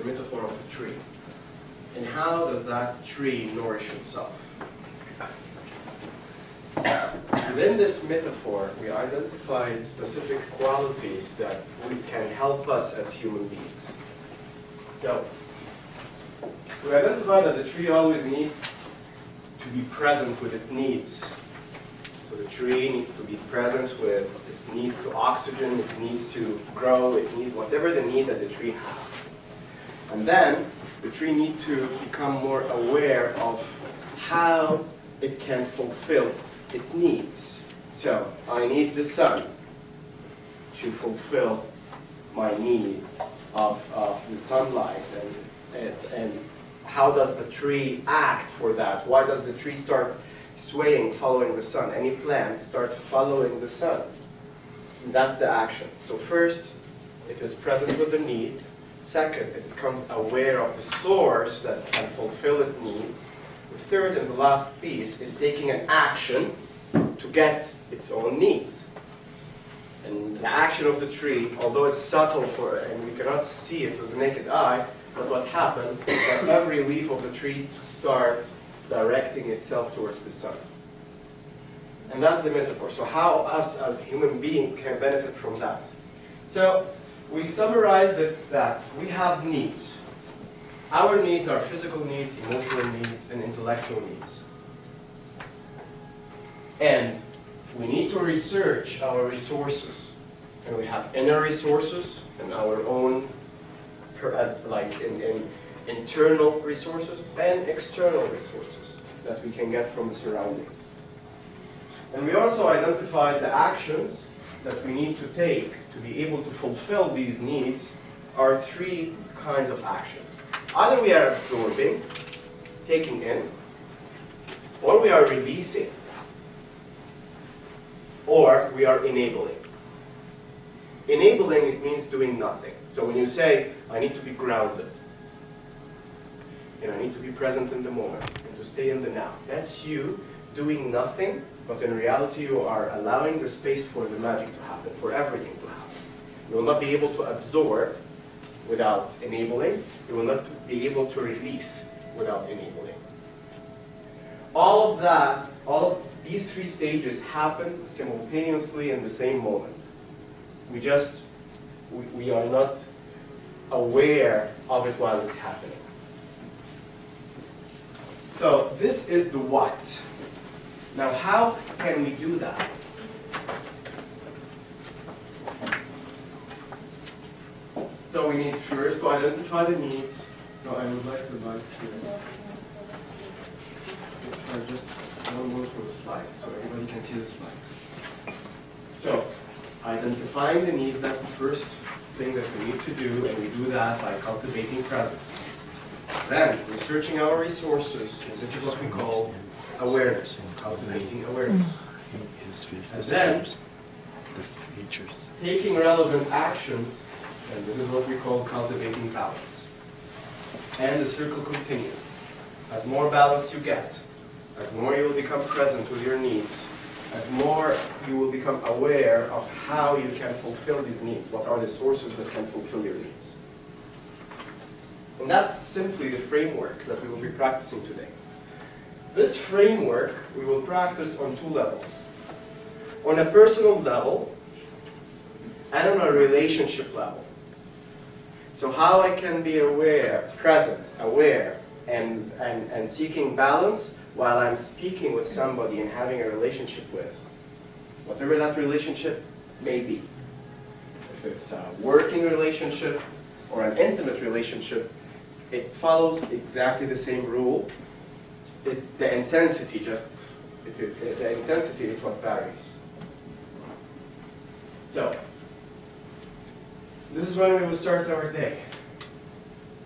metaphor of a tree. And how does that tree nourish itself? Within this metaphor, we identified specific qualities that can help us as human beings. So, we identify that the tree always needs to be present with its needs. So the tree needs to be present with its needs to oxygen, it needs to grow, it needs whatever the need that the tree has. And then the tree needs to become more aware of how it can fulfill its needs. So I need the sun to fulfill my need of the sunlight, and how does the tree act for that? Why does the tree start swaying, following the sun? Any plant start following the sun. And that's the action. So first, it is present with the need. Second, it becomes aware of the source that can fulfill its needs. The third and the last piece is taking an action to get its own needs. And the action of the tree, although it's subtle and we cannot see it with the naked eye, but what happens is that every leaf of the tree starts directing itself towards the sun. And that's the metaphor. So how us as human beings can benefit from that? So we summarized it that we have needs. Our needs are physical needs, emotional needs, and intellectual needs. And we need to research our resources. And we have inner resources and our own internal resources and external resources that we can get from the surrounding. And we also identified the actions that we need to take to be able to fulfill these needs are three kinds of actions. Either we are absorbing, taking in, or we are releasing, or we are enabling. Enabling, it means doing nothing. So when you say, I need to be grounded, and I need to be present in the moment, and to stay in the now, that's you doing nothing, but in reality you are allowing the space for the magic to happen, for everything to happen. You will not be able to absorb without enabling. You will not be able to release without enabling. All of that, all of these three stages happen simultaneously in the same moment. We are not aware of it while it's happening. So this is the what. Now how can we do that? So we need first to identify the needs. No, I would like the light here. It's just one more for the slides, so everybody can see the slides. So, identifying the needs, that's the first thing that we need to do, and we do that by cultivating presence. Then, researching our resources, and this is what we call awareness, cultivating awareness. And then, taking relevant actions, and this is what we call cultivating balance. And the circle continues. As more balance you get, as more you will become present with your needs, as more you will become aware of how you can fulfill these needs, what are the sources that can fulfill your needs. And that's simply the framework that we will be practicing today. This framework we will practice on two levels. On a personal level and on a relationship level. So how I can be aware, present, aware, and seeking balance while I'm speaking with somebody and having a relationship with, whatever that relationship may be. If it's a working relationship or an intimate relationship, it follows exactly the same rule. The intensity is what varies. So, this is when we will start our day.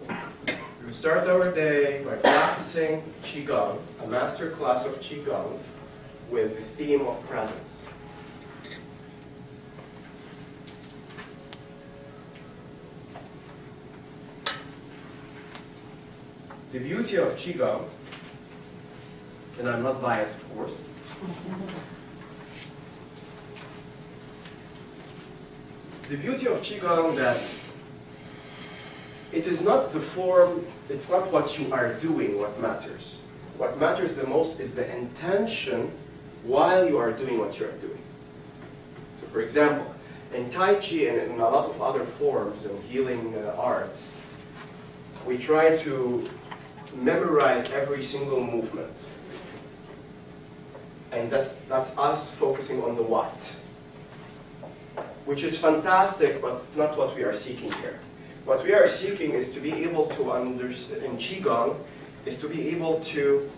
We will start our day by practicing Qigong, a master class of Qigong with the theme of presence. The beauty of Qigong, and I'm not biased of course, the beauty of Qigong that it is not the form, it's not what you are doing what matters. What matters the most is the intention while you are doing what you are doing. So for example, in Tai Chi and in a lot of other forms and healing arts, we try to memorize every single movement. And that's us focusing on the what, which is fantastic, but it's not what we are seeking here. What we are seeking is to be able to understand, in Qigong, is to be able to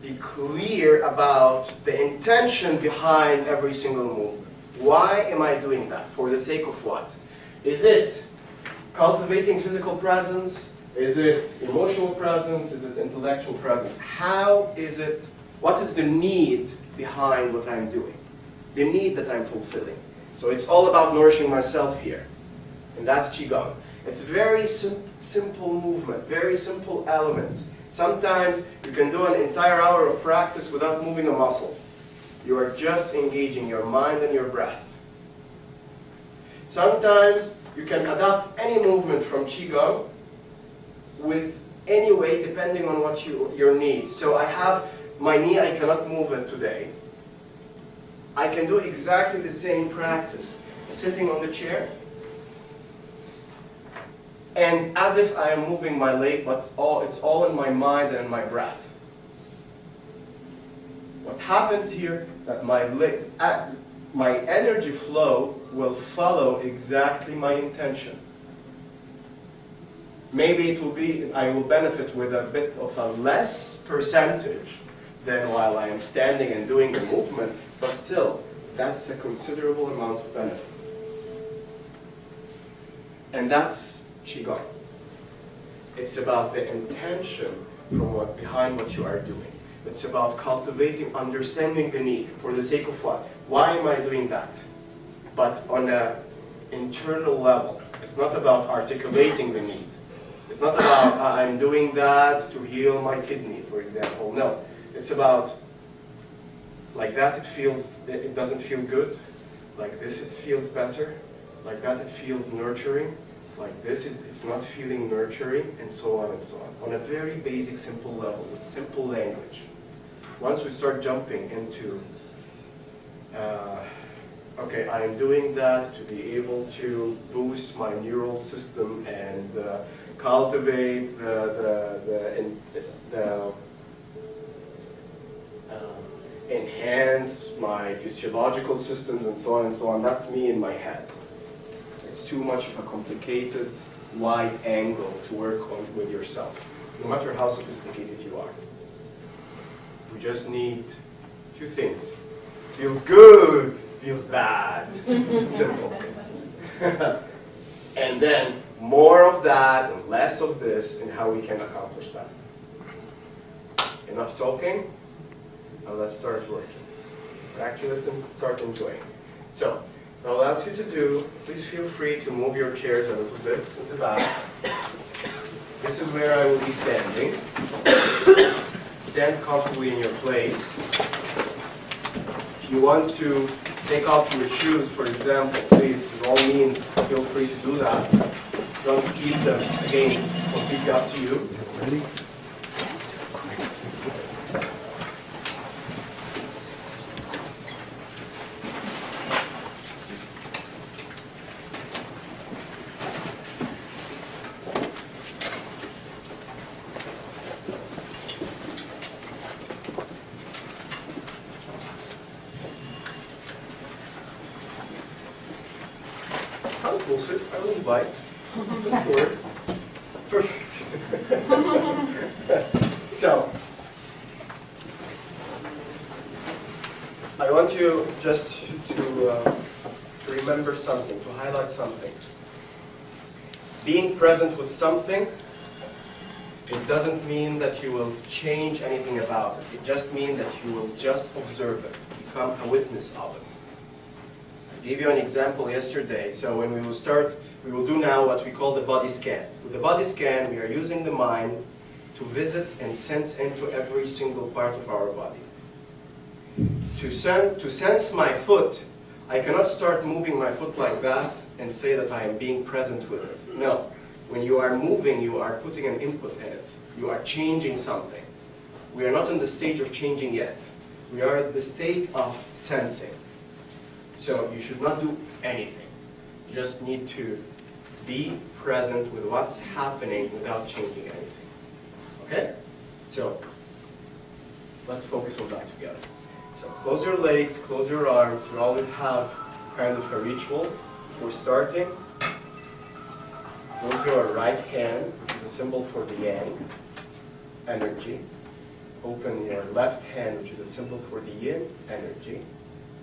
be clear about the intention behind every single movement. Why am I doing that? For the sake of what? Is it cultivating physical presence? Is it emotional presence? Is it intellectual presence? How is it? What is the need behind what I'm doing? The need that I'm fulfilling. So it's all about nourishing myself here. And that's Qigong. It's very simple movement, very simple elements. Sometimes you can do an entire hour of practice without moving a muscle. You are just engaging your mind and your breath. Sometimes you can adapt any movement from Qigong with any way depending on what your needs. So I have my knee, I cannot move it today. I can do exactly the same practice, sitting on the chair, and as if I am moving my leg, but it's all in my mind and in my breath. What happens here, that my energy flow will follow exactly my intention. Maybe it will be, I will benefit with a bit of a less percentage than while I am standing and doing the movement, but still, that's a considerable amount of benefit. And that's Qigong. It's about the intention behind what you are doing. It's about cultivating, understanding the need. For the sake of what? Why am I doing that? But on an internal level. It's not about articulating the need. It's not about I'm doing that to heal my kidney, for example. No. It's about like that it doesn't feel good. Like this it feels better. Like that it feels nurturing. Like this it's not feeling nurturing, and so on and so on. On a very basic, simple level, with simple language. Once we start jumping into, okay, I am doing that to be able to boost my neural system and cultivate enhance my physiological systems and so on and so on. That's me in my head. It's too much of a complicated, wide angle to work on with yourself, no matter how sophisticated you are. We just need two things. Feels good, feels bad. Simple. And then more of that and less of this, and how we can accomplish that. Enough talking? Now let's start working. Actually, let's start enjoying. So, what I'll ask you to do, please feel free to move your chairs a little bit to the back. This is where I will be standing. Stand comfortably in your place. If you want to take off your shoes, for example, please, by all means, feel free to do that. Don't keep them, again, completely up to you. Ready? I'll pulse it, I will bite. Don't worry. Perfect. So, I want you just to remember something, to highlight something. Being present with something, it doesn't mean that you will change anything about it. It just means that you will just observe it, become a witness of it. I gave you an example yesterday. So when we will do now what we call the body scan. With the body scan, we are using the mind to visit and sense into every single part of our body. To sense my foot, I cannot start moving my foot like that and say that I am being present with it. No. When you are moving, you are putting an input in it. You are changing something. We are not in the stage of changing yet. We are at the state of sensing. So you should not do anything. You just need to be present with what's happening without changing anything. Okay? So let's focus on that together. So close your legs, close your arms. You always have kind of a ritual before starting. Close your right hand, which is a symbol for the yang energy. Open your left hand, which is a symbol for the yin energy.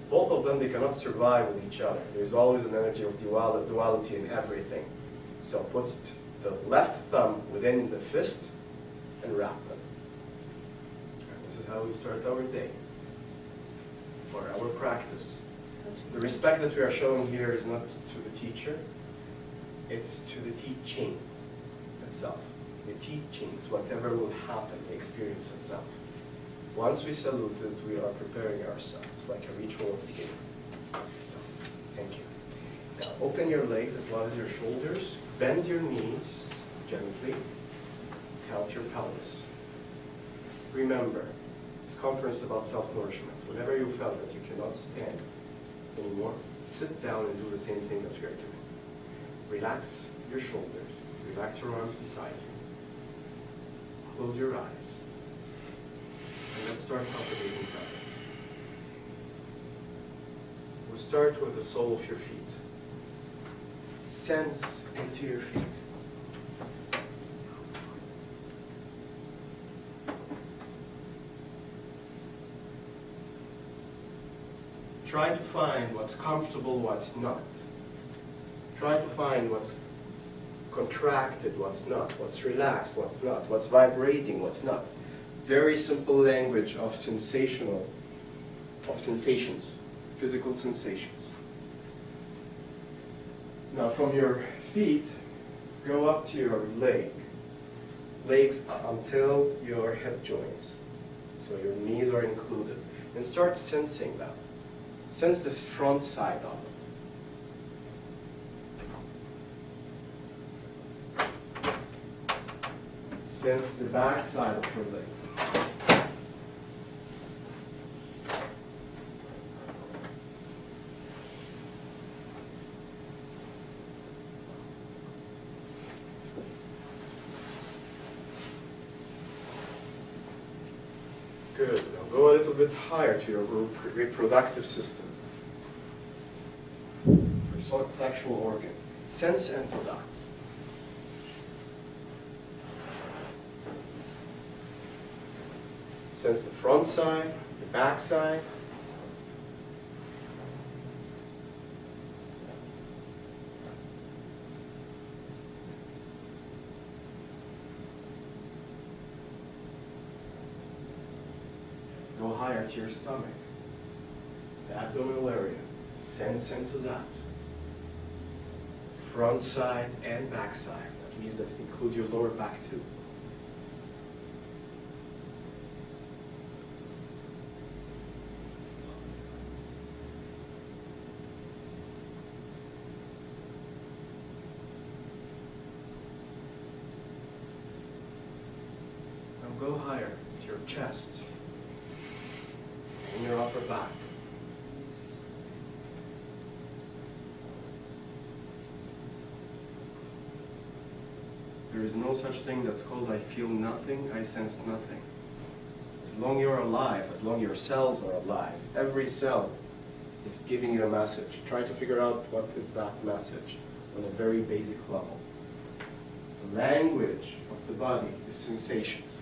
Both of them, they cannot survive with each other. There's always an energy of duality in everything. So put the left thumb within the fist and wrap them. And this is how we start our day, or our practice. The respect that we are showing here is not to the teacher, it's to the teaching itself. The teachings, whatever will happen, the experience itself. Once we salute it, we are preparing ourselves, like a ritual of beginning. So, thank you. Now, open your legs as well as your shoulders. Bend your knees gently. Tilt your pelvis. Remember, this conference is about self-nourishment. Whenever you felt that you cannot stand anymore, sit down and do the same thing that we are doing. Relax your shoulders. Relax your arms beside you. Close your eyes. And let's start cultivating presence. We'll start with the sole of your feet. Sense into your feet. Try to find what's comfortable, what's not. Try to find what's contracted, what's not, what's relaxed, what's not, what's vibrating, what's not. Very simple language of sensations, physical sensations. Now from your feet, go up to your legs until your hip joints. So your knees are included. And start sensing that. Sense the front side of it. Sense the back side of your leg. Good. Now go a little bit higher to your reproductive system. Your sexual organ. Sense into that. Sense the front side, the back side. Go higher to your stomach, the abdominal area. Sense into that. Front side and back side. That means that include your lower back too. Now go higher to your chest and your upper back. There is no such thing that's called I feel nothing, I sense nothing. As long you're alive, as long your cells are alive, every cell is giving you a message. Try to figure out what is that message on a very basic level. The language of the body is sensations.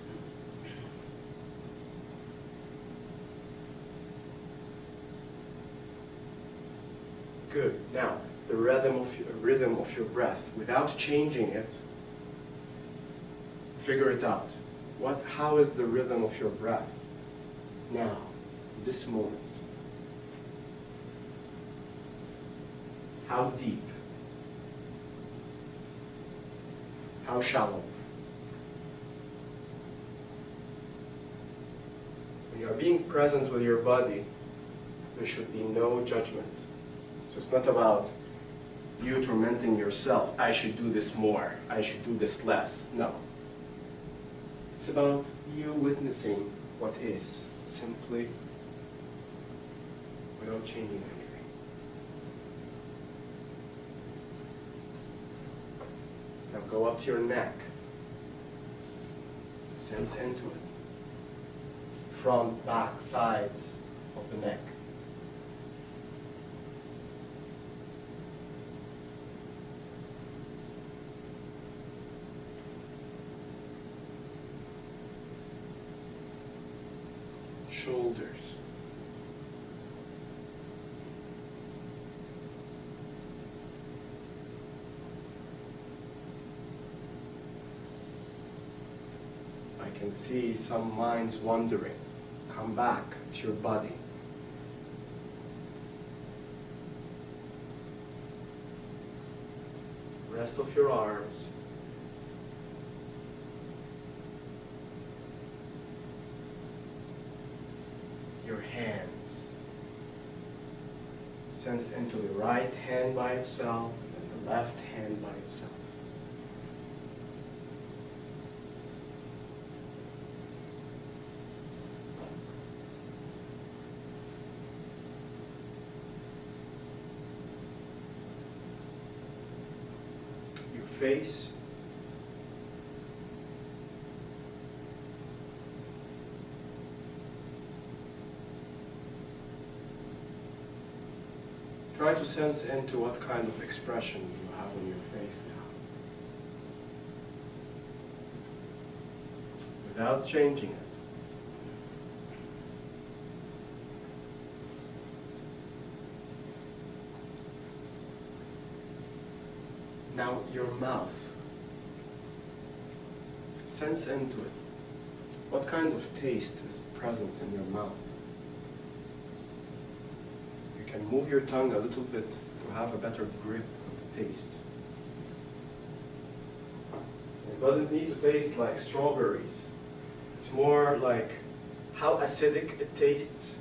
Good. Now, the rhythm of your breath, without changing it, figure it out. How is the rhythm of your breath now, this moment? How deep? How shallow? When you are being present with your body, there should be no judgment. So it's not about you tormenting yourself, I should do this more, I should do this less. No. It's about you witnessing what is, simply, without changing anything. Now go up to your neck. Sense into it. Front, back, sides of the neck. Shoulders. I can see some minds wandering. Come back to your body. Rest of your arms. Your hands. Sense into the right hand by itself and the left hand by itself. Your face. Try to sense into what kind of expression you have on your face now. Without changing it. Now your mouth. Sense into it. What kind of taste is present in your mouth? You can move your tongue a little bit to have a better grip of the taste. It doesn't need to taste like strawberries. It's more like how acidic it tastes,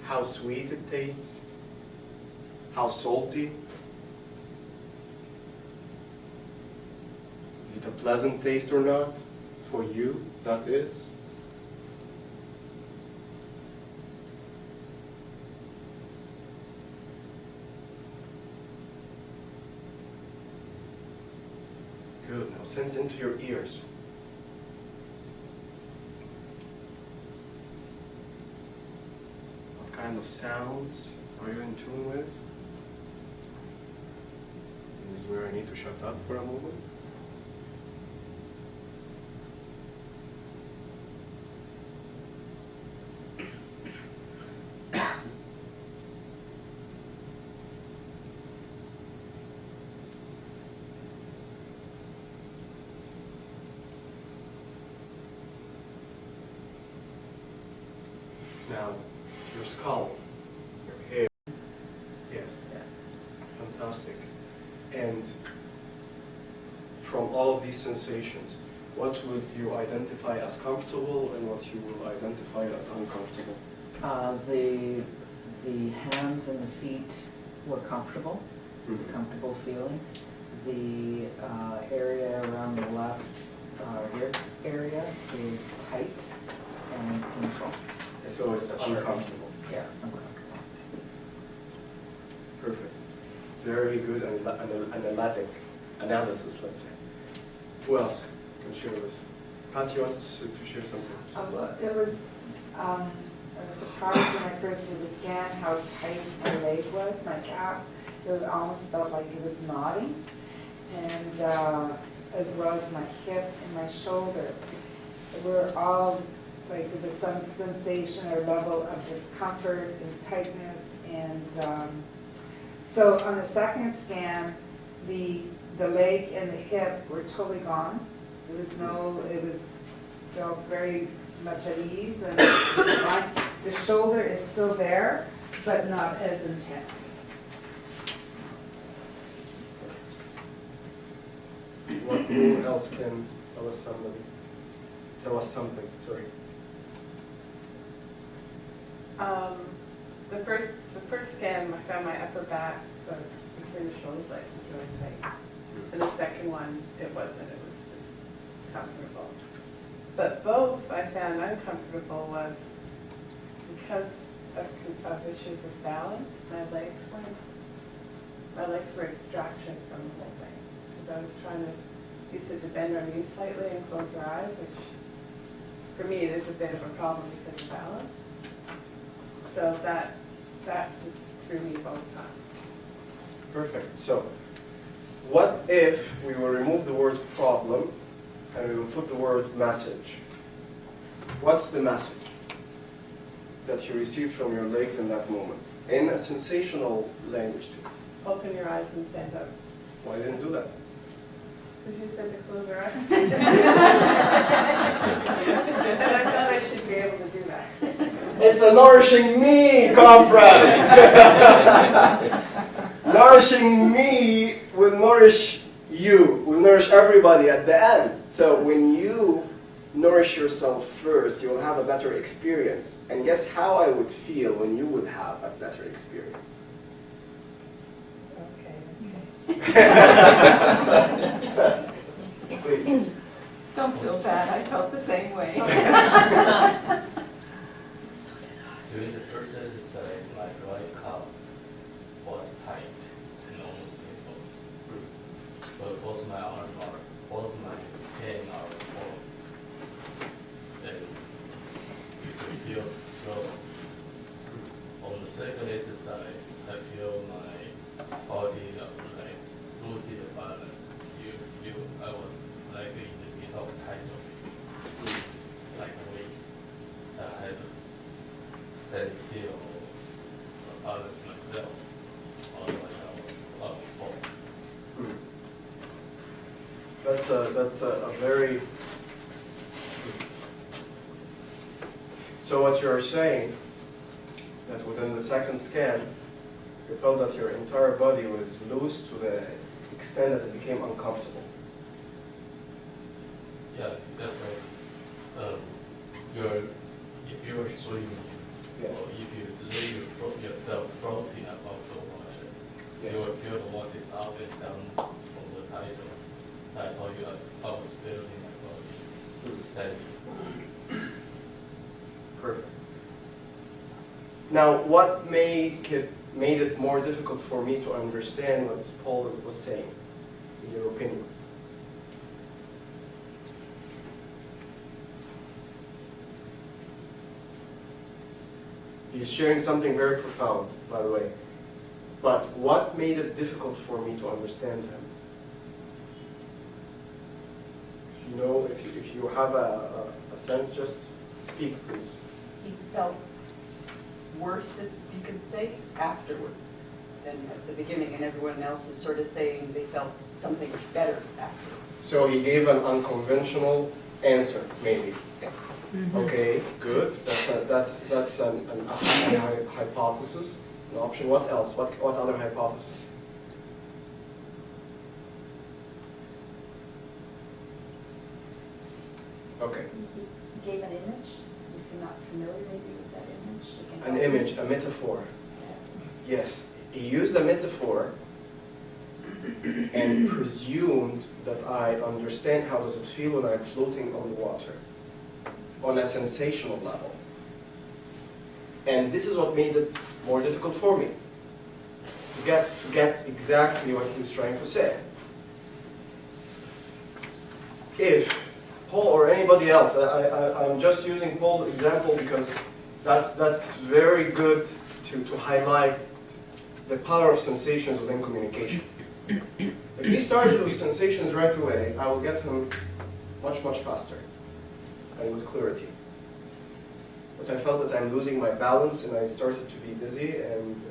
how sweet it tastes, how salty. Is it a pleasant taste or not? For you, that is. Good. Now sense into your ears. What kind of sounds are you in tune with? This is where I need to shut up for a moment. Now, your skull, your hair. Yes. Yeah. Fantastic. And from all of these sensations, what would you identify as comfortable and what you will identify as uncomfortable? The hands and the feet were comfortable. It was a comfortable feeling. The area around the left rib area is tight and painful. So it's uncomfortable. Yeah, uncomfortable. Perfect. Very good analytic analysis, let's say. Who else can share this? Pat, you want to share something? It was, I was surprised when I first did the scan how tight my leg was, my calf. It almost felt like it was knotting. And as well as my hip and my shoulder. We're all, like there was some sensation or level of discomfort and tightness. And so on the second scan, the leg and the hip were totally gone. There was no, it was, felt very much at ease. And the shoulder is still there, but not as intense. Who else can tell us something? Sorry. The first scan, I found my upper back, the for your shoulder blades is really tight. And the second one, it wasn't, it was just comfortable. But both I found uncomfortable was because of issues with balance, my legs were a distraction from the whole thing. Because I was trying to, you said to bend our knees slightly and close our eyes, which for me it is a bit of a problem because of balance. So that just threw me both times. Perfect. So, what if we will remove the word problem and we will put the word message? What's the message that you received from your legs in that moment? In a sensational language too. Open your eyes and stand up. Why didn't you do that? Because you said to close our eyes. And I thought I should be able to do that. It's a Nourishing Me conference! Nourishing Me will nourish you, will nourish everybody at the end. So when you nourish yourself first, you will have a better experience. And guess how I would feel when you would have a better experience? Please. Don't feel bad, I felt the same way. During the first exercise, my right calf was tight and almost painful. But both my arm are, both my hand are full. And you can feel slow. On the second exercise, I feel my body like losing the balance. I was like in the middle of title, like weight. I had to stand still or balance myself, otherwise I would fall. That's a very... So what you're saying, that within the second scan, you felt that your entire body was loose to the extent that it became uncomfortable. Yeah, it's just like if you're swimming, Yes. or if you leave yourself floating above the water, Yes. you will feel the water is up and down from the tidal. That's how I was feeling my body steady. Perfect. Now, what made it more difficult for me to understand what Paul was saying, in your opinion? He's sharing something very profound, by the way. But what made it difficult for me to understand him? If you know, if you have a sense, just speak, please. He felt worse, if you could say, afterwards than at the beginning, and everyone else is sort of saying they felt something better afterwards. So he gave an unconventional answer, maybe. Okay, good. That's an hypothesis, an option. What else? What other hypothesis? Okay. He gave an image. If you're not familiar maybe with that image, you can An help image, me. a metaphor. Yes. He used a metaphor and presumed that I understand how does it feel when I'm floating on the water, on a sensational level. And this is what made it more difficult for me, to get exactly what he's trying to say. If Paul or anybody else, I'm just using Paul's example because that's very good to highlight the power of sensations within communication. If he started with sensations right away, I will get him much, much faster and with clarity. But I felt that I'm losing my balance and I started to be dizzy, and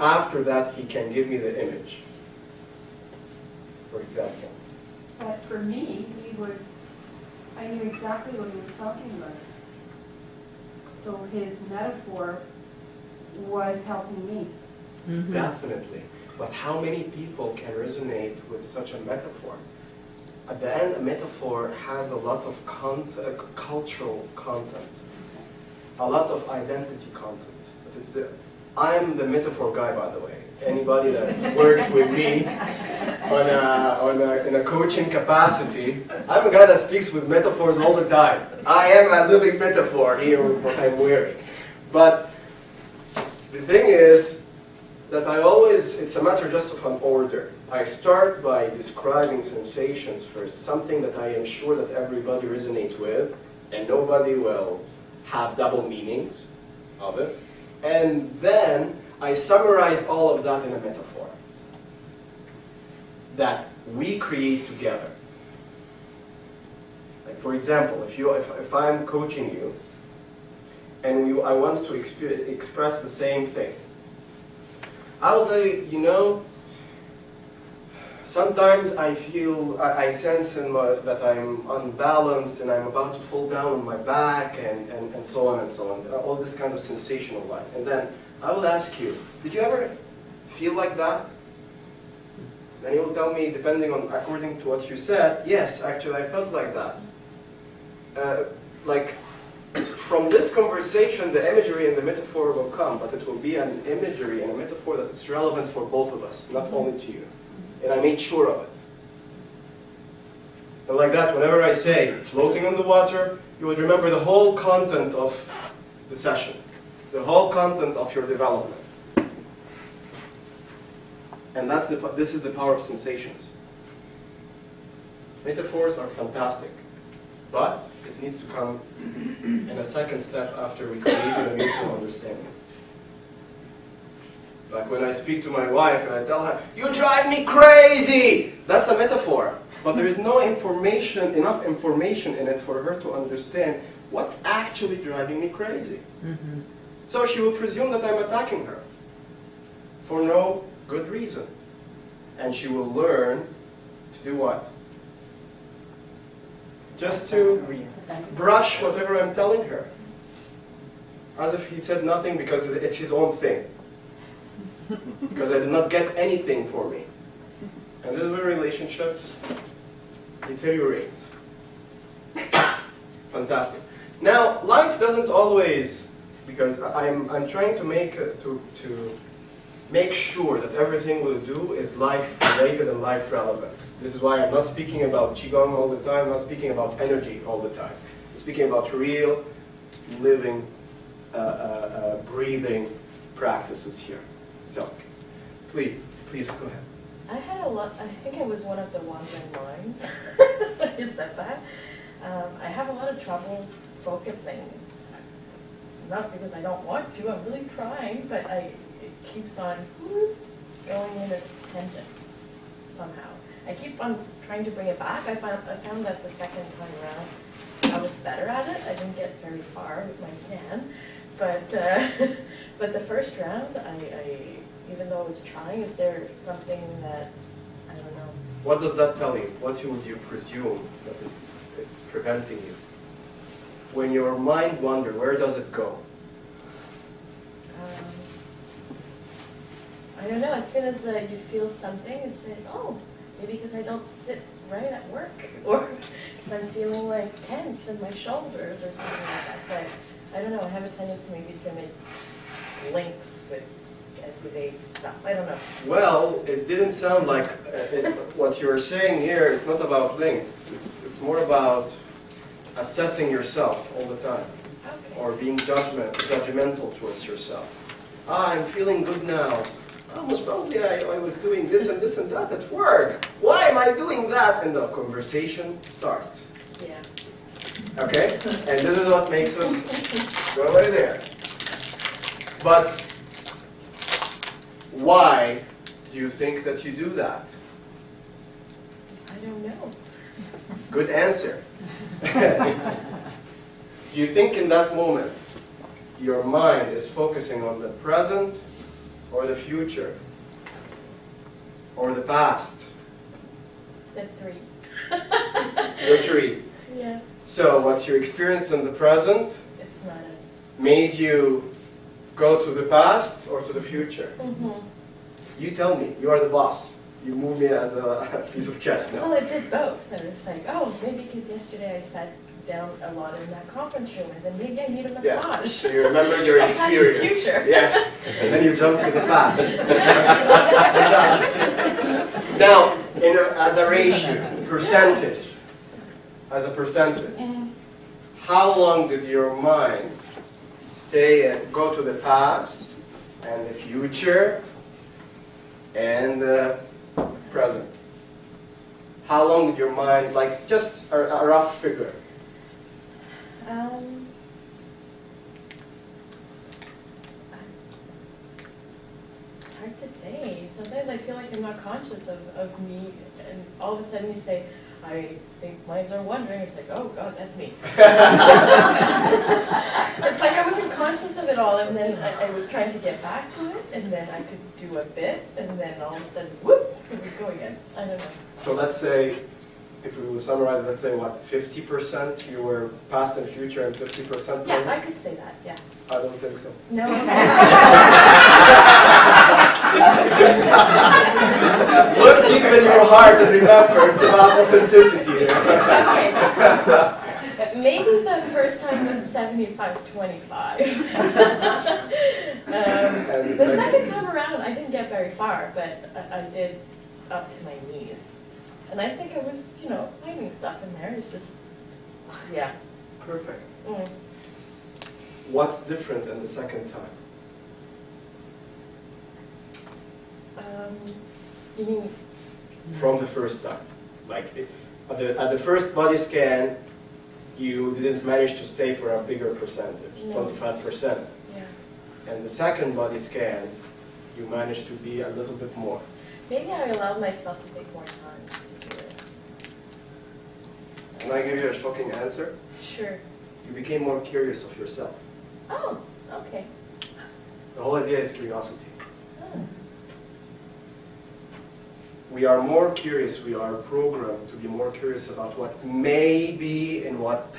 after that he can give me the image, for example. But for me, I knew exactly what he was talking about. So his metaphor was helping me. Definitely. But how many people can resonate with such a metaphor? At the end, a metaphor has a lot of cultural content, a lot of identity content. But I'm the metaphor guy, by the way. Anybody that worked with me in a coaching capacity, I'm a guy that speaks with metaphors all the time. I am a living metaphor here with what I'm wearing. But the thing is that it's a matter just of an order. I start by describing sensations first, something that I am sure that everybody resonates with, and nobody will have double meanings of it. And then I summarize all of that in a metaphor that we create together. Like for example, if I'm coaching you, and I want to express the same thing, I will tell you, you know, sometimes I feel, I sense that I'm unbalanced and I'm about to fall down on my back and so on and so on. All this kind of sensational life. And then I will ask you, did you ever feel like that? Then you will tell me, according to what you said, yes, actually I felt like that. From this conversation, the imagery and the metaphor will come, but it will be an imagery and a metaphor that is relevant for both of us, not only to you. And I made sure of it. And like that, whenever I say floating on the water, you would remember the whole content of the session, the whole content of your development. And this is the power of sensations. Metaphors are fantastic, but it needs to come in a second step after we create a mutual understanding. Like when I speak to my wife and I tell her, "You drive me crazy!" That's a metaphor. But there is no enough information in it for her to understand what's actually driving me crazy. Mm-hmm. So she will presume that I'm attacking her for no good reason. And she will learn to do what? Just to brush whatever I'm telling her. As if he said nothing because it's his own thing. Because I did not get anything for me. And this is where relationships deteriorate. Fantastic. Now, life doesn't always, because I'm trying to make sure that everything we'll do is life-related and life-relevant. This is why I'm not speaking about Qigong all the time, I'm not speaking about energy all the time. I'm speaking about real, living, breathing practices here. So, please go ahead. I had a lot, I think it was one of the wandering lines. You said that. I have a lot of trouble focusing. Not because I don't want to, I'm really trying, but it keeps on going in a tangent somehow. I keep on trying to bring it back. I found that the second time around I was better at it. I didn't get very far with my scan. But the first round, I even though I was trying, is there something that, I don't know. What does that tell you? What would you presume that it's preventing you? When your mind wanders, where does it go? I don't know, as soon as you feel something, it's like, oh, maybe because I don't sit right at work, or because I'm feeling like tense in my shoulders or something like that. So I don't know, I have a tendency maybe to make links with everyday stuff. I don't know. Well, it didn't sound like what you were saying here. It's not about links. It's more about assessing yourself all the time, Okay. or being judgmental towards yourself. I'm feeling good now. Most probably I was doing this and this and that at work. Why am I doing that? And the conversation starts. Yeah. Okay? And this is what makes us go right there. But why do you think that you do that? I don't know. Good answer. Do you think in that moment your mind is focusing on the present or the future or the past? The three. The three. Yeah. So what you experienced in the present It's not as. made you go to the past or to the future? Mm-hmm. You tell me. You are the boss. You move me as a piece of chess now. Well, it did both. I was like, oh, maybe because yesterday I said down a lot in that conference room, and then maybe I need a Yeah. massage. So you remember your That's the experience. future. Yes. And then you jump to the past. Now, as a ratio, percentage, as a percentage, how long did your mind stay and go to the past and the future and the present? How long did your mind, like just a rough figure? It's hard to say. Sometimes I feel like I'm not conscious of me, and all of a sudden you say, I think minds are wondering. It's like, oh God, that's me. It's like I wasn't conscious of it all, and then I was trying to get back to it, and then I could do a bit, and then all of a sudden, whoop, here we go again. I don't know. So let's say, if we will summarize, let's say what, 50% you were past and future and 50% present? Yeah, I could say that, yeah. I don't think so. No. Look deep in your heart and remember, it's about authenticity here. Okay. Maybe the first time was 75-25. And The second time around, I didn't get very far, but I did up to my knees. And I think I was, finding stuff in there. It's just, yeah. Perfect. Mm. What's different in the second time? You mean, From the first time? Like, at the first body scan, you didn't manage to stay for a bigger percentage, No. 25%. yeah. And the second body scan, you managed to be a little bit more. Maybe I allowed myself to take more time to do it. Can I give you a shocking answer? Sure. You became more curious of yourself. Oh, okay. The whole idea is curiosity. Oh. We are more curious, we are programmed to be more curious about what may be and what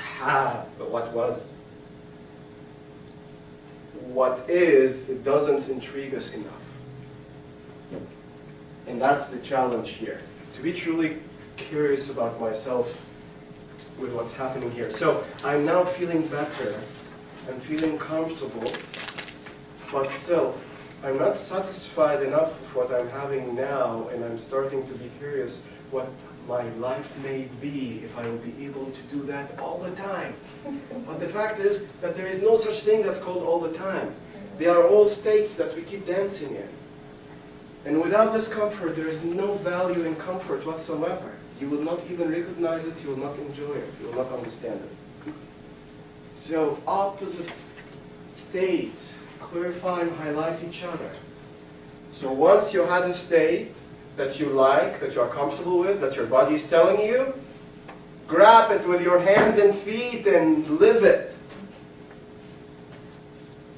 was. What is, it doesn't intrigue us enough. And that's the challenge here. To be truly curious about myself with what's happening here. So I'm now feeling better, I'm feeling comfortable, but still, I'm not satisfied enough with what I'm having now, and I'm starting to be curious what my life may be if I will be able to do that all the time. But the fact is that there is no such thing that's called all the time. They are all states that we keep dancing in. And without discomfort, there is no value in comfort whatsoever. You will not even recognize it, you will not enjoy it, you will not understand it. So opposite states clarify and highlight each other. So once you had a state that you like, that you are comfortable with, that your body is telling you, grab it with your hands and feet and live it.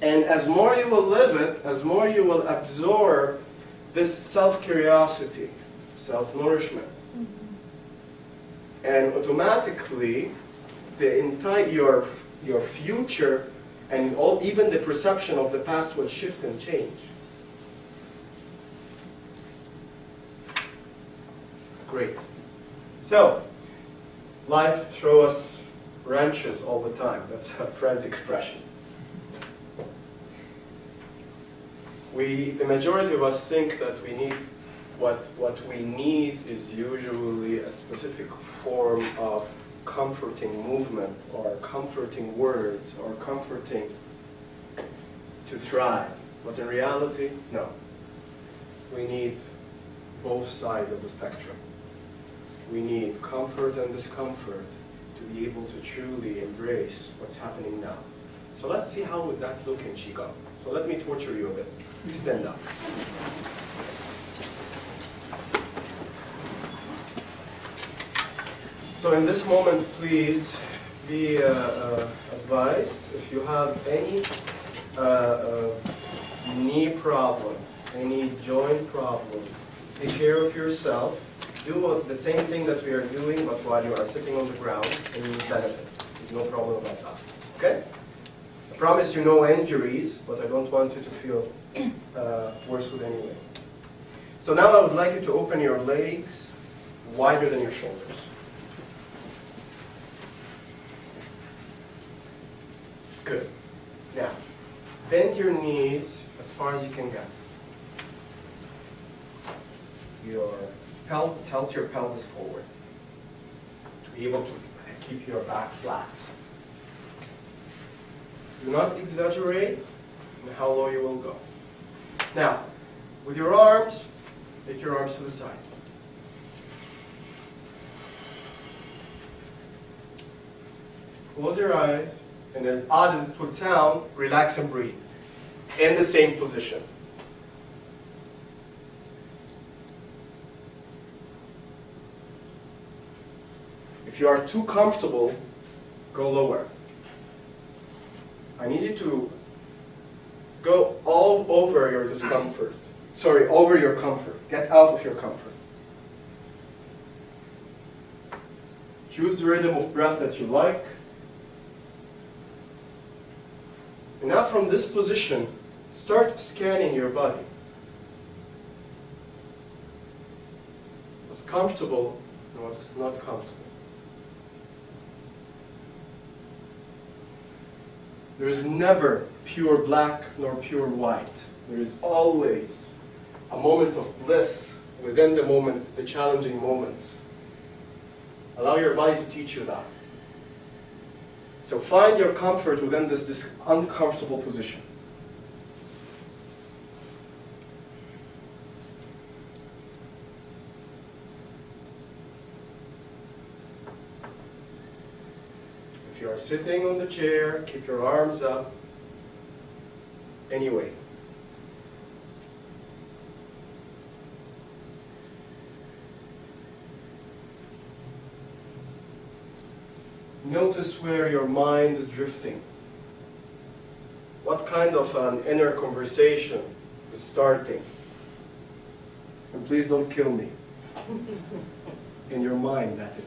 And as more you will live it, as more you will absorb this self-curiosity, self-nourishment. And automatically, the entire your future and even the perception of the past will shift and change. Great. So, life throws us wrenches all the time. That's a French expression. The majority of us think that we need, what we need is usually a specific form of comforting movement or comforting words or comforting to thrive. But in reality, no. We need both sides of the spectrum. We need comfort and discomfort to be able to truly embrace what's happening now. So let's see how would that look in Qigong. So let me torture you a bit. Stand up. So in this moment, please be advised if you have any knee problem, any joint problem, take care of yourself. Do the same thing that we are doing, but while you are sitting on the ground, and you will benefit. There's no problem about that. Okay? I promise you no injuries, but I don't want you to feel worse with anyway. So now I would like you to open your legs wider than your shoulders. Good. Now, bend your knees as far as you can get. Tilt your pelvis forward to be able to keep your back flat. Do not exaggerate in how low you will go. Now, with your arms, take your arms to the sides. Close your eyes, and as odd as it would sound, relax and breathe in the same position. If you are too comfortable, go lower. I need you to go all over your discomfort. Sorry, over your comfort. Get out of your comfort. Choose the rhythm of breath that you like. And now from this position, start scanning your body. What's comfortable and what's not comfortable. There is never pure black nor pure white. There is always a moment of bliss within the moment, the challenging moments. Allow your body to teach you that. So find your comfort within this uncomfortable position. If you are sitting on the chair, keep your arms up. Anyway. Notice where your mind is drifting. What kind of an inner conversation is starting? And please don't kill me. In your mind, that is.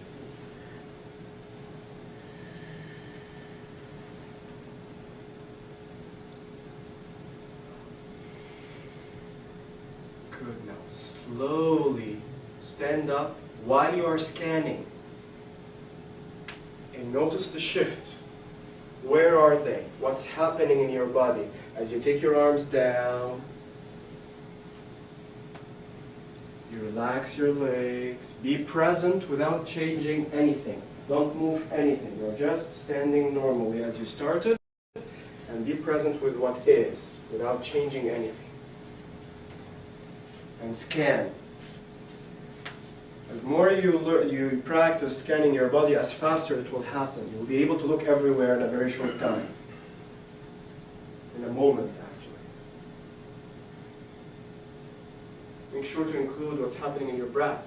Good. Now slowly stand up while you are scanning. And notice the shift. Where are they? What's happening in your body? As you take your arms down, you relax your legs. Be present without changing anything. Don't move anything. You're just standing normally as you started. And be present with what is, without changing anything. And scan. As more you practice scanning your body, as faster it will happen. You'll be able to look everywhere in a very short time. In a moment, actually. Make sure to include what's happening in your breath.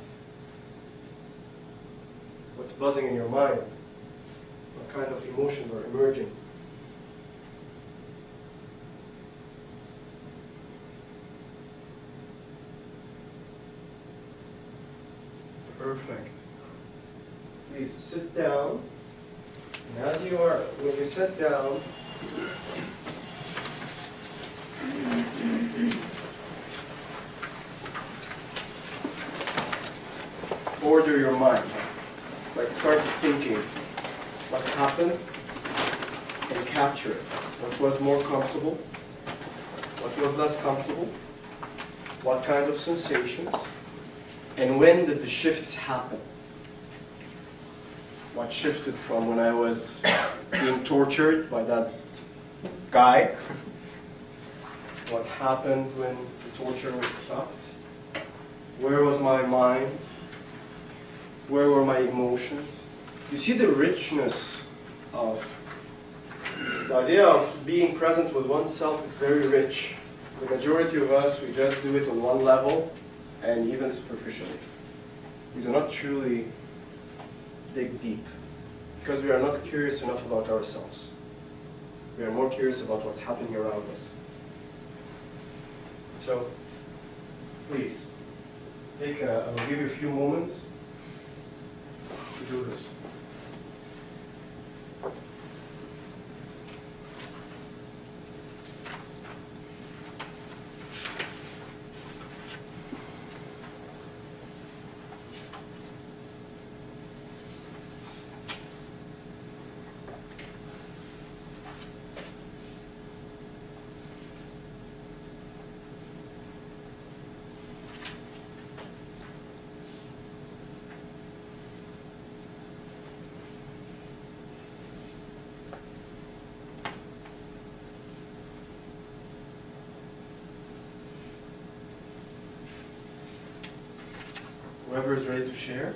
What's buzzing in your mind. What kind of emotions are emerging. Perfect. Please sit down. And as you are, when you sit down, order your mind. Like start thinking what happened and capture it. What was more comfortable? What was less comfortable? What kind of sensations? And when did the shifts happen? What shifted from when I was being tortured by that guy? What happened when the torture was stopped? Where was my mind? Where were my emotions? You see the richness of the idea of being present with oneself is very rich. The majority of us, we just do it on one level, and even superficially. We do not truly dig deep because we are not curious enough about ourselves. We are more curious about what's happening around us. So, please, I'll give you a few moments to do this. whoever is ready to share,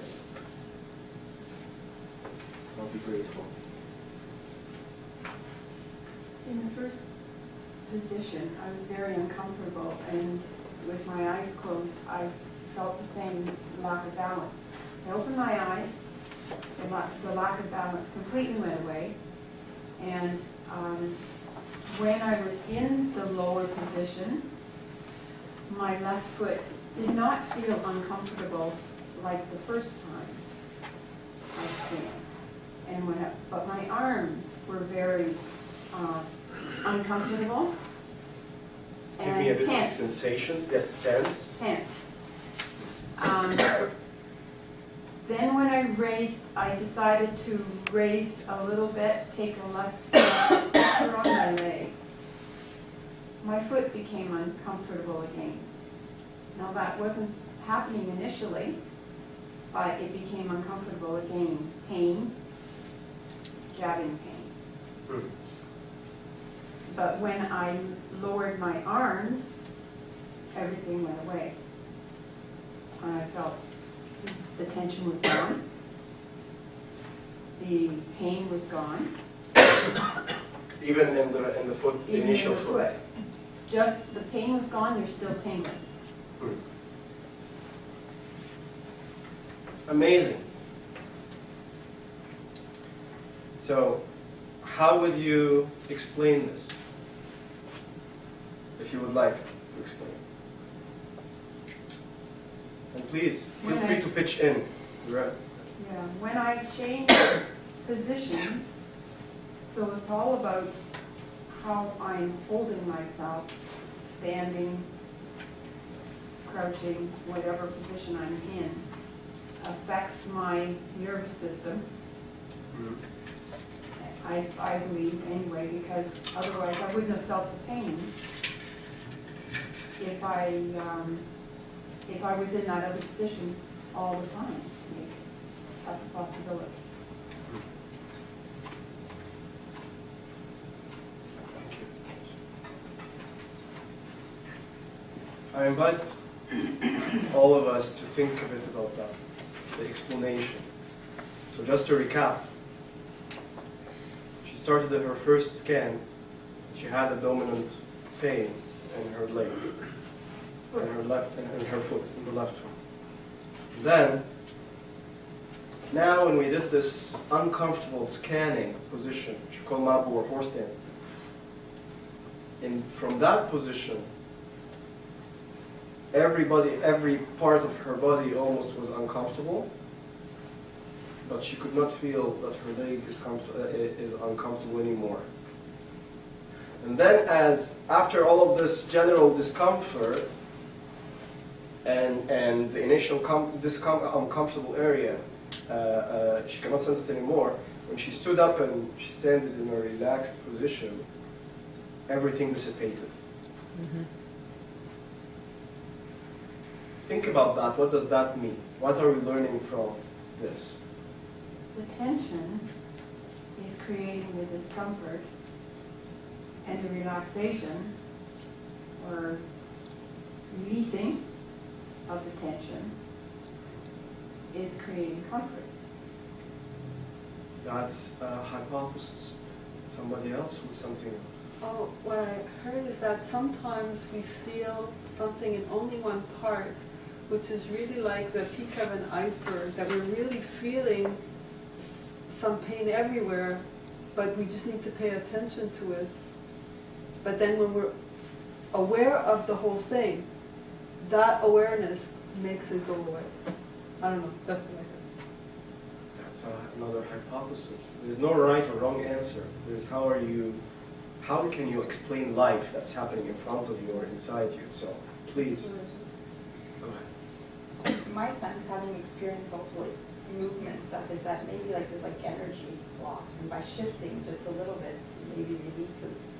I'll be grateful. In the first position, I was very uncomfortable, and with my eyes closed, I felt the same lack of balance. I opened my eyes, the lack of balance completely went away, and when I was in the lower position, my left foot did not feel uncomfortable like the first time I scanned. But my arms were very uncomfortable Give me a and bit of tense. sensations. Yes, tense. Tense. Then when I decided to raise a little bit, take a left step, pressure on my legs. My foot became uncomfortable again. Now that wasn't happening initially, but it became uncomfortable again. Pain, jabbing pain. Mm. But when I lowered my arms, everything went away. And I felt the tension was gone. The pain was gone. Even in the foot, the Even in initial the foot. Just the pain was gone, there's still tingling. Mm. Amazing. So, how would you explain this? If you would like to explain. And please, feel free to pitch in. Right. Yeah, when I changed positions, so it's all about how I'm holding myself, standing, crouching, whatever position I'm in, affects my nervous system. Mm. I believe anyway, because otherwise I wouldn't have felt the pain if I was in that other position all the time. Maybe. That's a possibility. Thank you. I invite all of us to think a bit about that, the explanation. So just to recap, she started at her first scan, she had a dominant pain in her leg, in her left, in her foot, in the left foot. Then, now when we did this uncomfortable scanning position, which we call Mabu or horse stand, from that position, every part of her body almost was uncomfortable, but she could not feel that her leg is uncomfortable anymore. And then after all of this general discomfort and the initial uncomfortable area, she cannot sense it anymore. When she stood up and she stood in a relaxed position, everything dissipated. Mm-hmm. Think about that. What does that mean? What are we learning from this? The tension is creating the discomfort, and the relaxation or releasing of the tension is creating comfort. That's a hypothesis. Somebody else with something else. Oh, what I heard is that sometimes we feel something in only one part, which is really like the peak of an iceberg, that we're really feeling some pain everywhere, but we just need to pay attention to it. But then when we're aware of the whole thing, that awareness makes it go away. I don't know, that's what I heard. That's another hypothesis. There's no right or wrong answer. There's how can you explain life that's happening in front of you or inside you? So please, go ahead. My sense, having experienced also like movement stuff, is that maybe like there's like energy blocks, and by shifting just a little bit, maybe releases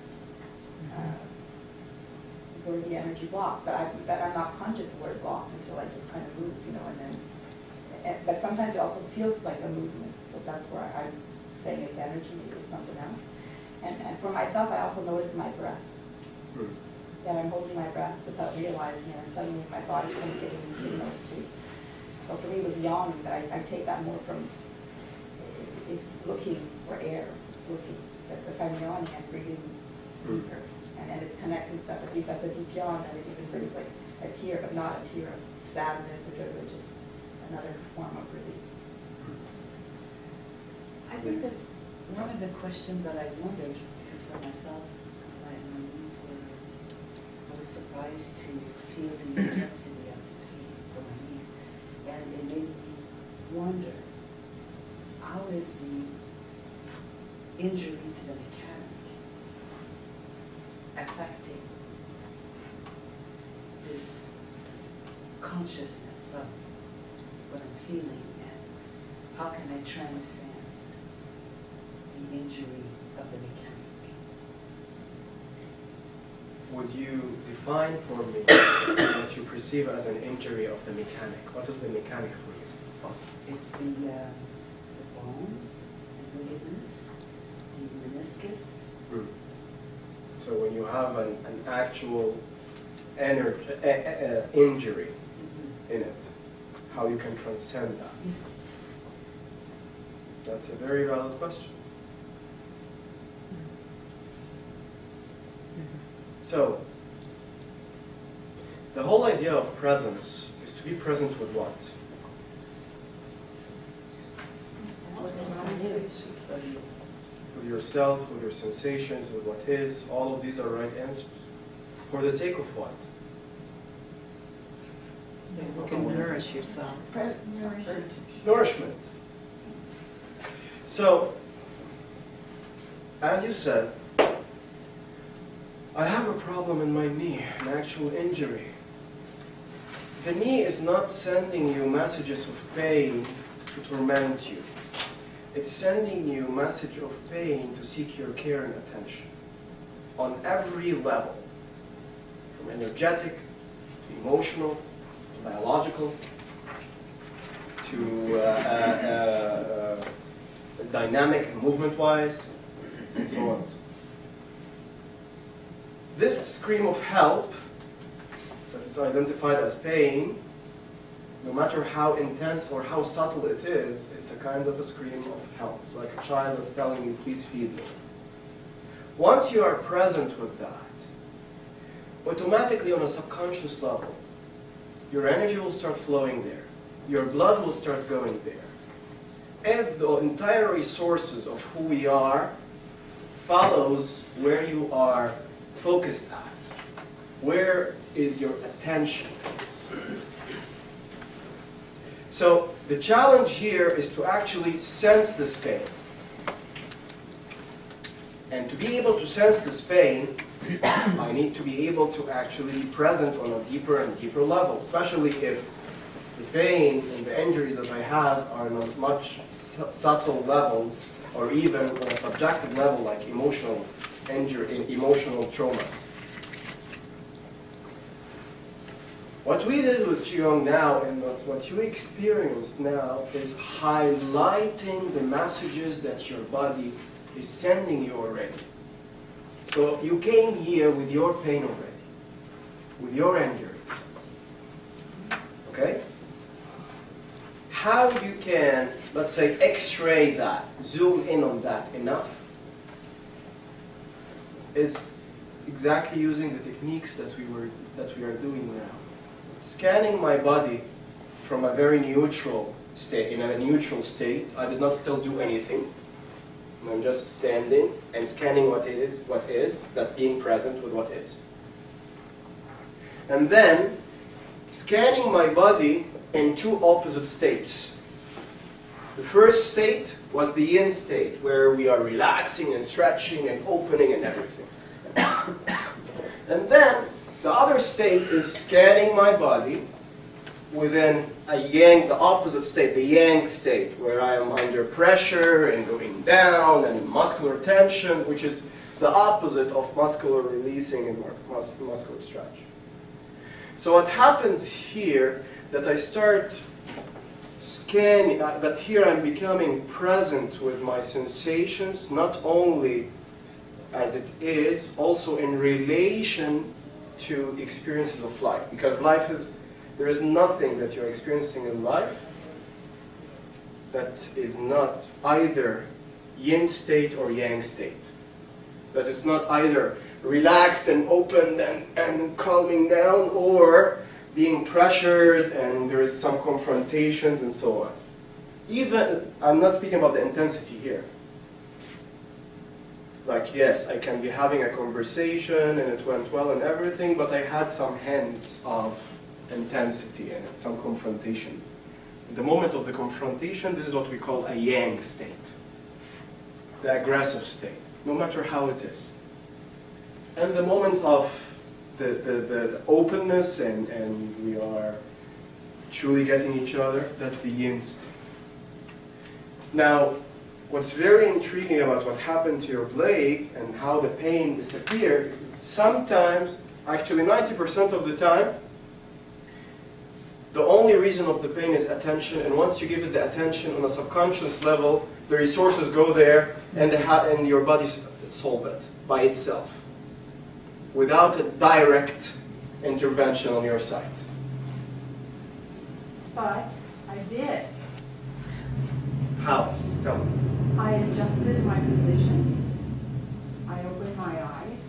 the energy blocks. But I'm not conscious of where it blocks until I just kind of move, and then. But sometimes it also feels like a movement, so that's where I'm saying it's energy, maybe it's something else. And for myself, I also notice my breath. That I'm holding my breath without realizing it, and suddenly my body's kind of getting these signals too. So for me, it was yawn, but I take that more from, it's looking for air, it's looking, because if I'm yawning, I'm breathing deeper, and it's connecting stuff. If that's a deep yawn, then it even brings like a tear, but not a tear of sadness or joy, but just another form of release. I think that one of the questions that I wondered, because for myself, my knees were, I was surprised to feel the intensity of the pain for my knees. And it made me wonder, how is the injury to the mechanic affecting this consciousness of what I'm feeling, and how can I transcend the injury of the mechanic? Would you define for me what you perceive as an injury of the mechanic? What is the mechanic for you? It's the bones, the ligaments, the meniscus. So when you have an actual injury in it, how you can transcend that? Yes. That's a very valid question. So, the whole idea of presence is to be present with what? With yourself, with your sensations, with what is. All of these are right answers. For the sake of what? You can nourish yourself. Nourishment. So, as you said, I have a problem in my knee, an actual injury. The knee is not sending you messages of pain to torment you. It's sending you a message of pain to seek your care and attention on every level, from energetic to emotional to biological to dynamic and movement-wise, and so on. This scream of help that is identified as pain, no matter how intense or how subtle it is, it's a kind of a scream of help. It's like a child that's telling you, please feed me. Once you are present with that, automatically on a subconscious level, your energy will start flowing there. Your blood will start going there. If the entire resources of who we are follows where you are focused at, where is your attention? So the challenge here is to actually sense this pain. And to be able to sense this pain, I need to be able to actually be present on a deeper and deeper level, especially if the pain and the injuries that I have are on much subtle levels, or even on a subjective level like emotional injury, emotional traumas. What we did with Qigong now, and what you experienced now, is highlighting the messages that your body is sending you already. So you came here with your pain already, with your injury. Okay? How you can, let's say, x-ray that, zoom in on that enough, is exactly using the techniques that we are doing now. Scanning my body from a very neutral state, in a neutral state. I did not still do anything. I'm just standing and scanning what is, that's being present with what is. And then scanning my body in two opposite states. The first state was the yin state, where we are relaxing and stretching and opening and everything. And then the other state is scanning my body within a yang, the opposite state, the yang state, where I am under pressure and going down and muscular tension, which is the opposite of muscular releasing and muscular stretch. So what happens here, that I start scanning, that here I'm becoming present with my sensations, not only as it is, also in relation to experiences of life. Because life is There is nothing that you're experiencing in life that is not either yin state or yang state. That is not either relaxed and open and calming down, or being pressured and there is some confrontations and so on. Even, I'm not speaking about the intensity here. Like, yes, I can be having a conversation and it went well and everything, but I had some hints of intensity and some confrontation. In the moment of the confrontation, this is what we call a yang state, the aggressive state, no matter how it is. And the moment of the openness and we are truly getting each other, that's the yin state. Now, what's very intriguing about what happened to your blade and how the pain disappeared is sometimes, actually 90% of the time, the only reason of the pain is attention, and once you give it the attention on a subconscious level, the resources go there and your body solve it by itself, without a direct intervention on your side. But I did. How? Tell me. I adjusted my position. I opened my eyes.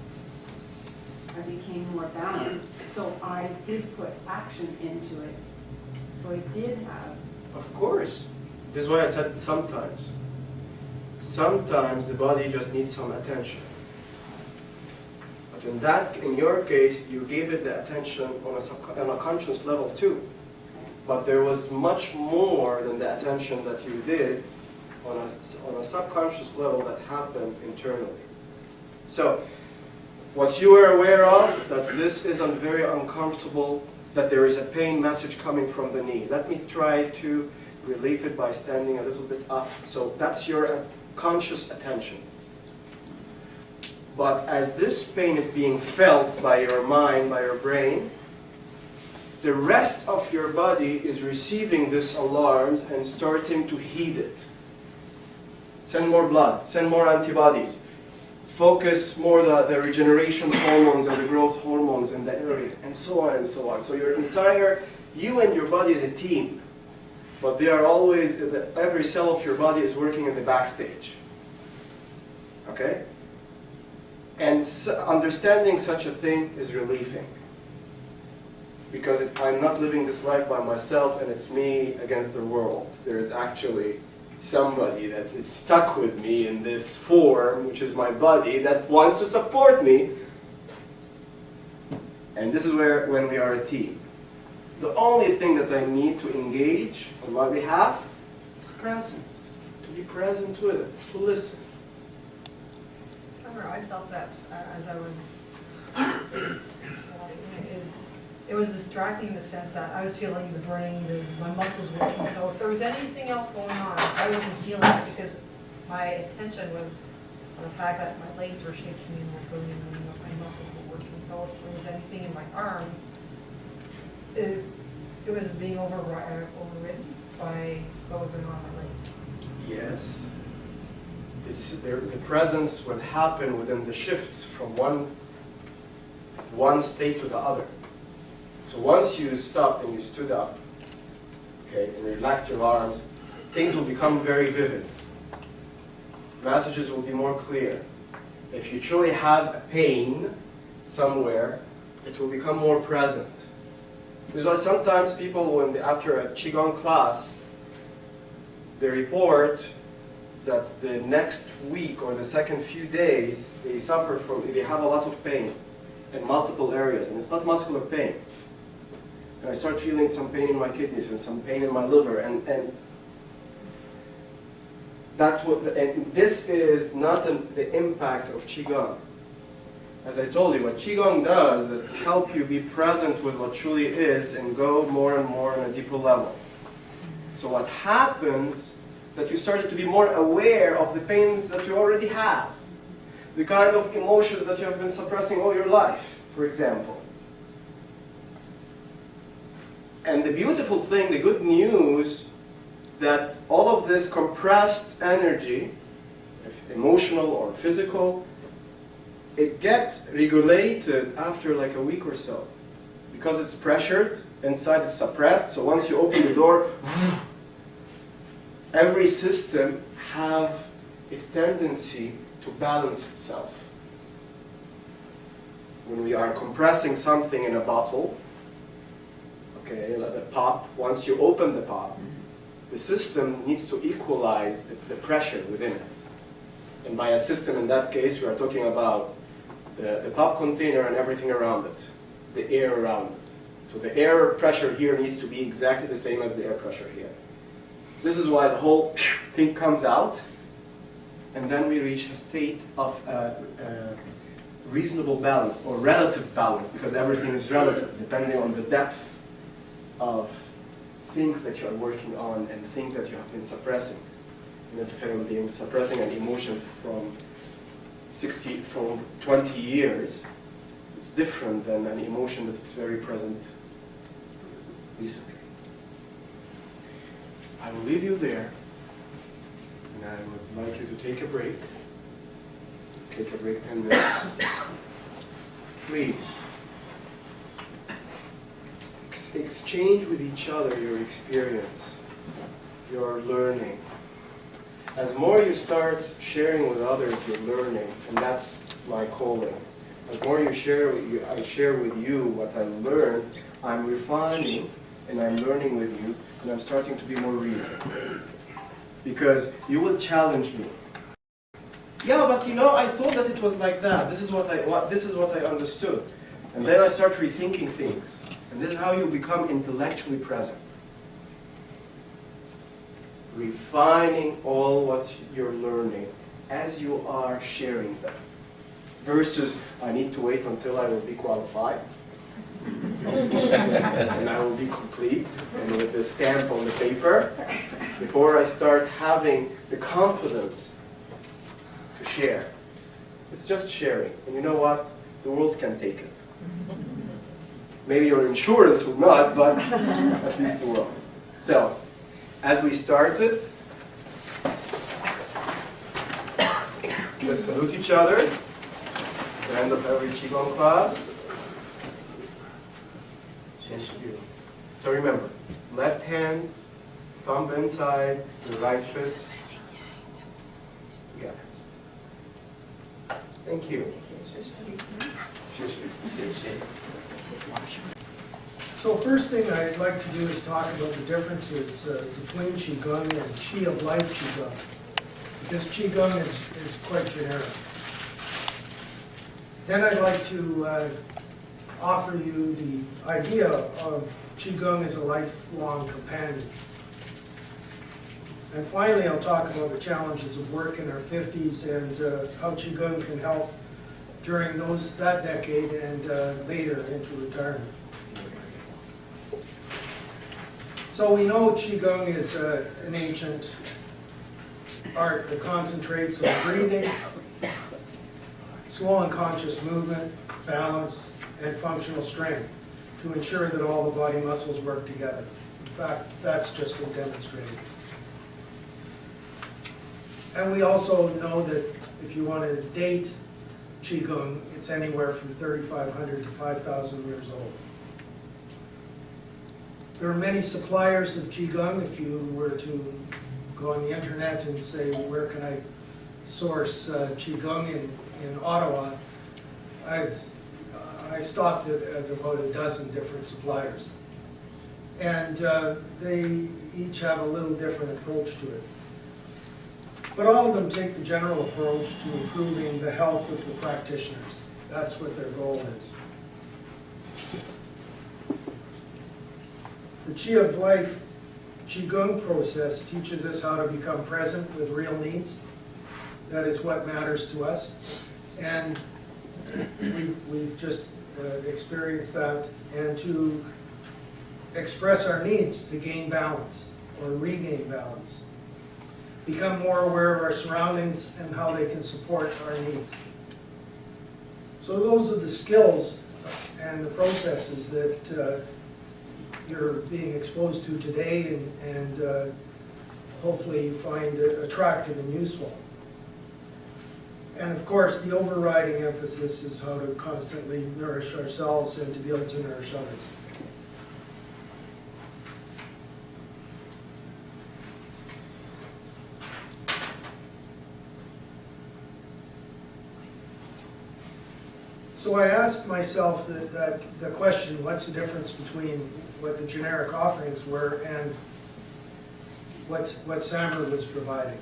I became more balanced. So I did put action into it. So I did have. Of course. This is why I said sometimes. Sometimes the body just needs some attention. But in your case, you gave it the attention on a conscious level too. But there was much more than the attention that you did on a subconscious level that happened internally. So, what you are aware of, that this is very uncomfortable, that there is a pain message coming from the knee. Let me try to relieve it by standing a little bit up. So that's your conscious attention. But as this pain is being felt by your mind, by your brain, the rest of your body is receiving these alarms and starting to heed it. Send more blood, send more antibodies, focus more the regeneration hormones and the growth hormones in the area, and so on and so on. So your entire, you and your body is a team, but they are always, every cell of your body is working in the backstage. Okay? And understanding such a thing is relieving. Because I'm not living this life by myself and it's me against the world. There is actually somebody that is stuck with me in this form, which is my body, that wants to support me. And this is where, when we are a team. The only thing that I need to engage on my behalf is presence. To be present with it, to listen. I felt that as I was it was distracting in the sense that I was feeling the brain, my muscles working. So if there was anything else going on, I wasn't feeling it because my attention was on the fact that my legs were shaking and my muscles were working. So if there was anything in my arms, it was being overridden by what was going on in my leg. Yes. The presence will happen within the shifts from one state to the other. So once you stopped and you stood up, okay, and relaxed your arms, things will become very vivid. Messages will be more clear. If you truly have a pain somewhere, it will become more present. Because why sometimes people, after a Qigong class, they report that the next week or the second few days, they have a lot of pain in multiple areas, and it's not muscular pain. And I start feeling some pain in my kidneys and some pain in my liver, and this is not the impact of Qigong. As I told you, what Qigong does is help you be present with what truly is and go more and more on a deeper level. So what happens that you started to be more aware of the pains that you already have, the kind of emotions that you have been suppressing all your life, for example. And the beautiful thing, the good news, that all of this compressed energy, if emotional or physical, it gets regulated after like a week or so. because it's pressured, inside it's suppressed, so once you open the door, every system have its tendency to balance itself. When we are compressing something in a bottle, okay, like the pop, once you open the pop, the system needs to equalize the pressure within it. And by a system in that case, we are talking about the pop container and everything around it, the air around it. So the air pressure here needs to be exactly the same as the air pressure here. This is why the whole thing comes out, and then we reach a state of reasonable balance or relative balance, because everything is relative depending on the depth of things that you are working on and things that you have been suppressing. In that film, being suppressing an emotion from 20 years, it's different than an emotion that is very present recently. I will leave you there, and I would like you to take a break. Take a break 10 minutes. Please. Exchange with each other your experience, your learning. As more you start sharing with others your learning, and that's my calling. As more you share, I share with you what I learned, I'm refining and I'm learning with you, and I'm starting to be more real. Because you will challenge me. Yeah, but you know, I thought that it was like that. This is what I understood. And then I start rethinking things. And this is how you become intellectually present. Refining all what you're learning as you are sharing them. Versus, I need to wait until I will be qualified. And I will be complete, and with the stamp on the paper, before I start having the confidence to share. It's just sharing. And you know what? The world can take it. Maybe your insurance will not, but at least the world. So, as we started, let's salute each other at the end of every Qigong class. So remember, left hand, thumb inside, the right fist. Yeah. Thank you. So first thing I'd like to do is talk about the differences between Qigong and Qi of Life Qigong. Because Qigong is quite generic. Then I'd like to offer you the idea of Qigong as a lifelong companion. And finally, I'll talk about the challenges of work in our 50s and how Qigong can help during that decade and later into retirement. So we know Qigong is an ancient art that concentrates on breathing, slow and conscious movement, balance, and functional strength to ensure that all the body muscles work together. In fact, that's just been demonstrated. And we also know that if you want to date Qigong, it's anywhere from 3,500 to 5,000 years old. There are many suppliers of Qigong. If you were to go on the internet and say, where can I source Qigong in Ottawa, I stopped at about a dozen different suppliers. And they each have a little different approach to it. But all of them take the general approach to improving the health of the practitioners. That's what their goal is. The Qi of Life Qigong process teaches us how to become present with real needs. That is what matters to us. And we've just experienced that. And to express our needs to gain balance or regain balance. Become more aware of our surroundings and how they can support our needs. So those are the skills and the processes that you're being exposed to today and hopefully you find attractive and useful. And of course, the overriding emphasis is how to constantly nourish ourselves and to be able to nourish others. So I asked myself the question, what's the difference between what the generic offerings were and what Samra was providing?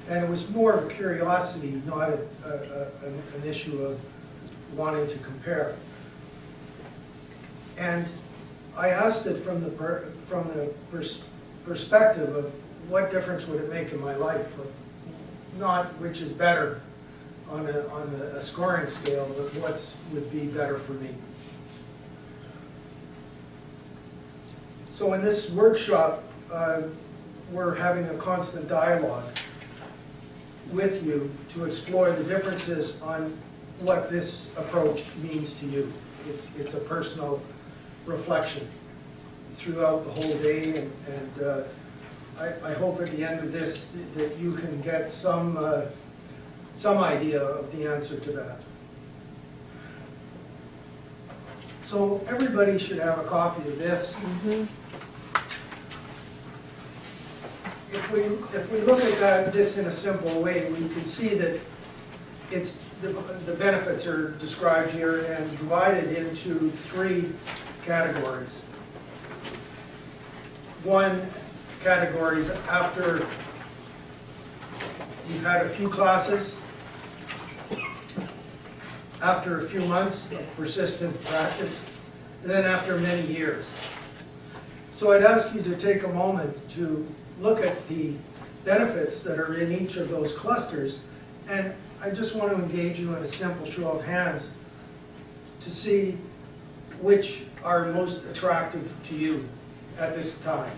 And it was more of a curiosity, not an issue of wanting to compare. And I asked it from the perspective of what difference would it make in my life, not which is better on a scoring scale, but what would be better for me. So in this workshop, we're having a constant dialogue with you to explore the differences on what this approach means to you. It's a personal reflection throughout the whole day, and I hope at the end of this that you can get some idea of the answer to that. So everybody should have a copy of this. If we look at this in a simple way, we can see that it's the benefits are described here and divided into 3 categories. One category is after you've had a few classes, after a few months of persistent practice, and then after many years. So I'd ask you to take a moment to look at the benefits that are in each of those clusters, and I just want to engage you in a simple show of hands to see which are most attractive to you at this time.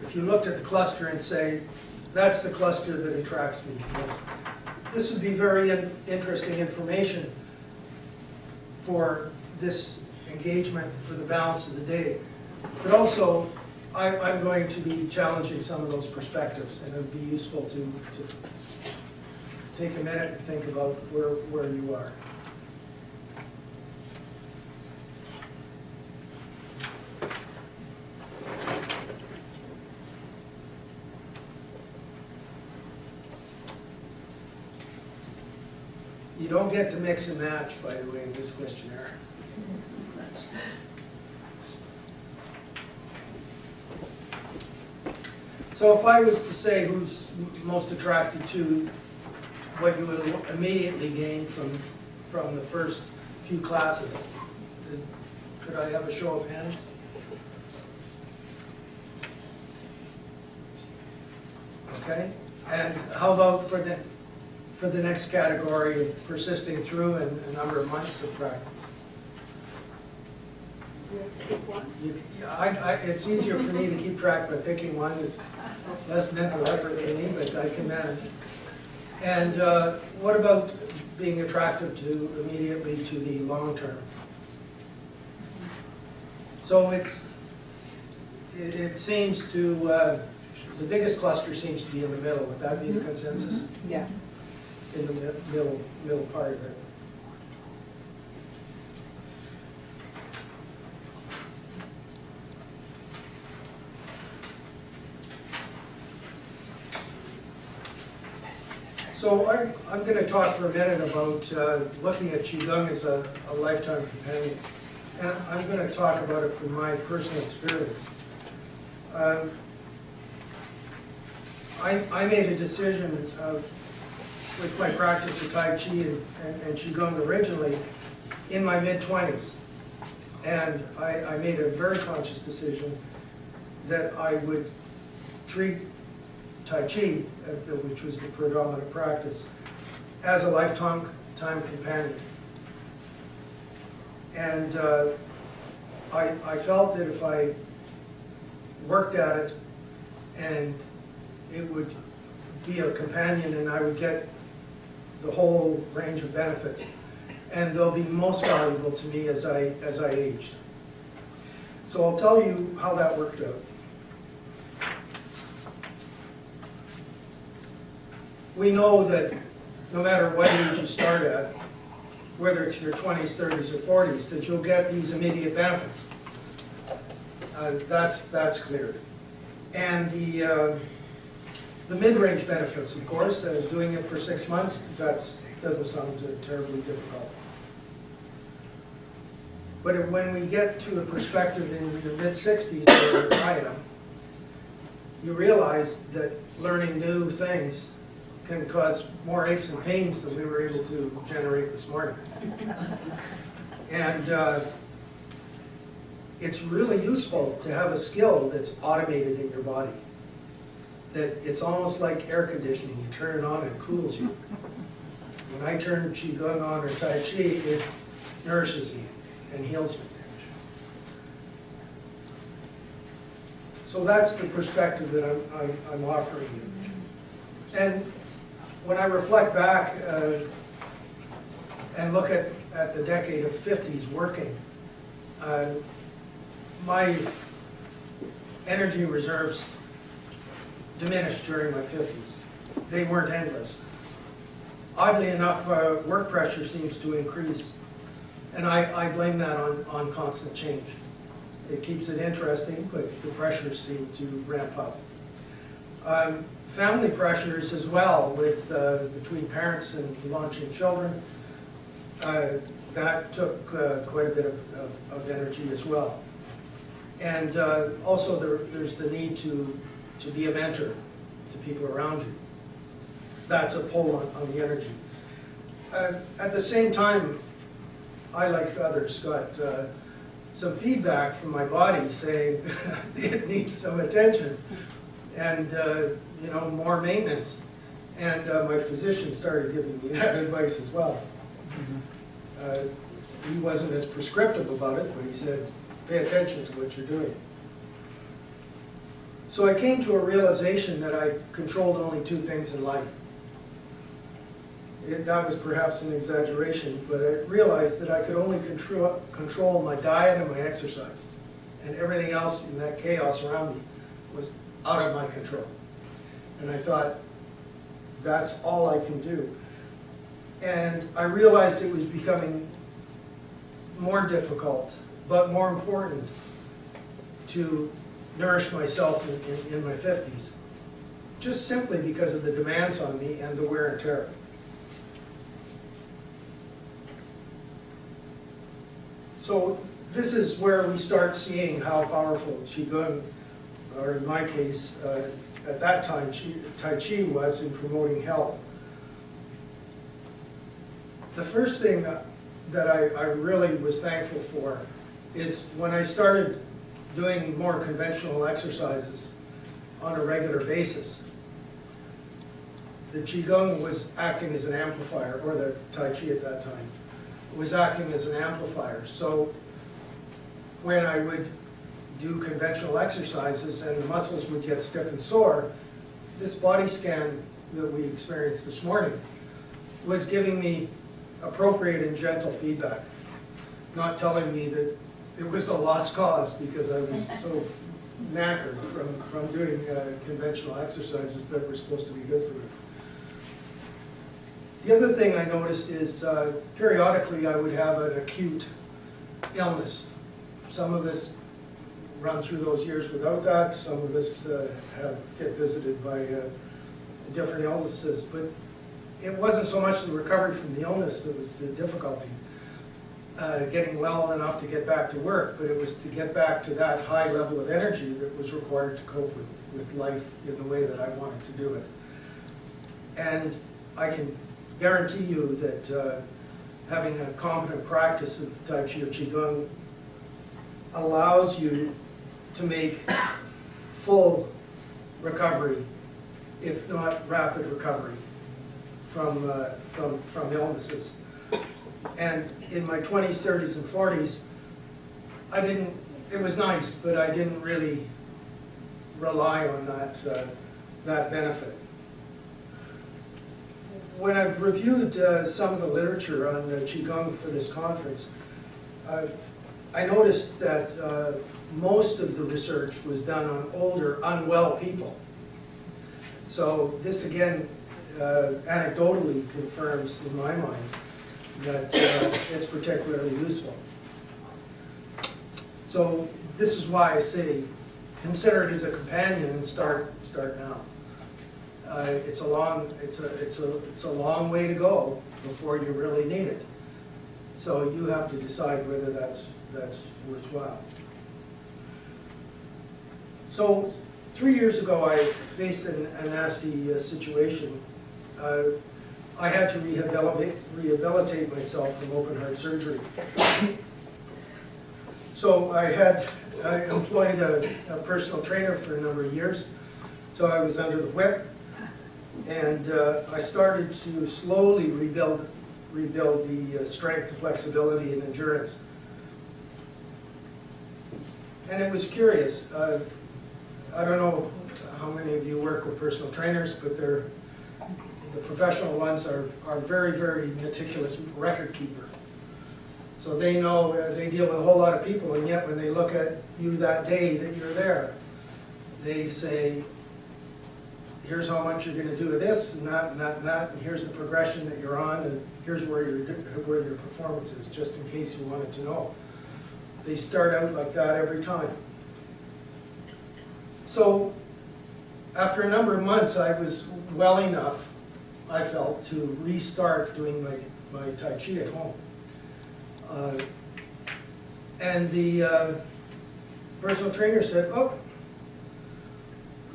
If you looked at the cluster and say, that's the cluster that attracts me most. This would be very interesting information for this engagement for the balance of the day. But also, I'm going to be challenging some of those perspectives, and it would be useful to take a minute and think about where you are. You don't get to mix and match, by the way, in this questionnaire. So if I was to say who's most attracted to what you will immediately gain from the first few classes, could I have a show of hands? Okay, and how about for the next category of persisting through and a number of months of practice? It's easier for me to keep track by picking one. It's less mental effort for me, but I can manage. And what about being attracted to immediately to the long term? So it seems to, the biggest cluster seems to be in the middle. Would that be the consensus? Yeah. In the middle part of it. So I'm going to talk for a minute about looking at Qigong as a lifetime companion. And I'm going to talk about it from my personal experience. I made a decision with my practice of Tai Chi and Qigong originally in my mid-20s. And I made a very conscious decision that I would treat Tai Chi, which was the predominant practice, as a lifetime companion. And I felt that if I worked at it and it would be a companion and I would get the whole range of benefits, and they'll be most valuable to me as I aged. So I'll tell you how that worked out. We know that no matter what age you start at, whether it's your 20s, 30s, or 40s, that you'll get these immediate benefits. That's clear. And the mid-range benefits, of course, doing it for 6 months, that doesn't sound terribly difficult. But when we get to a perspective in your mid-60s, where I am, you realize that learning new things can cause more aches and pains than we were able to generate this morning. And it's really useful to have a skill that's automated in your body. That it's almost like air conditioning. You turn it on, it cools you. When I turn Qigong on or Tai Chi, it nourishes me and heals me. So that's the perspective that I'm offering you. And when I reflect back and look at the decade of 50s working, my energy reserves diminished during my 50s. They weren't endless. Oddly enough, work pressure seems to increase, and I blame that on constant change. It keeps it interesting, but the pressures seem to ramp up. Family pressures as well, with between parents and launching children, that took quite a bit of energy as well. And also there's the need to be a mentor to people around you. That's a pull on the energy. At the same time, I, like others, got some feedback from my body saying it needs some attention and more maintenance. And my physician started giving me that advice as well. He wasn't as prescriptive about it, but he said, pay attention to what you're doing. So I came to a realization that I controlled only 2 things in life. That was perhaps an exaggeration, but I realized that I could only control my diet and my exercise. And everything else in that chaos around me was out of my control. And I thought, that's all I can do. And I realized it was becoming more difficult, but more important, to nourish myself in my 50s, just simply because of the demands on me and the wear and tear. So this is where we start seeing how powerful Qigong, or in my case, at that time, Tai Chi was in promoting health. The first thing that I really was thankful for is when I started doing more conventional exercises on a regular basis. The Qigong was acting as an amplifier, or the Tai Chi at that time, was acting as an amplifier. So when I would do conventional exercises and the muscles would get stiff and sore, this body scan that we experienced this morning was giving me appropriate and gentle feedback, not telling me that it was a lost cause because I was so knackered from doing conventional exercises that were supposed to be good for me. The other thing I noticed is periodically I would have an acute illness. Some of us run through those years without that. Some of us get visited by different illnesses. But it wasn't so much the recovery from the illness that was the difficulty. Getting well enough to get back to work, but it was to get back to that high level of energy that was required to cope with life in the way that I wanted to do it. And I can guarantee you that having a competent practice of Tai Chi or Qigong allows you to make full recovery, if not rapid recovery, from illnesses. And in my 20s, 30s, and 40s, it was nice, but I didn't really rely on that benefit. When I've reviewed some of the literature on Qigong for this conference, I noticed that most of the research was done on older, unwell people. So this again anecdotally confirms in my mind that it's particularly useful. So this is why I say consider it as a companion and start now. It's a long way to go before you really need it. So you have to decide whether that's worthwhile. So 3 years ago, I faced a nasty situation. I had to rehabilitate myself from open heart surgery. So I employed a personal trainer for a number of years. So I was under the whip, and I started to slowly rebuild the strength, flexibility, and endurance. And it was curious. I don't know how many of you work with personal trainers, but the professional ones are very, very meticulous record keeper. So they know, they deal with a whole lot of people, and yet when they look at you that day that you're there, they say, here's how much you're going to do of this, and that, and that, and that, and here's the progression that you're on, and here's where your performance is, just in case you wanted to know. They start out like that every time. So after a number of months, I was well enough, I felt, to restart doing my Tai Chi at home. And the personal trainer said, oh,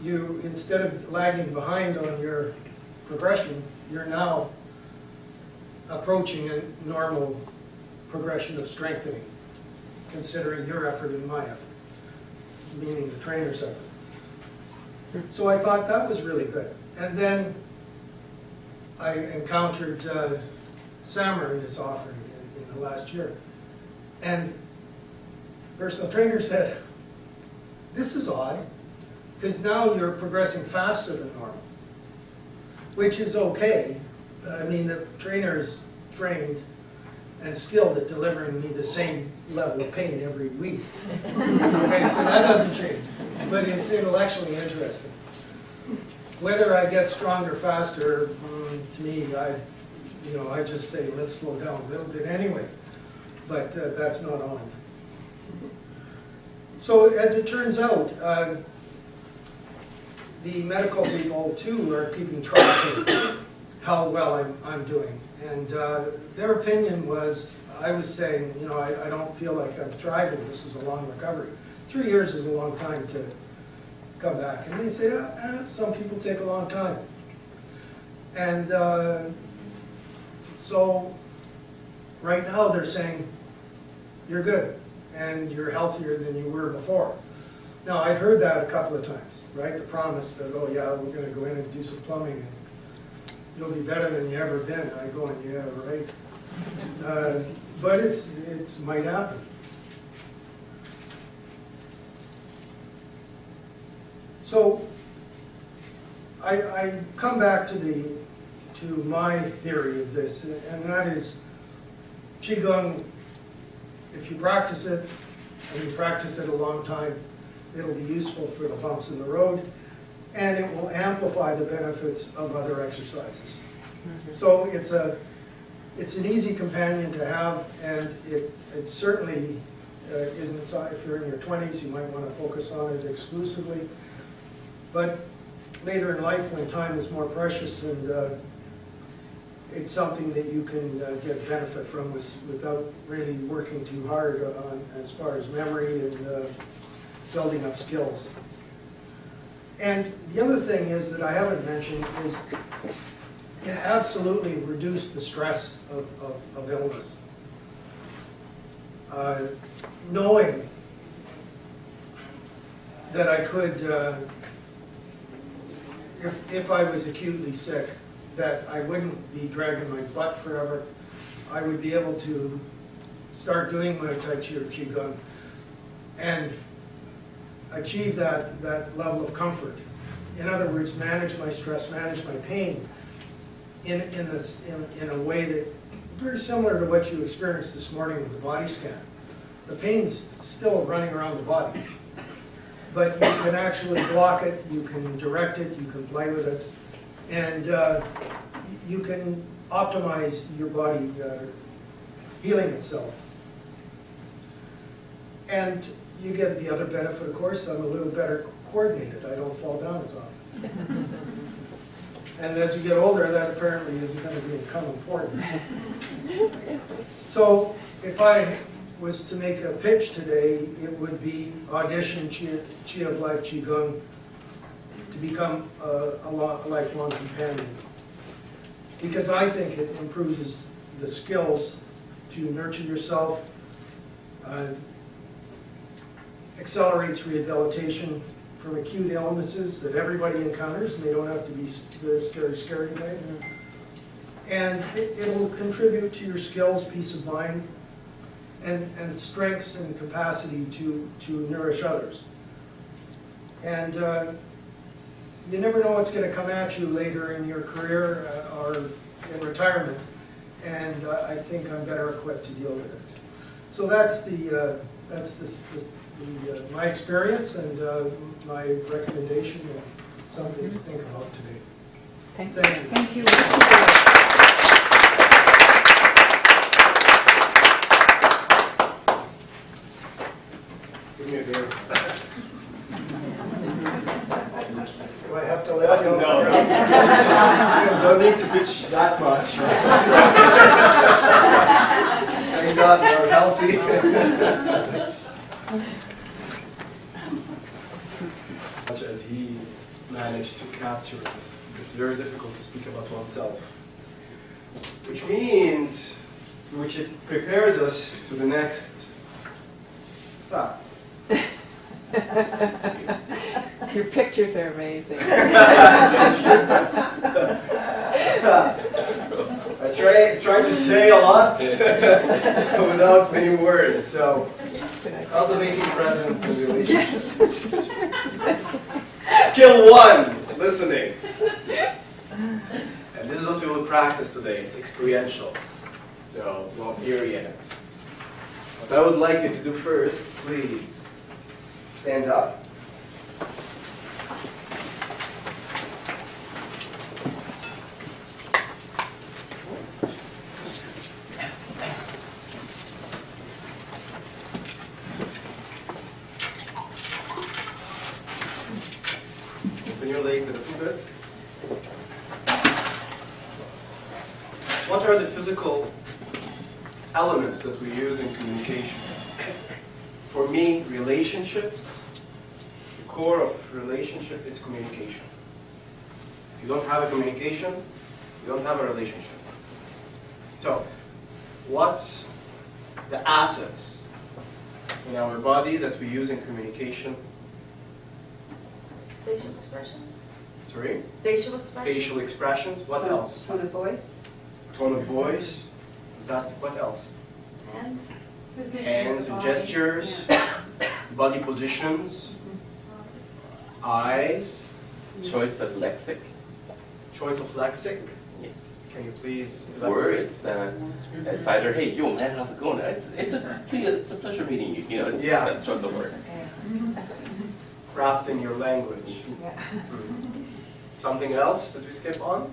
you, instead of lagging behind on your progression, you're now approaching a normal progression of strengthening, considering your effort and my effort, meaning the trainer's effort. So I thought that was really good. And then I encountered Samar in his offering in the last year. And personal trainer said, this is odd, because now you're progressing faster than normal, which is okay. I mean, the trainer is trained and skilled at delivering me the same level of pain every week. Okay, so that doesn't change, but it's intellectually interesting. Whether I get stronger faster, to me, I just say, let's slow down a little bit anyway, but that's not on. So as it turns out, the medical people too are keeping track of how well I'm doing. And their opinion was, I was saying, I don't feel like I'm thriving. This is a long recovery. 3 years is a long time to come back. And they say, some people take a long time. And so right now they're saying, you're good and you're healthier than you were before. Now, I'd heard that a couple of times, right? The promise that, oh yeah, we're going to go in and do some plumbing and you'll be better than you ever been. I go, yeah, right. But it's might happen. So I come back to my theory of this, and that is Qigong, if you practice it, and you practice it a long time, it'll be useful for the bumps in the road, and it will amplify the benefits of other exercises. So it's an easy companion to have, and it certainly isn't, if you're in your 20s, you might want to focus on it exclusively. But later in life, when time is more precious, and it's something that you can get benefit from without really working too hard on as far as memory and building up skills. And the other thing is that I haven't mentioned is it absolutely reduced the stress of illness. Knowing that I could, if I was acutely sick, that I wouldn't be dragging my butt forever. I would be able to start doing my Tai Chi or Qigong and achieve that level of comfort. In other words, manage my stress, manage my pain in a way that very similar to what you experienced this morning with the body scan. The pain's still running around the body, but you can actually block it, you can direct it, you can play with it, And you can optimize your body healing itself. And you get the other benefit, of course, I'm a little better coordinated. I don't fall down as often. And as you get older, that apparently isn't going to become important. So if I was to make a pitch today, it would be audition Chi of Life Qigong to become a lifelong companion. Because I think it improves the skills to nurture yourself, accelerates rehabilitation from acute illnesses that everybody encounters, and they don't have to be the scary type. And it will contribute to your skills, peace of mind, and strengths and capacity to nourish others. And you never know what's going to come at you later in your career or in retirement, and I think I'm better equipped to deal with it. So that's my experience and my recommendation, and something to think about today. Thank Thank you. Thank you. Give me a beer. Do I have to let you No. know? No need to pitch that much. Thank God we're healthy. Much as he managed to capture it, it's very difficult to speak about oneself. Which means, which it prepares us to the next stop. Your pictures are amazing. I try to say a lot without many words, so cultivating presence and relationship. Yes. Skill 1, listening. And this is what we will practice today. It's experiential, so not here yet. What I would like you to do first, please stand up. Open your legs a little bit. What are the physical elements that we use in communication? For me, relationships, the core of relationship is communication. If you don't have a communication, you don't have a relationship. So, what's the assets in our body that we use in communication? Facial expressions? Sorry? Facial expressions? Facial expressions. What else? Tone of voice. Tone of voice. Fantastic. What else? Hands? Hands and gestures, body positions, eyes, Choice of lexic. choice of lexic. Yes. Can you please elaborate? Words that it's either, hey, yo, man, how's it going? It's a pleasure meeting you. You know, Yeah. that choice of word. Crafting your language. Something else that we skip on?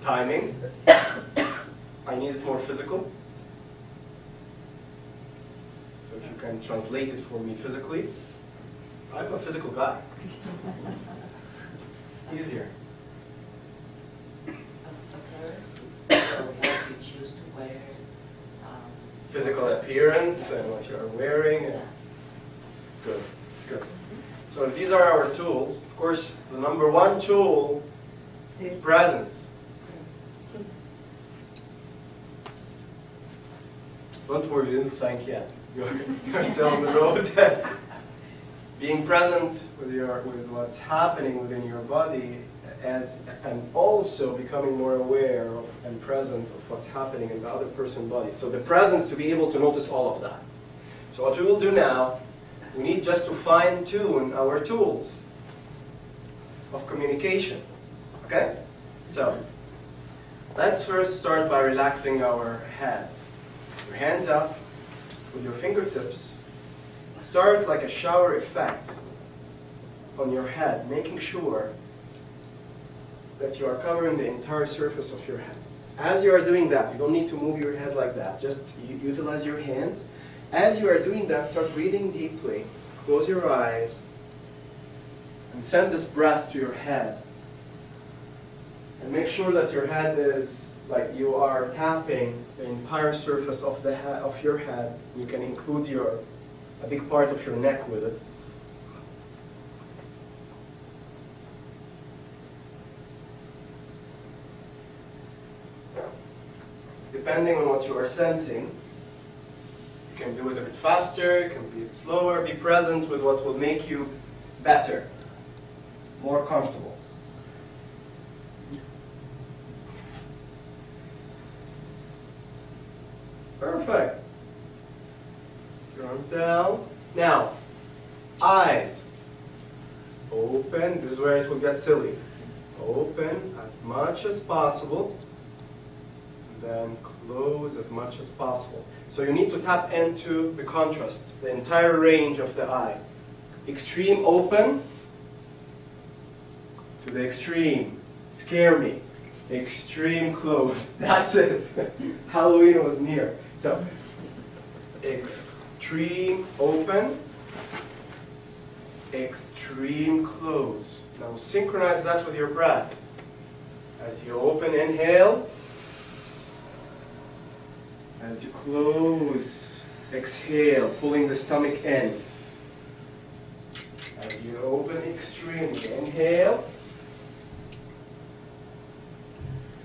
Timing. I need it more physical. So if you can translate it for me physically. I'm a physical guy. It's easier. Appearance is what you choose to wear. Physical appearance and what you're wearing. And Yeah. good, good. So if these are our tools, of course, the number one tool is presence. Don't worry, you didn't flank yet. You're still on the road. Being present with what's happening within your body, and also becoming more aware of and present of what's happening in the other person's body. So the presence to be able to notice all of that. So what we will do now, we need just to fine-tune our tools of communication. Okay? So let's first start by relaxing our head. Your hands up with your fingertips. Start like a shower effect on your head, making sure that you are covering the entire surface of your head. As you are doing that, you don't need to move your head like that. Just utilize your hands. As you are doing that, start breathing deeply. Close your eyes and send this breath to your head. And make sure that your head is like you are tapping the entire surface of the of your head. You can include a big part of your neck with it. Depending on what you are sensing, you can do it a bit faster, you can be a bit slower. Be present with what will make you better, more comfortable. Perfect. Your arms down. Now, eyes. Open. This is where it will get silly. Open as much as possible. Then close as much as possible. So you need to tap into the contrast, the entire range of the eye. Extreme open to the extreme. Scare me. Extreme close. That's it. Halloween was near. So, extreme open, extreme close. Now synchronize that with your breath. As you open, inhale. As you close, exhale, pulling the stomach in. As you open extremely, inhale.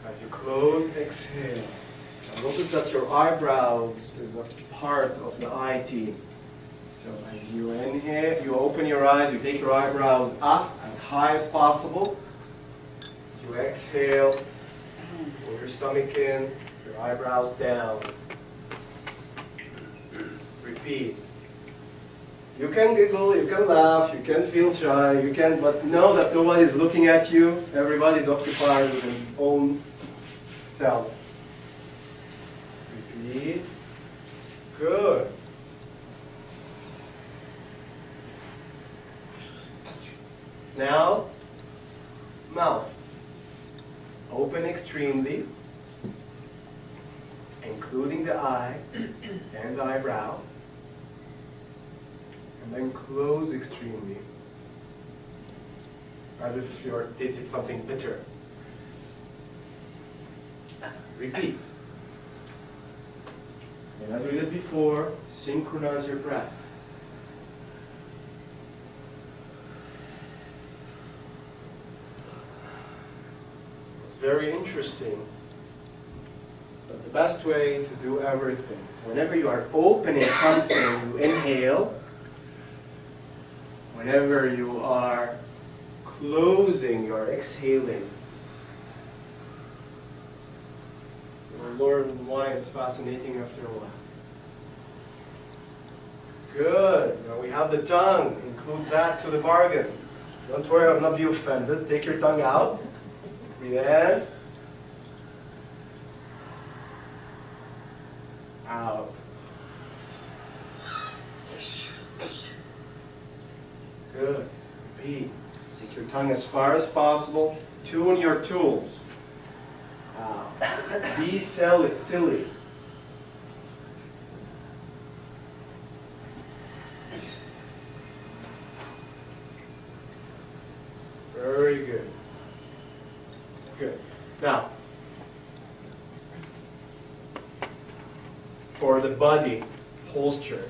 As you close, exhale. Now notice that your eyebrows is a part of the eye team. So as you inhale, you open your eyes, you take your eyebrows up as high as possible. As you exhale, pull your stomach in, your eyebrows down. Repeat. You can giggle, you can laugh, you can feel shy, but know that nobody is looking at you. Everybody's occupied with his own self. Repeat. Good. Now, mouth. Open extremely, including the eye and the eyebrow. And then close extremely, as if you're tasting something bitter. Repeat. And as we did before, synchronize your breath. It's very interesting, but the best way to do everything, whenever you are opening something, you inhale. Whenever you are closing, you are exhaling. You'll learn why it's fascinating after a while. Good. Now we have the tongue. Include that to the bargain. Don't worry, I'll not be offended. Take your tongue out. Breathe in. Out. Good. Repeat. Take your tongue as far as possible. Tune your tools. Be silly. Very good. Good. Now, for the body posture,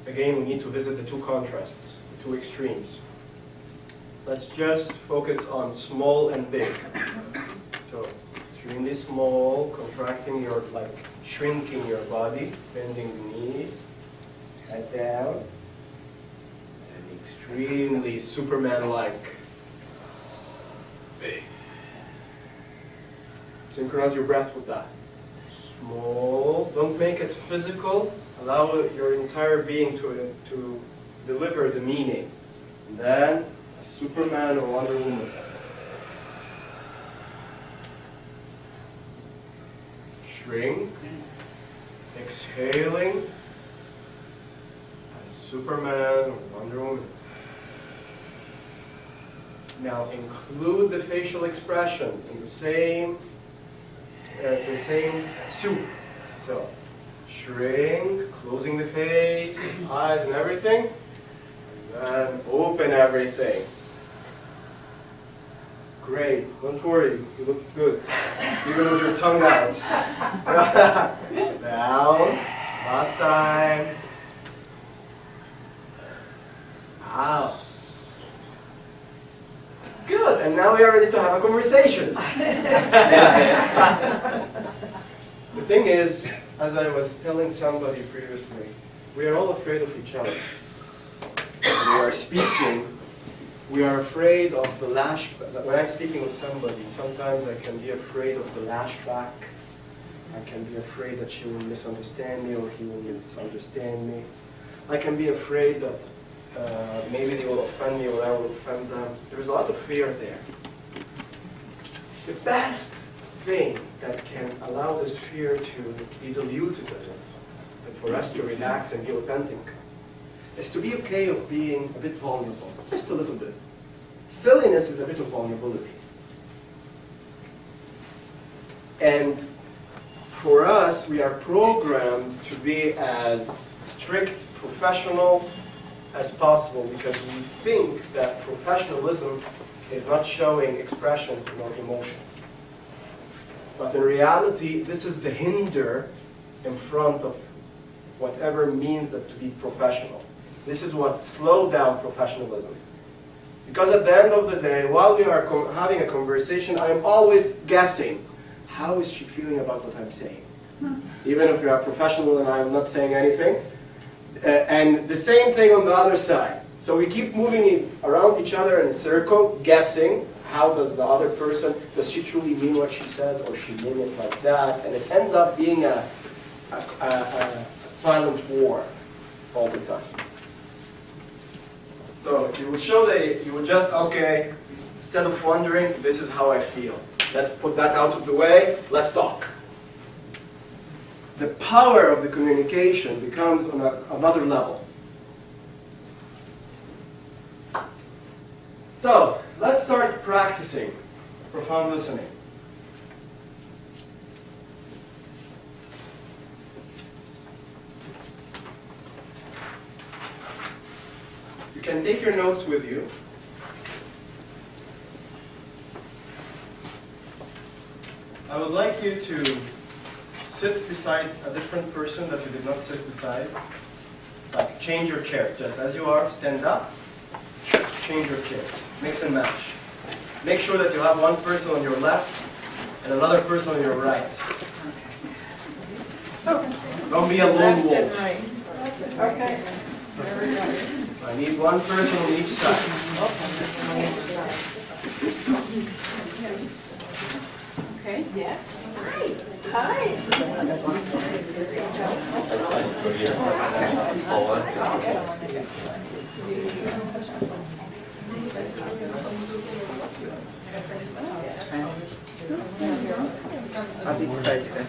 again, we need to visit the two contrasts, the two extremes. Let's just focus on small and big. So, extremely small, contracting your, shrinking your body, bending the knees, head down, and extremely Superman-like. Big. Synchronize your breath with that. Small, don't make it physical, allow your entire being to deliver the meaning. And then, a Superman or Wonder Woman. Shrink, exhaling, as Superman or Wonder Woman. Now include the facial expression in the same soup. So shrink, closing the face, eyes and everything, and then open everything. Great, don't worry, you look good, even with your tongue out. Down, last time. Wow. Good, and now we are ready to have a conversation. The thing is, as I was telling somebody previously, we are all afraid of each other. When we are speaking, we are afraid of the when I'm speaking with somebody, sometimes I can be afraid of the lashback. I can be afraid that she will misunderstand me or he will misunderstand me. I can be afraid that maybe they will offend me or I will offend them. There's a lot of fear there. The best thing that can allow this fear to be diluted a bit, and for us to relax and be authentic, is to be okay of being a bit vulnerable, just a little bit. Silliness is a bit of vulnerability. And for us, we are programmed to be as strict, professional as possible because we think that professionalism is not showing expressions or emotions. But in reality, this is the hinder in front of whatever means that to be professional. This is what slowed down professionalism. Because at the end of the day, while we are having a conversation, I'm always guessing, how is she feeling about what I'm saying? Even if we are professional and I'm not saying anything. And the same thing on the other side. So we keep moving around each other in a circle, guessing, how does the other person, does she truly mean what she said, or she mean it like that? And it ends up being a silent war all the time. So if you would show that you would just, okay, instead of wondering, this is how I feel. Let's put that out of the way, let's talk. The power of the communication becomes on another level. So, let's start practicing profound listening. You can take your notes with you. I would like you to sit beside a different person that you did not sit beside. Like change your chair, just as you are, stand up, change your chair, mix and match. Make sure that you have one person on your left and another person on your right. Don't be a lone wolf. Okay. I need one person on each side. Okay. Yes. Hi. I'll be beside you then.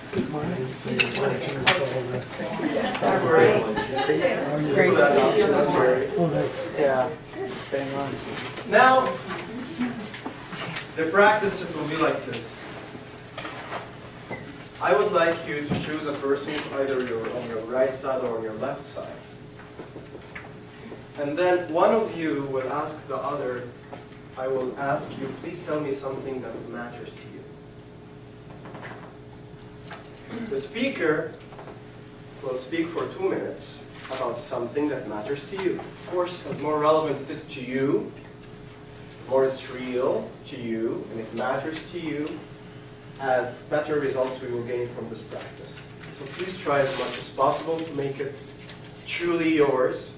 Great to see you. Yeah. Bang on. Now, the practice will be like this. I would like you to choose a person, either on your right side or on your left side. And then one of you will ask the other, I will ask you, please tell me something that matters to you. The speaker will speak for 2 minutes about something that matters to you. Of course, as more relevant it is to you, as more it's real to you, and it matters to you, as better results we will gain from this practice. So please try as much as possible to make it truly yours.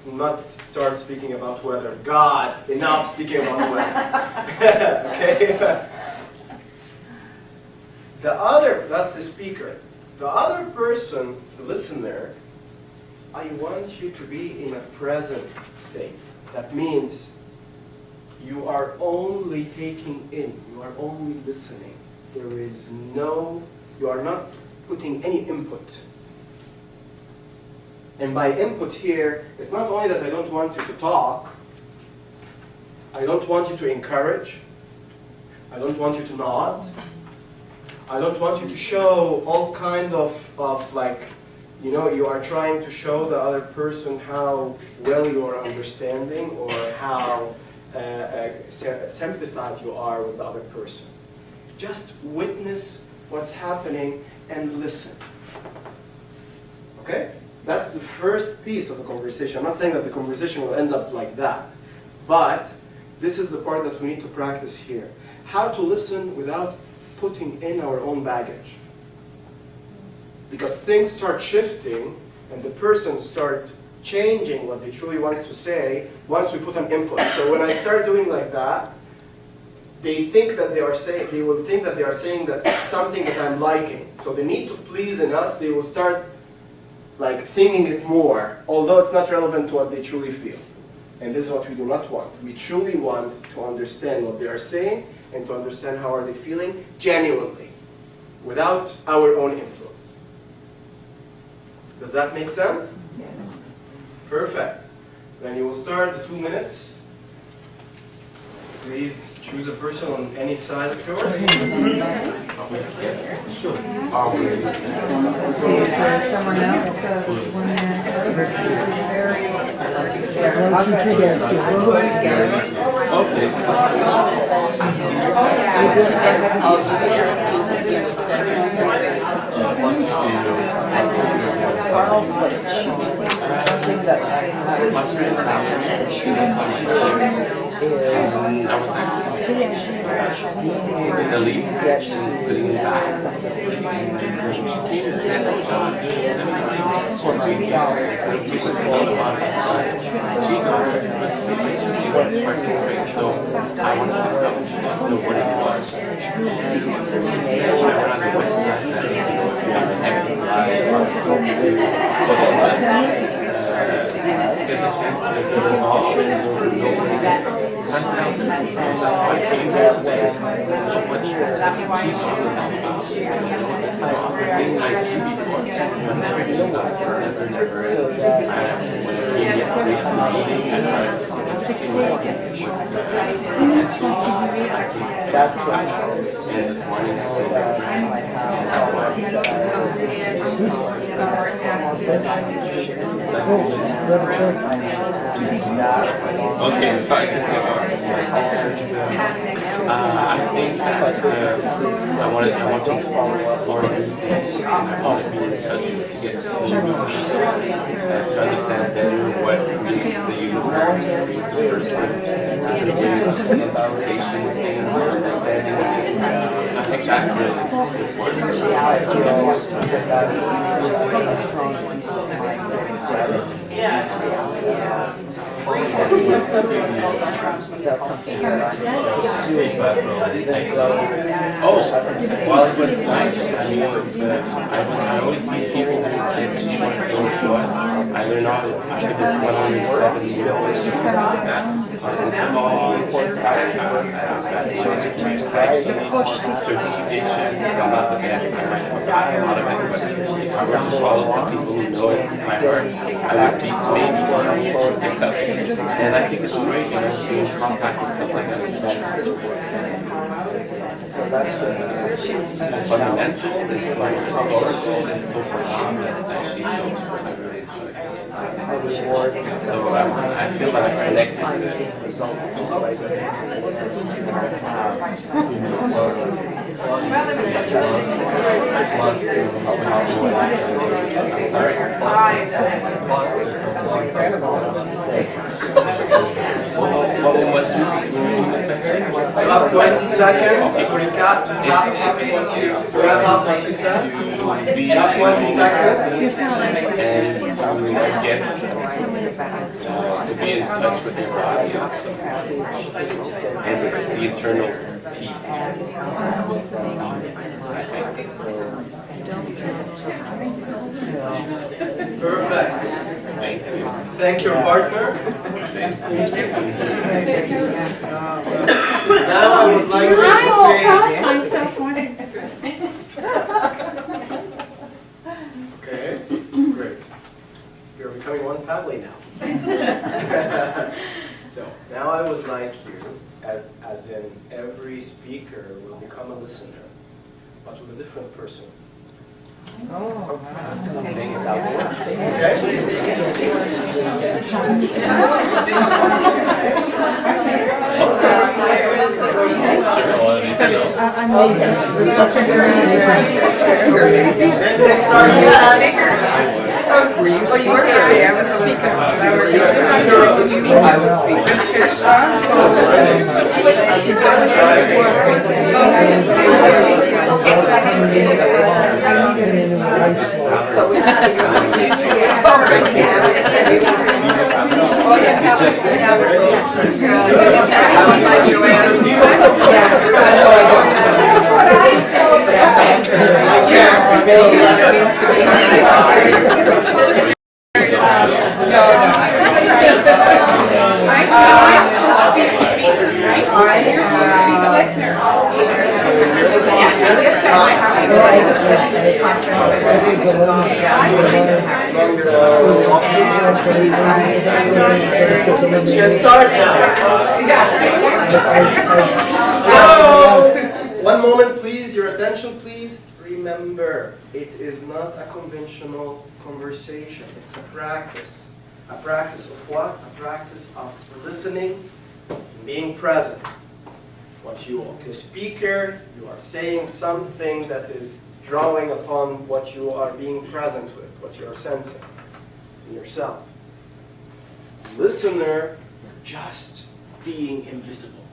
Not start speaking about weather. God, enough speaking about weather. Okay? That's the speaker. The other person, the listener, I want you to be in a present state. That means you are only taking in, you are only listening. There is you are not putting any input. And by input here, it's not only that I don't want you to talk, I don't want you to encourage. I don't want you to nod. I don't want you to show all kinds of like, you know, you are trying to show the other person how well you are understanding or how sympathized you are with the other person. Just witness what's happening and listen. Okay? That's the first piece of the conversation. I'm not saying that the conversation will end up like that, but this is the part that we need to practice here. How to listen without putting in our own baggage. Because things start shifting and the person starts changing what they truly wants to say once we put an input. So when I start doing like that, they will think that they are saying that something that I'm liking. So the need to please in us, they will start like singing it more, although it's not relevant to what they truly feel. And this is what we do not want. We truly want to understand what they are saying and to understand how are they feeling genuinely, without our own influence. Does that make sense? Yes. Perfect. Then you will start the 2 minutes. Please choose a person on any side of yours. Sure. Is there someone else? One the leaves and putting it back. So I wanted to know what it was. I went on the website get the chance to go involved and that's why I came here. What teaching is all about. Being nice before. Never do that first. Never. I came yesterday to the meeting and I was that's what and this morning I was okay, so I can say I think that I want to explore be in touch to get to understand better what makes the user reads the person, interpretation of things, understanding of things. I think that's really important. Yeah. Well, it was nice. I mean, I always see people who can achieve what they're doing. I learned all I think it's 107 years like that. And all certification, I'm not the best. I forgot a lot of it, but if I were to follow some people who know it in my heart, I would be maybe one pick up. And I think it's great, you know, to be in contact with stuff like that. So that's so fundamental, it's so historical, and so profound, and actually I really enjoy it. So I feel like I'm connected to results. I'm sorry. What was you have 20 seconds to recap, to wrap up what you said. You have 20 seconds. And to be in touch with your audience and with the internal peace. Perfect. Thank you. Thank your partner. Thank you. Now I would like to Okay, great. We're becoming one family now. So now I would would like you, as in every speaker will become a listener, but with a different person. Well, you were here, I was a speaker. I was One moment, please. Your attention, please. Remember, it is not a conventional conversation. It's a practice. A practice of what? A practice of listening, being present. The speaker, you are saying something that is drawing upon what you are being present with, what you are sensing in yourself. Listener, just being invisible,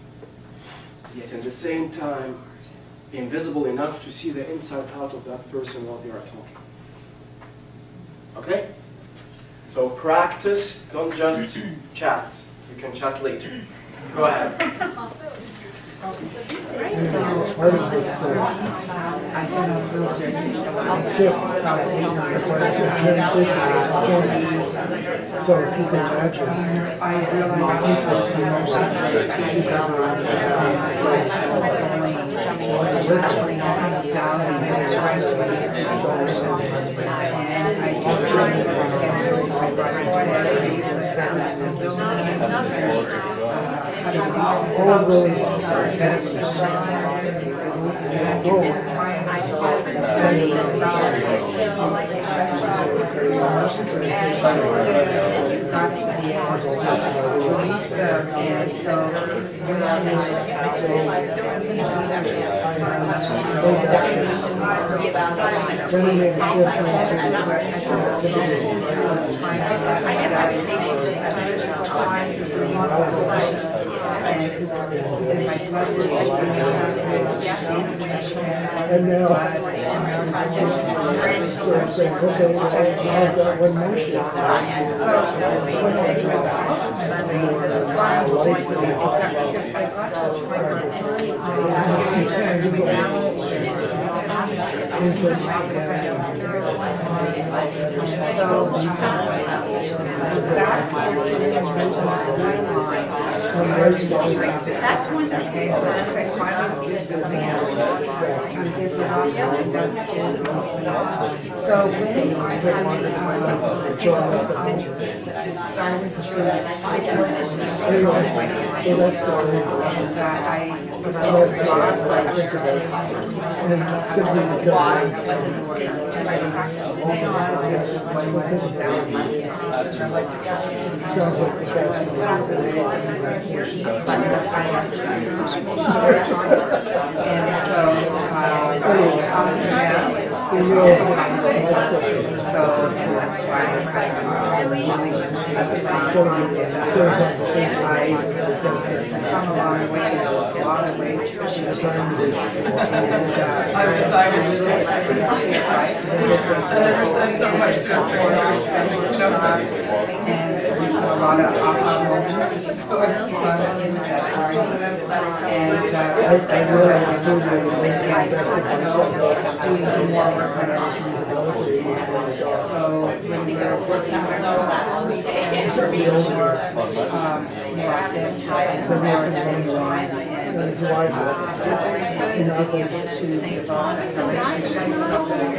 yet at the same time, invisible enough to see the inside out of that person while they are talking. Okay? So practice, don't just chat. You can chat later. Go ahead. Part of this shift, probably, that's why I said transition. So if you can imagine, I realized all of those got to be able to release them, and so and now, so I'm saying, okay, now I've got one more shift. that's one thing. So when I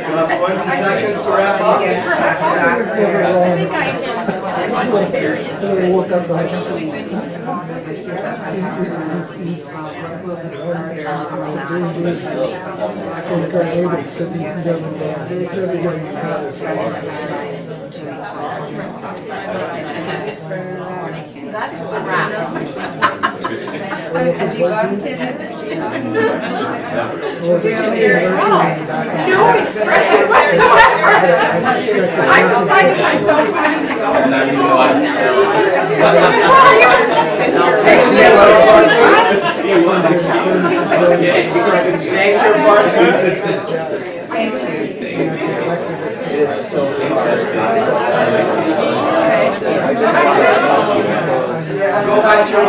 You have 20 seconds to wrap up. That's the wrap. Have you gotten 10 minutes? No, it's precious whatsoever. I'm so finding myself wanting to go. Thank your partners. Thank you. It is so interesting. Go back to your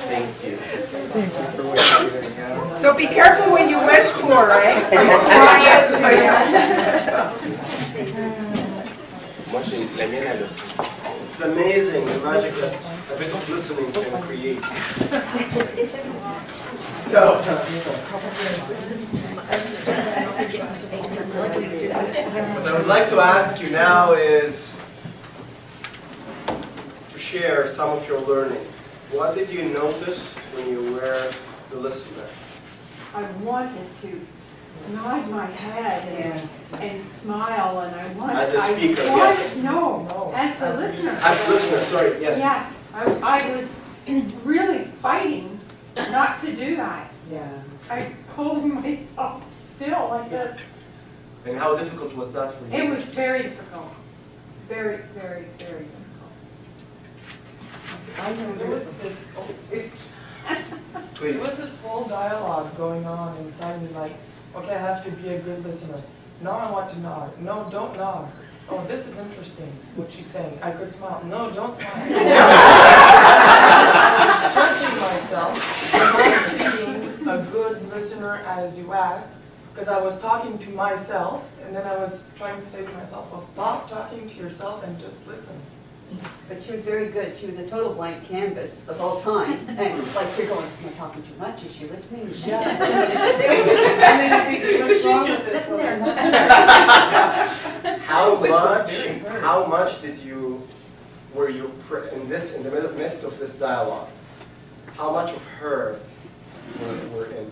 Thank you. So be careful when you wish for, right? It's amazing the magic that a bit of listening can create. So, what I would like to ask you now is to share some of your learning. What did you notice when you were the listener? I wanted to nod my head and smile, and I wanted. As a speaker, I yes. No, as the listener. As a listener, sorry, yes. Yes, I was really fighting not to do that. Yeah. I holding myself still like that. And how difficult was that for you? It was very difficult. Very, very, very difficult. I know there was this, Please. there was this whole dialogue going on inside me, like, okay, I have to be a good listener. No, I want to nod. No, don't nod. Oh, this is interesting, what she's saying. I could smile. No, don't smile. Judging myself, am I being a good listener as you asked? Because I was talking to myself, and then I was trying to say to myself, well, stop talking to yourself and just listen. But she was very good. She was a total blank canvas the whole time. And like you're going, am I talking too much? Is she listening? Is she not? And then you think, what's wrong with this woman? How much did you, were you in the midst of this dialogue? How much of her were in?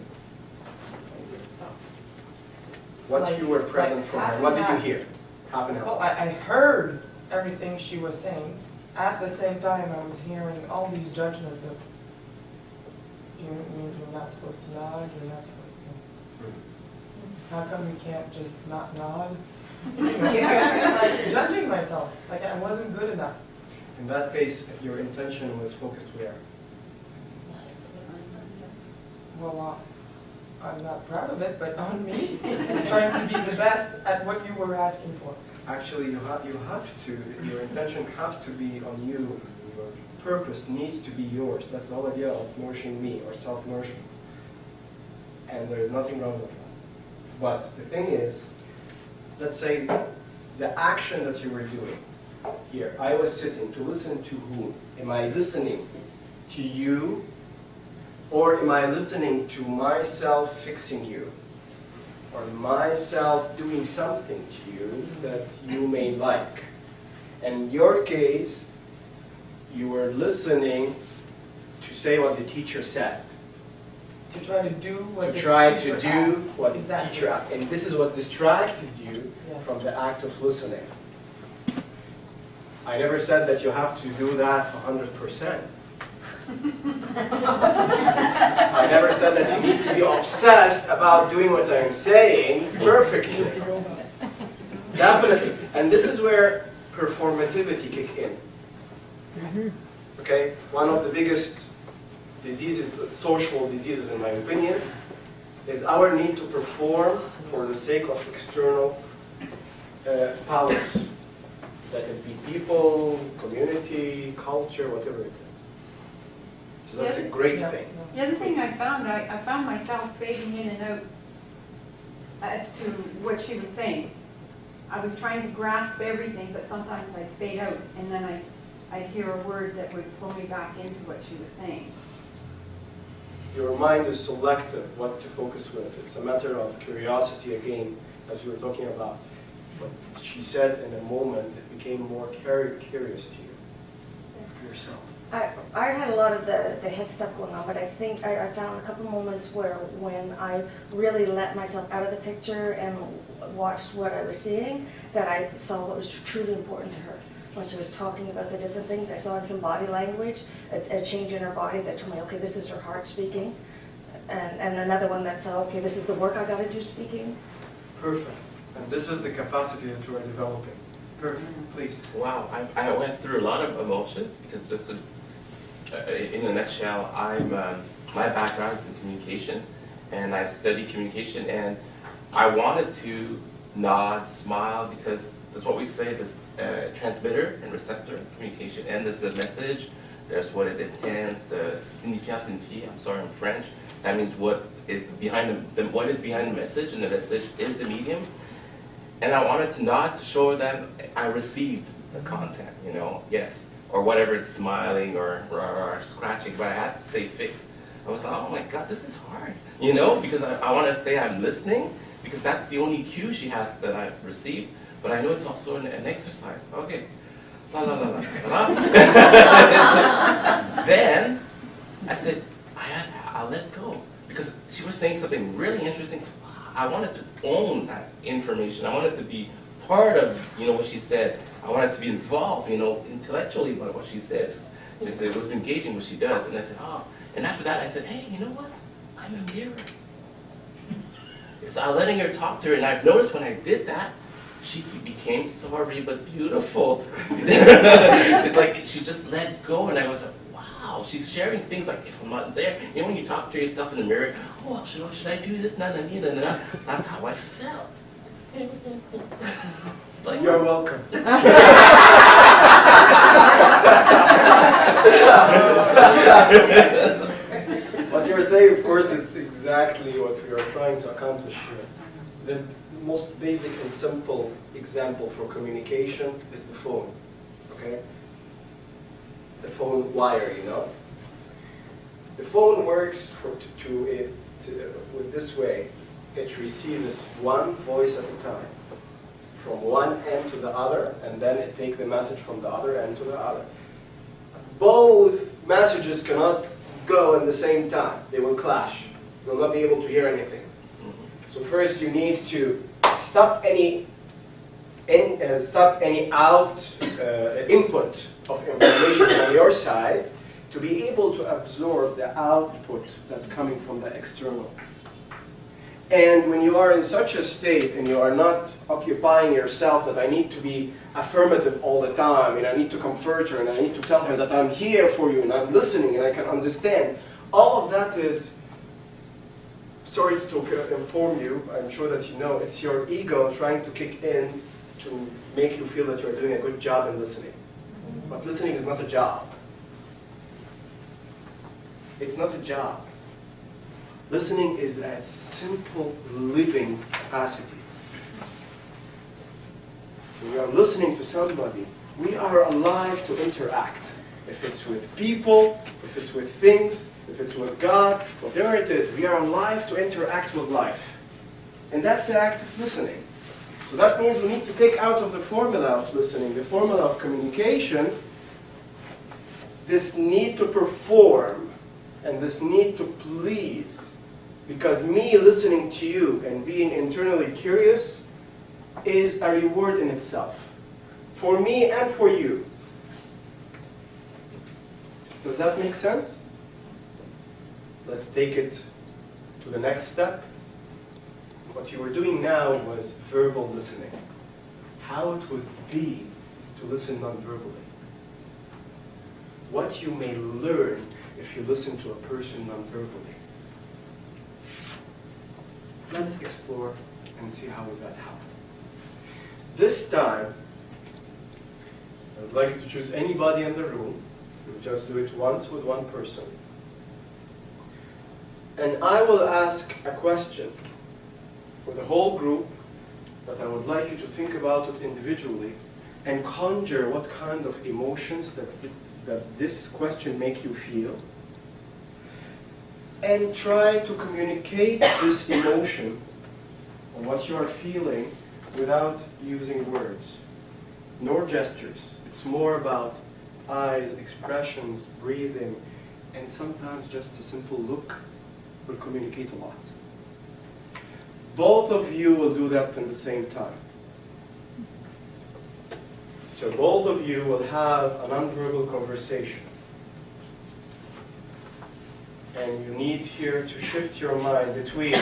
What Like- you were present like from half her? an What did you hour. hear? Half an Well, hour. I heard everything she was saying. At the same time, I was hearing all these judgments of, you're not supposed to nod, you're not supposed to. How come you can't just not nod? Like judging myself, like I wasn't good enough. In that case, your intention was focused where? Well, I'm not proud of it, but on me. I'm trying to be the best at what you were asking for. Actually, you have to, your intention has to be on you. Your purpose needs to be yours. That's the whole idea of nourishing me or self-nourishment. And there is nothing wrong with that. But the thing is, let's say the action that you were doing here, I was sitting to listen to whom? Am I listening to you, or am I listening to myself fixing you? Or myself doing something to you that you may like? In your case, you were listening to say what the teacher said. To try to do what To the try teacher to do asked. what the Exactly. teacher asked. And this is what distracted you Yes. from the act of listening. I never said that you have to do that 100%. I never said that you need to be obsessed about doing what I'm saying perfectly. Definitely. And this is where performativity kick in. Okay? One of the biggest diseases, social diseases in my opinion, is our need to perform for the sake of external powers. That it be people, community, culture, whatever it is. So that's a great thing. The other thing I found myself fading in and out as to what she was saying. I was trying to grasp everything, but sometimes I'd fade out, and then I'd hear a word that would pull me back into what she was saying. Your mind is selective what to focus with. It's a matter of curiosity again, as we were talking about. What she said in a moment, it became more curious to you, yourself. I had a lot of the head stuff going on, but I think I found a couple moments where when I really let myself out of the picture and watched what I was seeing, that I saw what was truly important to her. When she was talking about the different things, I saw in some body language a change in her body that told me, okay, this is her heart speaking. And another one that said, okay, this is the work I got to do speaking. Perfect. And this is the capacity that you are developing. Perfect. Please. Wow, I went through a lot of emotions because just in a nutshell, my background is in communication, and I study communication, and I wanted to nod, smile, because that's what we say, this transmitter and receptor communication, and there's the message, there's what it intends, the signifiant signifie, I'm sorry, in French. That means what is behind what is behind the message, and the message is the medium. And I wanted to nod to show them I received the content, you know, yes, or whatever, it's smiling or scratching, but I had to stay fixed. I was like, oh my God, this is hard, you know, because I want to say I'm listening, because that's the only cue she has that I've received, but I know it's also an exercise. Okay, la la la la la la. Then I said, I'll let go, because she was saying something really interesting. So I wanted to own that information. I wanted to be part of, you know, what she said. I wanted to be involved, you know, intellectually about what she said. You know, so it was engaging what she does. And I said, oh. And after that, I said, hey, you know what? I'm a mirror. So I'm letting her talk to her, and I've noticed when I did that, she became sorry but beautiful. It's like she just let go, and I was like, wow, she's sharing things like, if I'm not there, you know, when you talk to yourself in the mirror, oh, should I do this? Na. That's how I felt. It's like, you're welcome. What you're saying, of course, it's exactly what we are trying to accomplish here. The most basic and simple example for communication is the phone, okay? The phone wire, you know? The phone works with this way. It receives one voice at a time, from one end to the other, and then it takes the message from the other end to the other. Both messages cannot go at the same time. They will clash. You will not be able to hear anything. So first you need to stop any input of information on your side to be able to absorb the output that's coming from the external. And when you are in such a state and you are not occupying yourself that I need to be affirmative all the time, and I need to comfort her, and I need to tell her that I'm here for you, and I'm listening, and I can understand, all of that is, sorry to inform you, I'm sure that you know, it's your ego trying to kick in to make you feel that you're doing a good job in listening. But listening is not a job. It's not a job. Listening is a simple living capacity. When we are listening to somebody, we are alive to interact. If it's with people, if it's with things, if it's with God, whatever it is, we are alive to interact with life. And that's the act of listening. So that means we need to take out of the formula of listening, the formula of communication, this need to perform and this need to please. Because me listening to you and being internally curious is a reward in itself. For me and for you. Does that make sense? Let's take it to the next step. What you were doing now was verbal listening. How it would be to listen non-verbally. What you may learn if you listen to a person non-verbally. Let's explore and see how we got help. This time, I'd like you to choose anybody in the room. We'll just do it once with one person. And I will ask a question for the whole group, but I would like you to think about it individually and conjure what kind of emotions that this question make you feel. And try to communicate this emotion and what you are feeling without using words, nor gestures. It's more about eyes, expressions, breathing, and sometimes just a simple look will communicate a lot. Both of you will do that at the same time. So both of you will have a nonverbal conversation. And you need here to shift your mind between,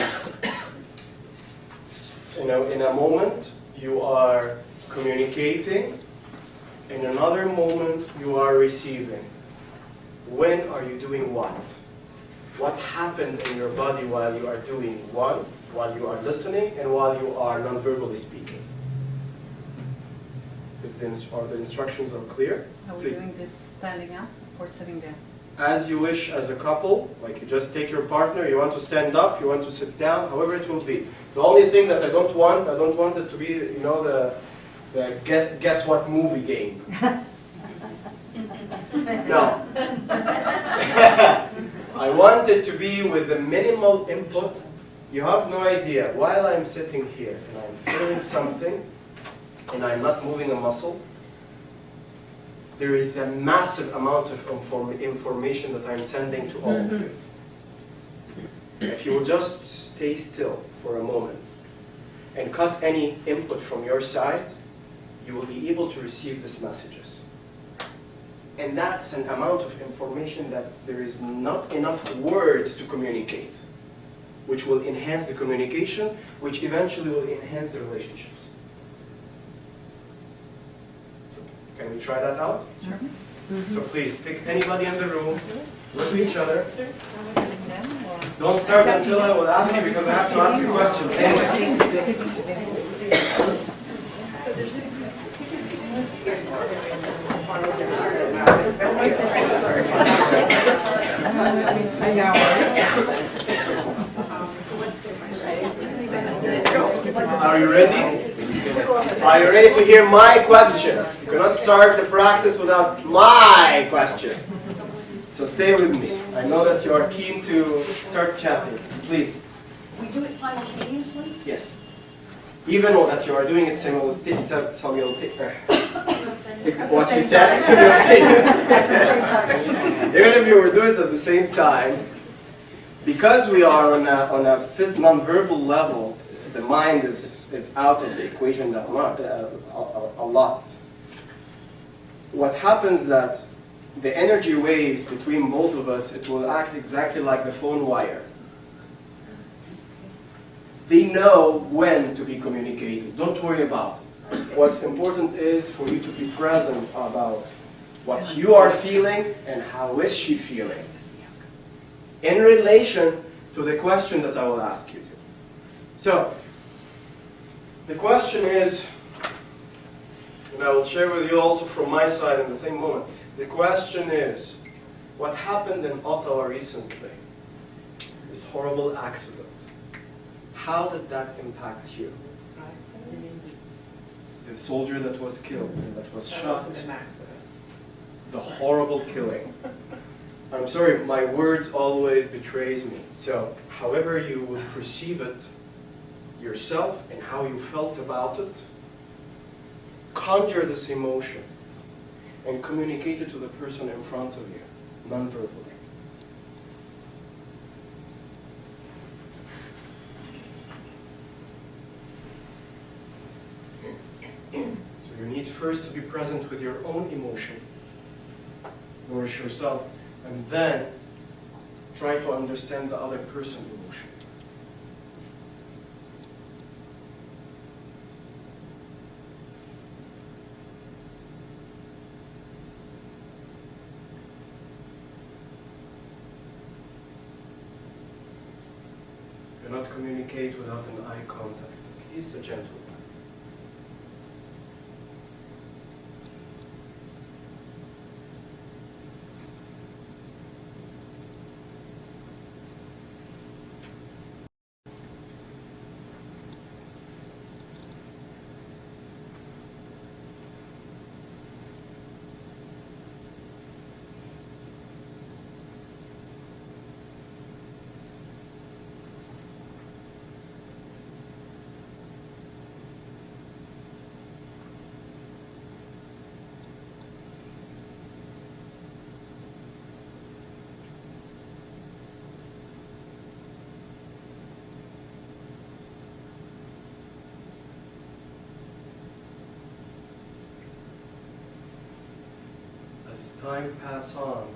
in a moment you are communicating, in another moment you are receiving. When are you doing what? What happened in your body while you are doing one, while you are listening, and while you are non-verbally speaking? Are the instructions are clear? Are we doing this standing up or sitting down? As you wish as a couple, like you just take your partner, you want to stand up, you want to sit down, however it will be. The only thing that I don't want it to be, the guess what movie game. No. I want it to be with the minimal input. You have no idea. While I'm sitting here and I'm feeling something and I'm not moving a muscle, there is a massive amount of information that I'm sending to all of you. If you will just stay still for a moment and cut any input from your side, you will be able to receive these messages. And that's an amount of information that there is not enough words to communicate, which will enhance the communication, which eventually will enhance the relationships. Can we try that out? Sure. So please, pick anybody in the room, look at each other. Sitting down or? Don't start until I will ask you, because I have to ask you a question. Anyway. Are you ready? Are you ready to hear my question? You cannot start the practice without my question. So stay with me. I know that you are keen to start chatting. Please. We do it simultaneously? Yes. Even though that you are doing it simultaneously. What you said, simultaneously. Even if you were doing it at the same time, because we are on a non-verbal level, the mind is out of the equation a lot. What happens that the energy waves between both of us, it will act exactly like the phone wire. They know when to be communicated. Don't worry about it. What's important is for you to be present about what you are feeling and how is she feeling in relation to the question that I will ask you to. So, the question is, and I will share with you also from my side in the same moment. The question is, what happened in Ottawa recently? This horrible accident. How did that impact you? The soldier that was killed and that was shot. The horrible killing. I'm sorry, my words always betrays me. So, however you will perceive it yourself and how you felt about it, conjure this emotion and communicate it to the person in front of you, non-verbally. So you need first to be present with your own emotion, nourish yourself, and then try to understand the other person's emotion. Do not communicate without an eye contact, at least a gentle one. time pass on,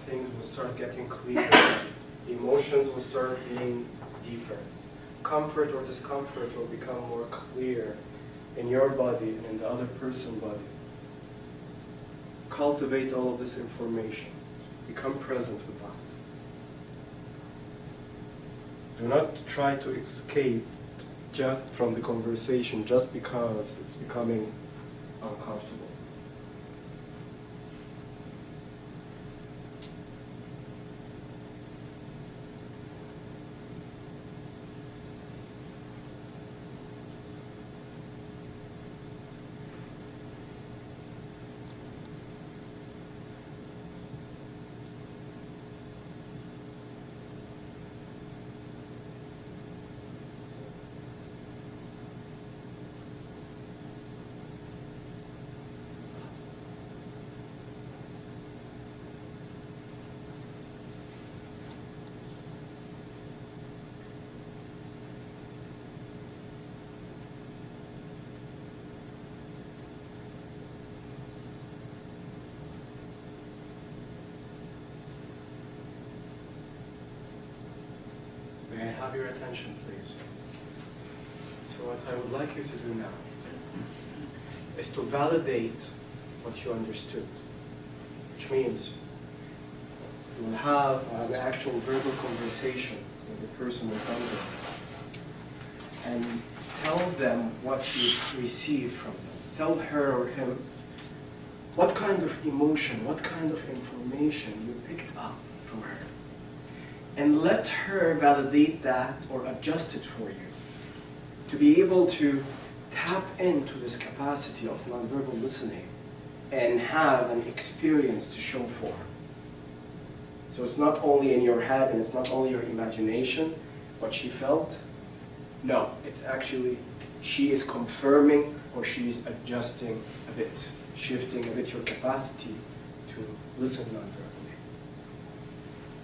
things will start getting clearer. Emotions will start being deeper. Comfort or discomfort will become more clear in your body and in the other person's body. Cultivate all of this information. Become present with that. Do not try to escape from the conversation just because it's becoming uncomfortable. May I have your attention, please? So what I would like you to do now is to validate what you understood, which means you will have an actual verbal conversation with the person in front of you and tell them what you received from them. Tell her or him what kind of emotion, what kind of information you picked up from her. And let her validate that or adjust it for you to be able to tap into this capacity of nonverbal listening and have an experience to show for. So it's not only in your head and it's not only your imagination, what she felt. No, it's actually she is confirming or she's adjusting a bit, shifting a bit your capacity to listen nonverbally.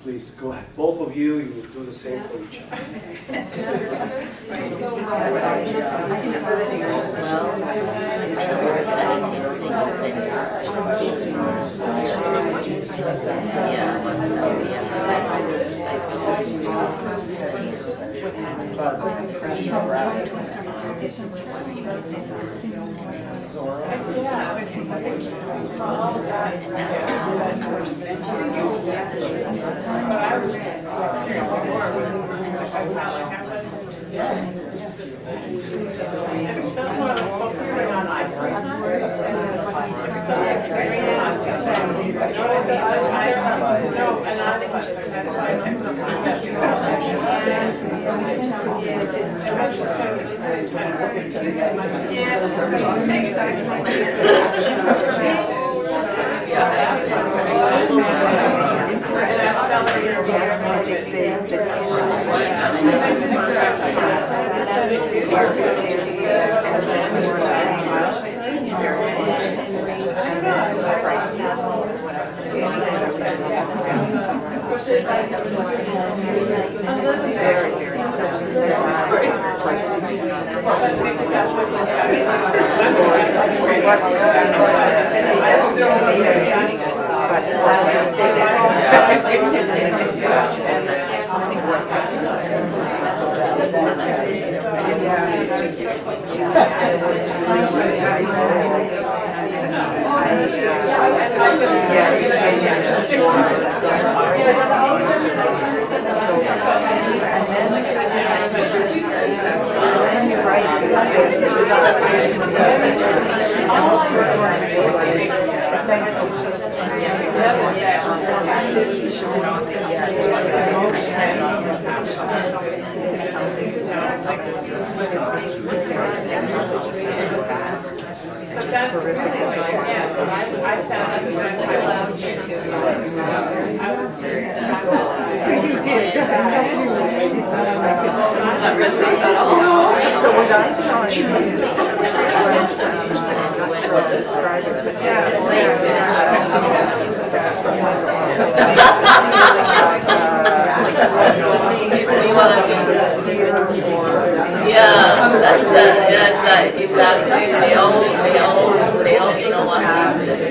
Please, go ahead. Both of you, you will do the same for each other. Exactly. They all, you know what, it's just,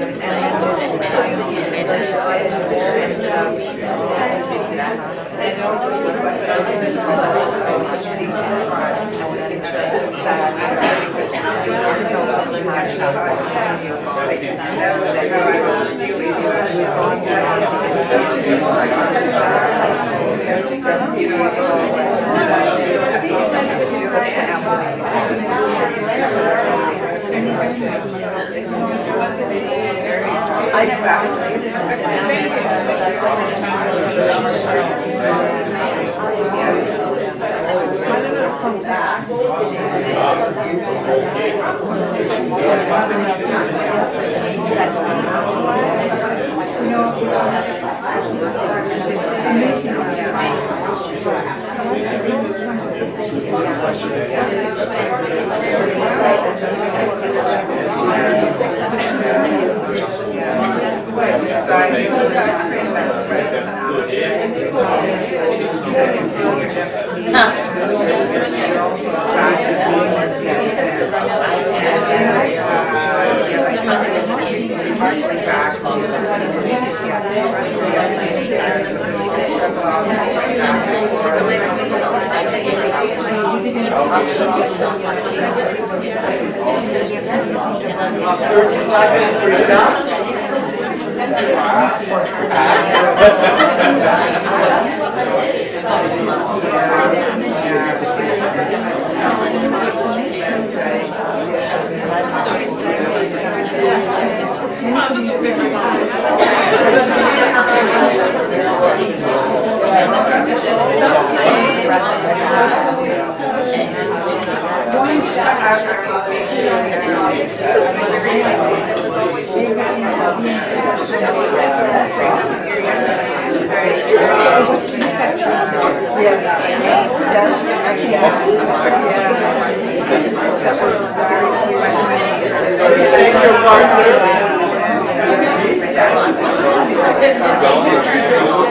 Please thank your partner.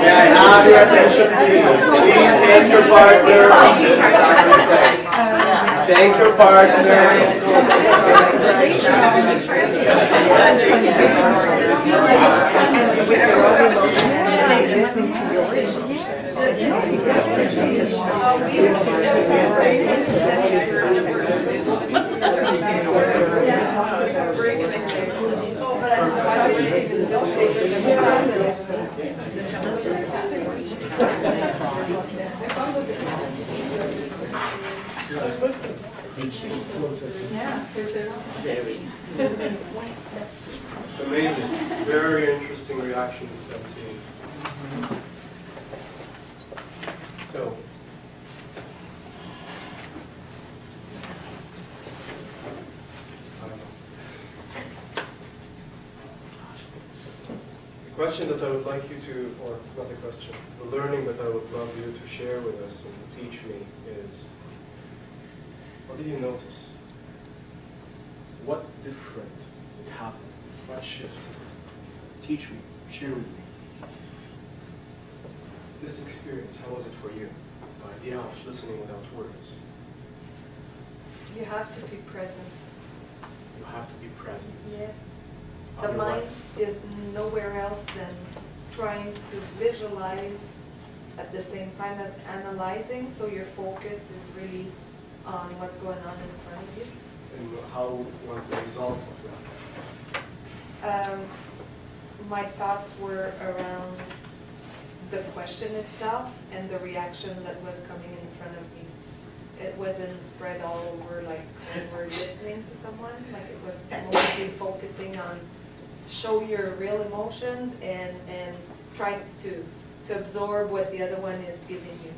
May I have your attention, please? Please thank your partner. Thank your It's amazing. Very interesting reaction I'm seeing. So, the question that I would like you to, or not the question, the learning that I would love you to share with us and teach me is, what did you notice? What different would happen? What shifted? Teach me, share with me. This experience, how was it for you? The idea of listening without words. You have to be present. You have to be present. Yes. The Otherwise- mind is nowhere else than trying to visualize at the same time as analyzing, so your focus is really on what's going on in front of you. And how was the result of that? My thoughts were around the question itself and the reaction that was coming in front of me. It wasn't spread all over like when we're listening to someone, like it was mostly focusing on show your real emotions and try to absorb what the other one is giving you.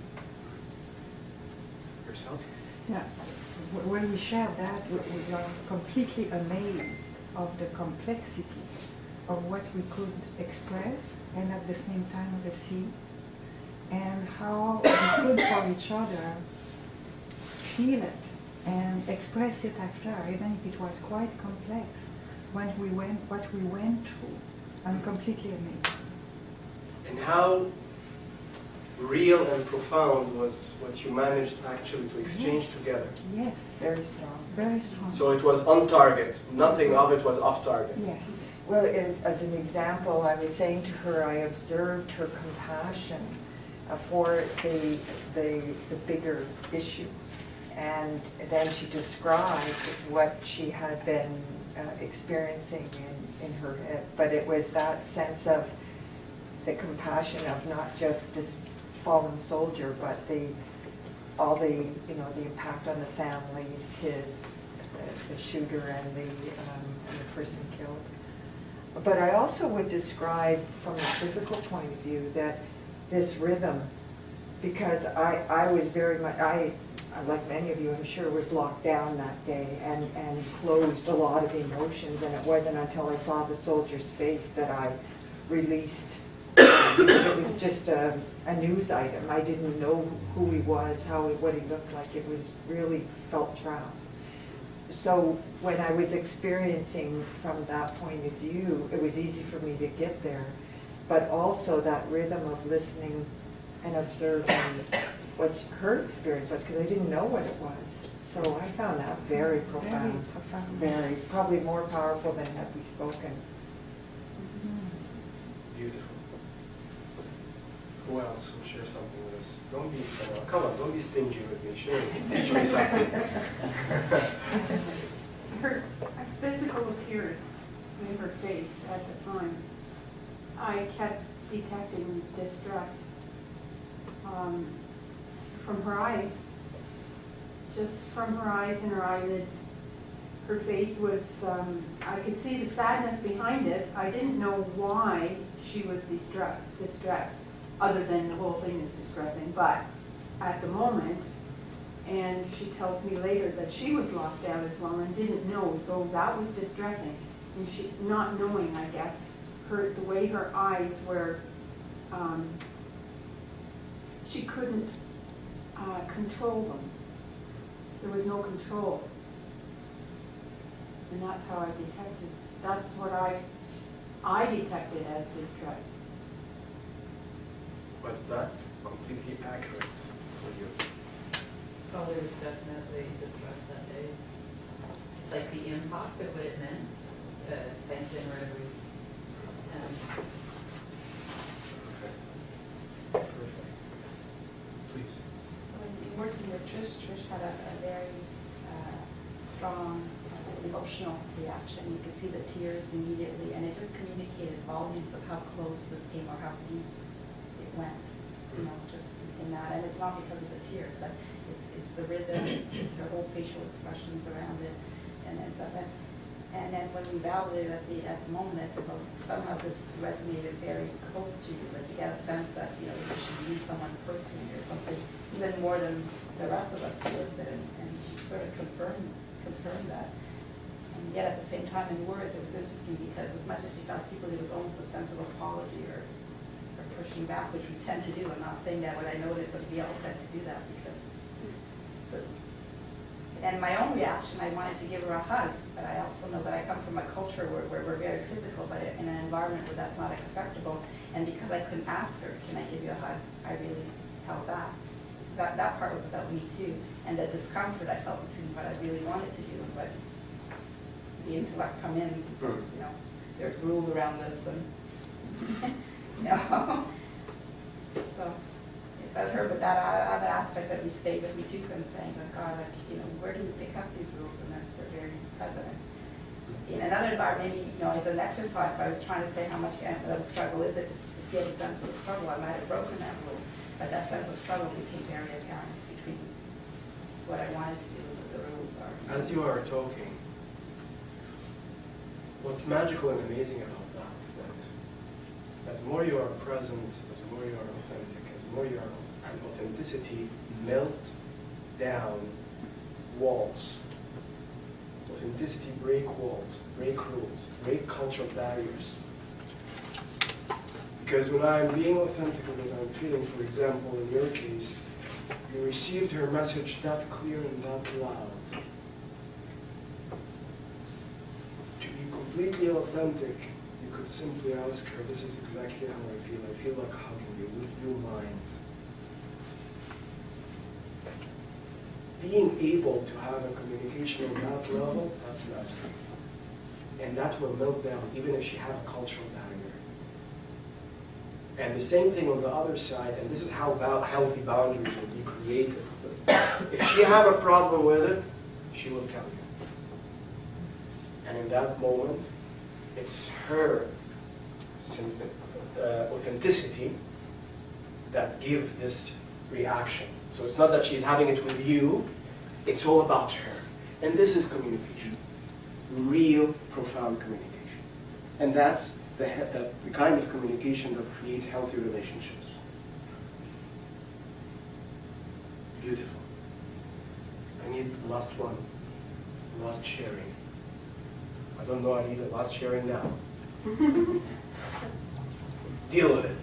Yourself? Yeah, when we share that, we are completely amazed of the complexity of what we could express and at the same time receive, and how we could for each other feel it and express it after, even if it was quite complex, what we went through. I'm completely amazed. And how real and profound was what you managed actually to exchange together? Yes. Very strong. Very strong. So it was on target. Nothing of it was off target. Yes. Well, as an example, I was saying to her, I observed her compassion for the bigger issue. And then she described what she had been experiencing in her head. But it was that sense of the compassion of not just this fallen soldier, but all the impact on the families, the shooter and the person killed. But I also would describe from a physical point of view that this rhythm, because I was very much, like many of you, I'm sure, was locked down that day and closed a lot of emotions, and it wasn't until I saw the soldier's face that I released. It was just a news item. I didn't know who he was, what he looked like. It was really felt trapped. So when I was experiencing from that point of view, it was easy for me to get there. But also that rhythm of listening and observing what her experience was, because I didn't know what it was. So I found that very profound, very, probably more powerful than had we spoken. Beautiful. Who else will share something with us? Don't be, come on, don't be stingy with me. Share, teach me something. Her physical appearance in her face at the time, I kept detecting distress from her eyes. Just from her eyes and her eyelids, her face was, I could see the sadness behind it. I didn't know why she was distressed, other than the whole thing is distressing, but at the moment, and she tells me later that she was locked out as well and didn't know, so that was distressing. And she, not knowing, I guess, the way her eyes were, she couldn't control them. There was no control. And that's how I detected. That's what I detected as distress. Was that completely accurate for you? Oh, there was definitely distress that day. It's like the impact of what it meant, sank in right away. Perfect. Please. So in working with Trish had a very strong emotional reaction. You could see the tears immediately, and it just communicated volumes of how close this came or how deep it went, just in that. And it's not because of the tears, but it's the rhythm, it's her whole facial expressions around it, and stuff. And then when we validated at the moment, I said, well, somehow this resonated very close to you. Like you get a sense that, you should use someone personally or something, even more than the rest of us would. And she sort of confirmed that. And yet at the same time in words, it was interesting because as much as she felt deeply, there was almost a sense of apology or pushing back, which we tend to do. I'm not saying that what I noticed, but we all tend to do that because, and my own reaction, I wanted to give her a hug, but I also know that I come from a culture where we're very physical, but in an environment where that's not acceptable. And because I couldn't ask her, can I give you a hug, I really held back. So that part was about me too. And the discomfort I felt between what I really wanted to do and what the intellect come in and says, there's rules around this and, So, but her, but that other aspect that we stayed with me too, so I'm saying, oh God, where do we pick up these rules? And they're very present. In another environment, maybe, as an exercise, so I was trying to say how much of a struggle is it to get a sense of struggle. I might have broken that rule, but that sense of struggle became very apparent between what I wanted to do and what the rules are. As you are talking, what's magical and amazing about that is that as more you are present, as more you are authentic, as more you are authenticity melt down walls. Authenticity break walls, break rules, break cultural barriers. Because when I'm being authentic with what I'm feeling, for example, in your case, you received her message that clear and that loud. To be completely authentic, you could simply ask her, this is exactly how I feel. I feel like hugging you. Would you mind? Being able to have a communication on that level, that's magic. And that will melt down, even if she had a cultural barrier. And the same thing on the other side, and this is how healthy boundaries will be created. If she have a problem with it, she will tell you. And in that moment, it's her authenticity that give this reaction. So it's not that she's having it with you, it's all about her. And this is communication. Real, profound communication. And that's the kind of communication that creates healthy relationships. Beautiful. I need the last one. Last sharing. I don't know, I need a last sharing now. Deal with it.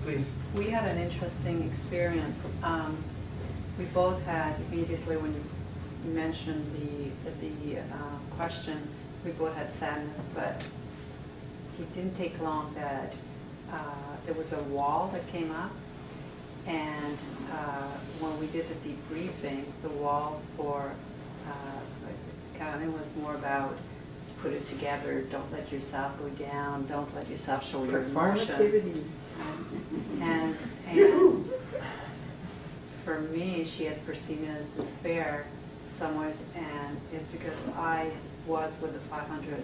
Please. We had an interesting experience. We both had immediately when you mentioned the question, we both had sadness, but it didn't take long that there was a wall that came up, and when we did the debriefing, the wall for Karen was more about put it together, don't let yourself go down, don't let yourself show your emotion. And for me, she had perceived it as despair in some ways, and it's because I was with the 500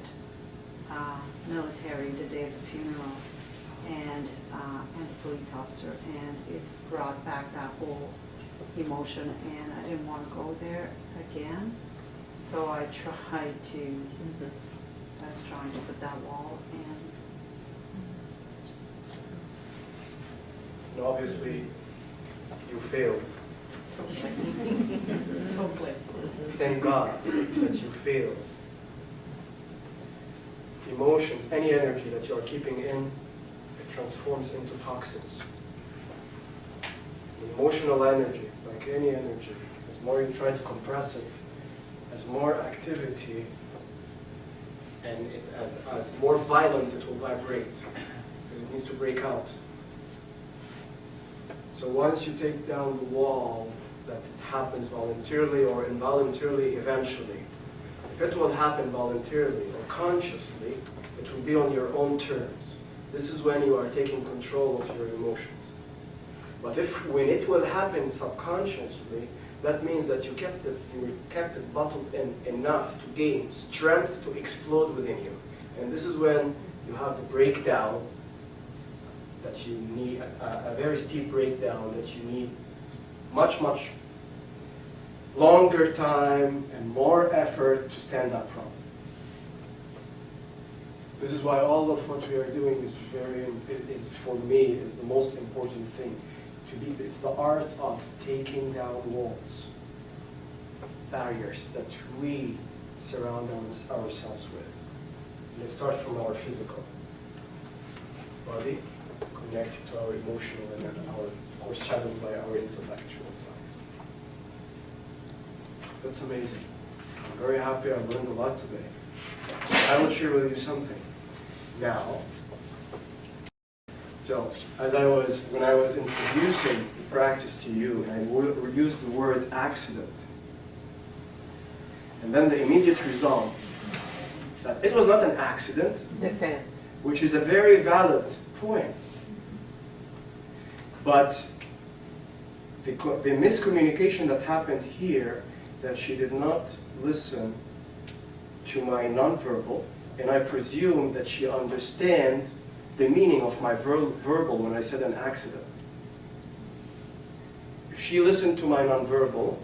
military the day of the funeral, and the police officer, and it brought back that whole emotion, and I didn't want to go there again. So I tried to, I was trying to put that wall in. And obviously, you failed. Hopefully. Thank God that you failed. Emotions, any energy that you are keeping in, it transforms into toxins. The emotional energy, like any energy, as more you try to compress it, as more activity, and as more violent it will vibrate, because it needs to break out. So once you take down the wall, that happens voluntarily or involuntarily eventually. If it will happen voluntarily or consciously, it will be on your own terms. This is when you are taking control of your emotions. But when it will happen subconsciously, that means that you kept it bottled in enough to gain strength to explode within you. And this is when you have the breakdown that you need, a very steep breakdown that you need much, much longer time and more effort to stand up from. This is why all of what we are doing is for me, is the most important thing. It's the art of taking down walls, barriers that we surround ourselves with. And it starts from our physical body, connected to our emotional, and then of course, shadowed by our intellectual side. That's amazing. I'm very happy. I've learned a lot today. I will share with you something now. So, when I was introducing the practice to you, I used the word accident. And then the immediate result, that it was not an accident, which is a very valid point. But the miscommunication that happened here, that she did not listen to my nonverbal, and I presume that she understands the meaning of my verbal when I said an accident. If she listened to my nonverbal,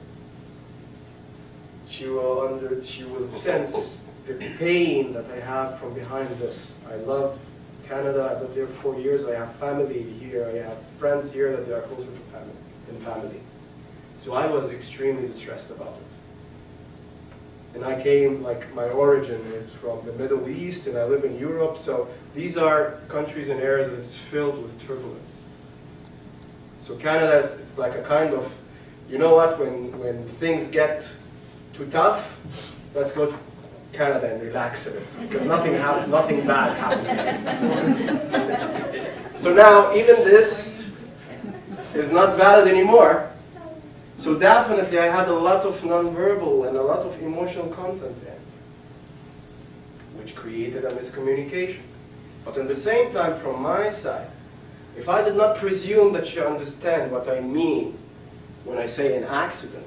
she will sense the pain that I have from behind this. I love Canada. I've lived here for 4 years. I have family here. I have friends here that they are closer to family than family. So I was extremely distressed about it. And I came, like my origin is from the Middle East, and I live in Europe, so these are countries and areas that's filled with turbulence. So Canada, it's like a kind of, you know what, when things get too tough, let's go to Canada and relax a bit, because nothing bad happens here. So now, even this is not valid anymore. So definitely I had a lot of nonverbal and a lot of emotional content in. which created a miscommunication. But at the same time, from my side, if I did not presume that you understand what I mean when I say an accident,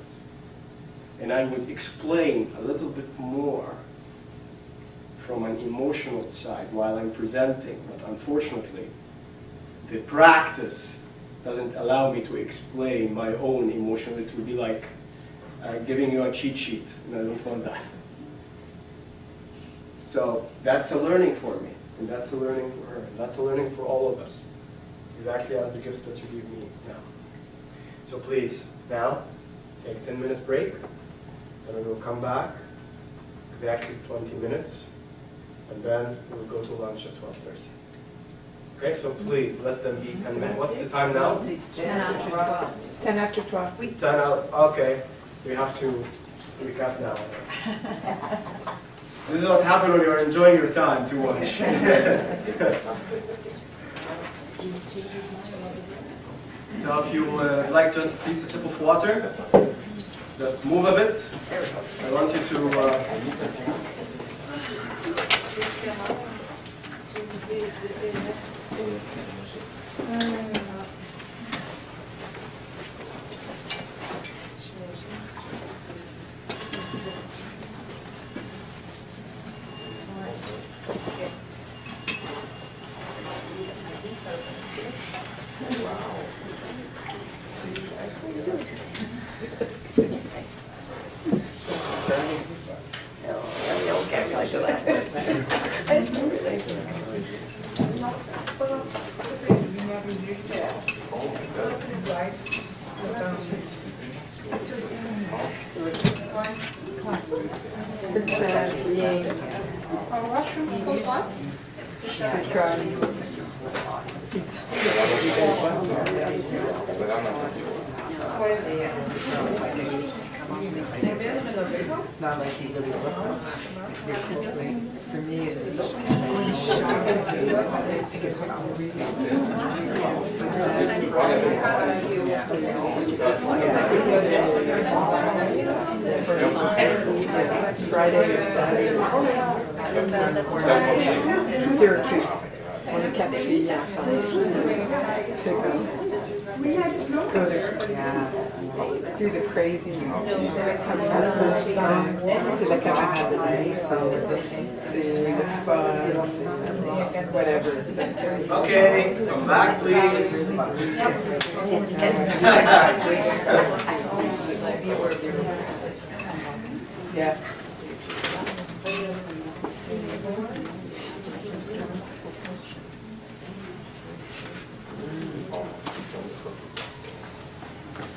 and I would explain a little bit more from an emotional side while I'm presenting, but unfortunately, the practice doesn't allow me to explain my own emotion. It would be like giving you a cheat sheet, and I don't want that. So that's a learning for me, and that's a learning for her, and that's a learning for all of us, exactly as the gifts that you give me now. So please, now, take 10 minutes break, and then we'll come back, exactly 20 minutes, and then we'll go to lunch at 12:30. Okay, so please, let them be 10 minutes. What's the time now? 10 after 12. 10 after 12. It's 10 out, okay. We have to recap now. This is what happens when you're enjoying your time too much. So if you would like just at least a sip of water, just move a bit. I want you to... Not like he really was. For me, it's Friday or Saturday. Syracuse. On the cafe, yes. Go there. Yeah. Do the crazy. See the cafe, see the fun, whatever. Okay, come back please. Yeah.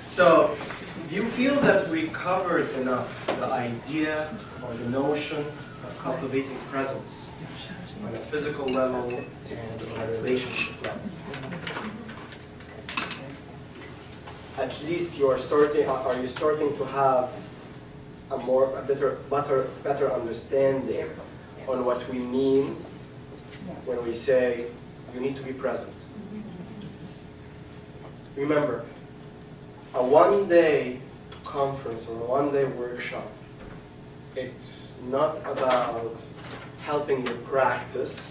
So, do you feel that we covered enough the idea or the notion of cultivating presence on a physical level and on a relationship level? At least you are starting. Are you starting to have a better understanding on what we mean when we say you need to be present? Remember, a one-day conference or a one-day workshop, it's not about helping you practice,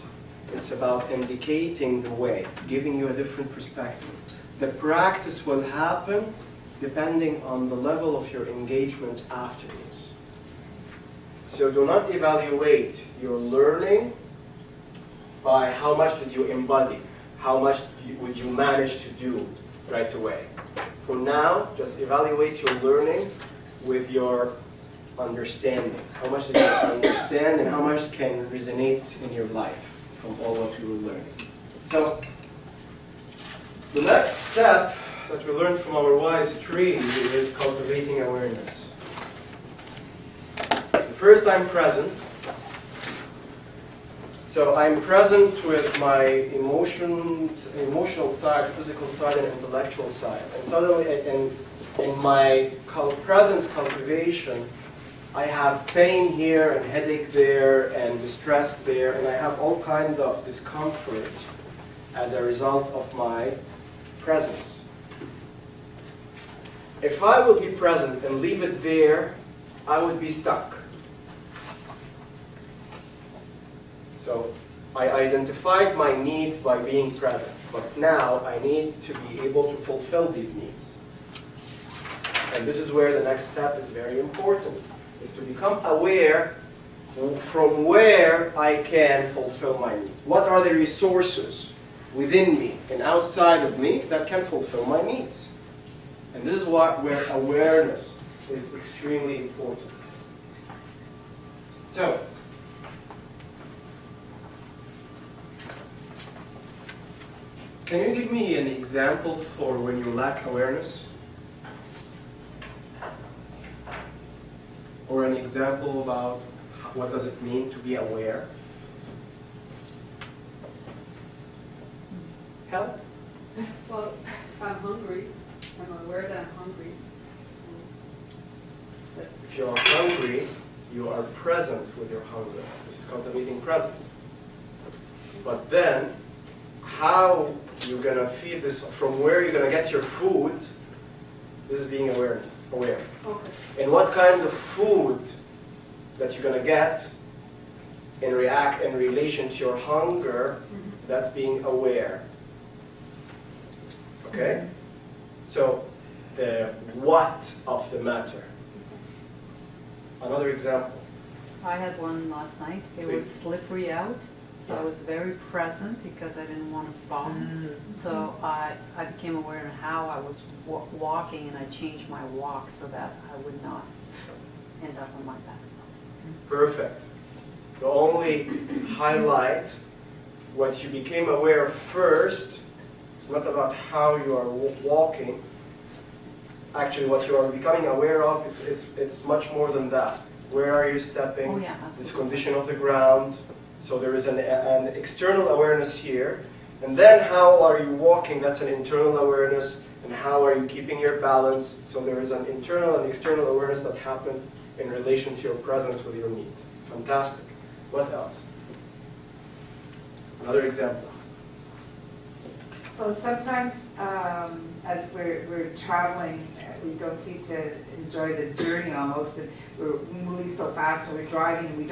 it's about indicating the way, giving you a different perspective. The practice will happen depending on the level of your engagement afterwards. So do not evaluate your learning by how much did you embody, how much would you manage to do right away. For now, just evaluate your learning with your understanding. How much did you understand and how much can resonate in your life from all what you were learning. So, the next step that we learned from our wise tree is cultivating awareness. So first, I'm present. So I'm present with my emotional side, physical side, and intellectual side. And suddenly, in my presence cultivation, I have pain here and headache there and distress there, and I have all kinds of discomfort as a result of my presence. If I would be present and leave it there, I would be stuck. So I identified my needs by being present, but now I need to be able to fulfill these needs. And this is where the next step is very important, is to become aware from where I can fulfill my needs. What are the resources within me and outside of me that can fulfill my needs? And this is where awareness is extremely important. So, can you give me an example for when you lack awareness? Or an example about what does it mean to be aware? Help? Well, if I'm hungry, I'm aware that I'm hungry. If you are hungry, you are present with your hunger. This is cultivating presence. But then, how you're going to feed this, from where you're going to get your food, this is being aware. Okay. And what kind of food that you're going to get in relation to your hunger, that's being aware. Okay? So, the what of the matter. Another example. I had one last night. It was slippery out, so I was very present because I didn't want to fall. So I became aware of how I was walking, and I changed my walk so that I would not end up on my back. Perfect. You only highlight what you became aware of first. It's not about how you are walking. Actually, what you are becoming aware of it's much more than that. Where are you stepping? Oh, yeah, absolutely. This condition of the ground. So there is an external awareness here. And then how are you walking? That's an internal awareness. And how are you keeping your balance? So there is an internal and external awareness that happened in relation to your presence with your meat. Fantastic. What else? Another example. Well, sometimes as we're traveling, we don't seem to enjoy the journey almost. And we're moving so fast, and we're driving, and we're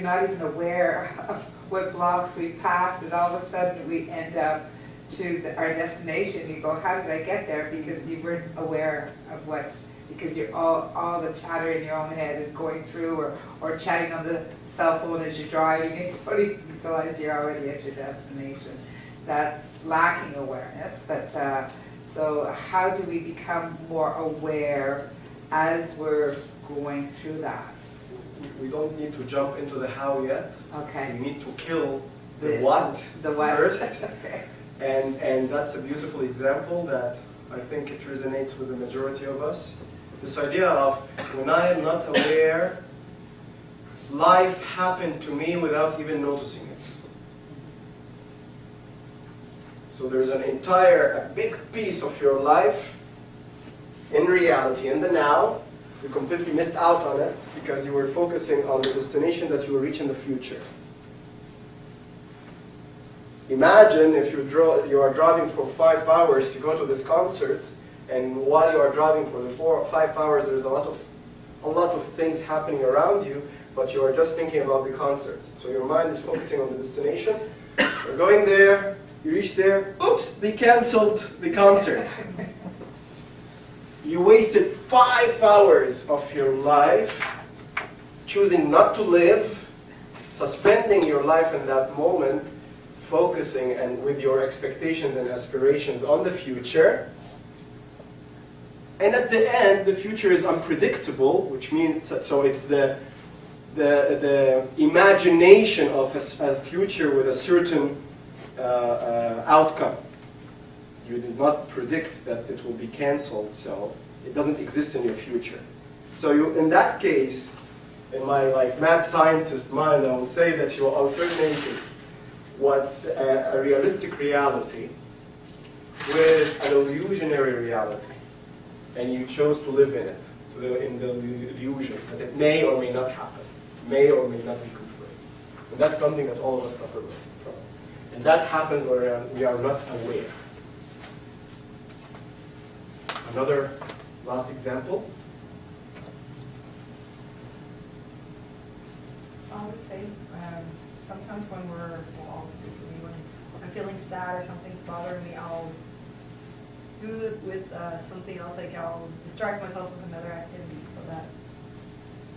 not even aware of what blocks we passed, and all of a sudden we end up to our destination. You go, how did I get there? Because you weren't aware of what, because you're all the chatter in your own head and going through, or chatting on the cell phone as you're driving, and you don't even realize you're already at your destination. That's lacking awareness. But so how do we become more aware as we're going through that? We don't need to jump into the how yet. Okay. We need to kill the what first. Okay. And that's a beautiful example that I think it resonates with the majority of us. This idea of when I am not aware, life happened to me without even noticing it. So there's a big piece of your life in reality, in the now. You completely missed out on it because you were focusing on the destination that you will reach in the future. Imagine if you are driving for 5 hours to go to this concert, and while you are driving for the 4 or 5 hours, there's a lot of things happening around you, but you are just thinking about the concert. So your mind is focusing on the destination. You're going there, you reach there, oops, they canceled the concert. You wasted 5 hours of your life choosing not to live, suspending your life in that moment, focusing and with your expectations and aspirations on the future. And at the end, the future is unpredictable, which means that, so it's the imagination of a future with a certain outcome. You did not predict that it will be canceled, so it doesn't exist in your future. So in that case, in my mad scientist mind, I will say that you alternated what's a realistic reality with an illusionary reality, and you chose to live in it, in the illusion that it may or may not happen, may or may not be confirmed. And that's something that all of us suffer from. And that happens when we are not aware. Another last example. I would say way. Sometimes when I'll speak for me, when I'm feeling sad or something's bothering me, I'll soothe it with something else, like I'll distract myself with another activity so that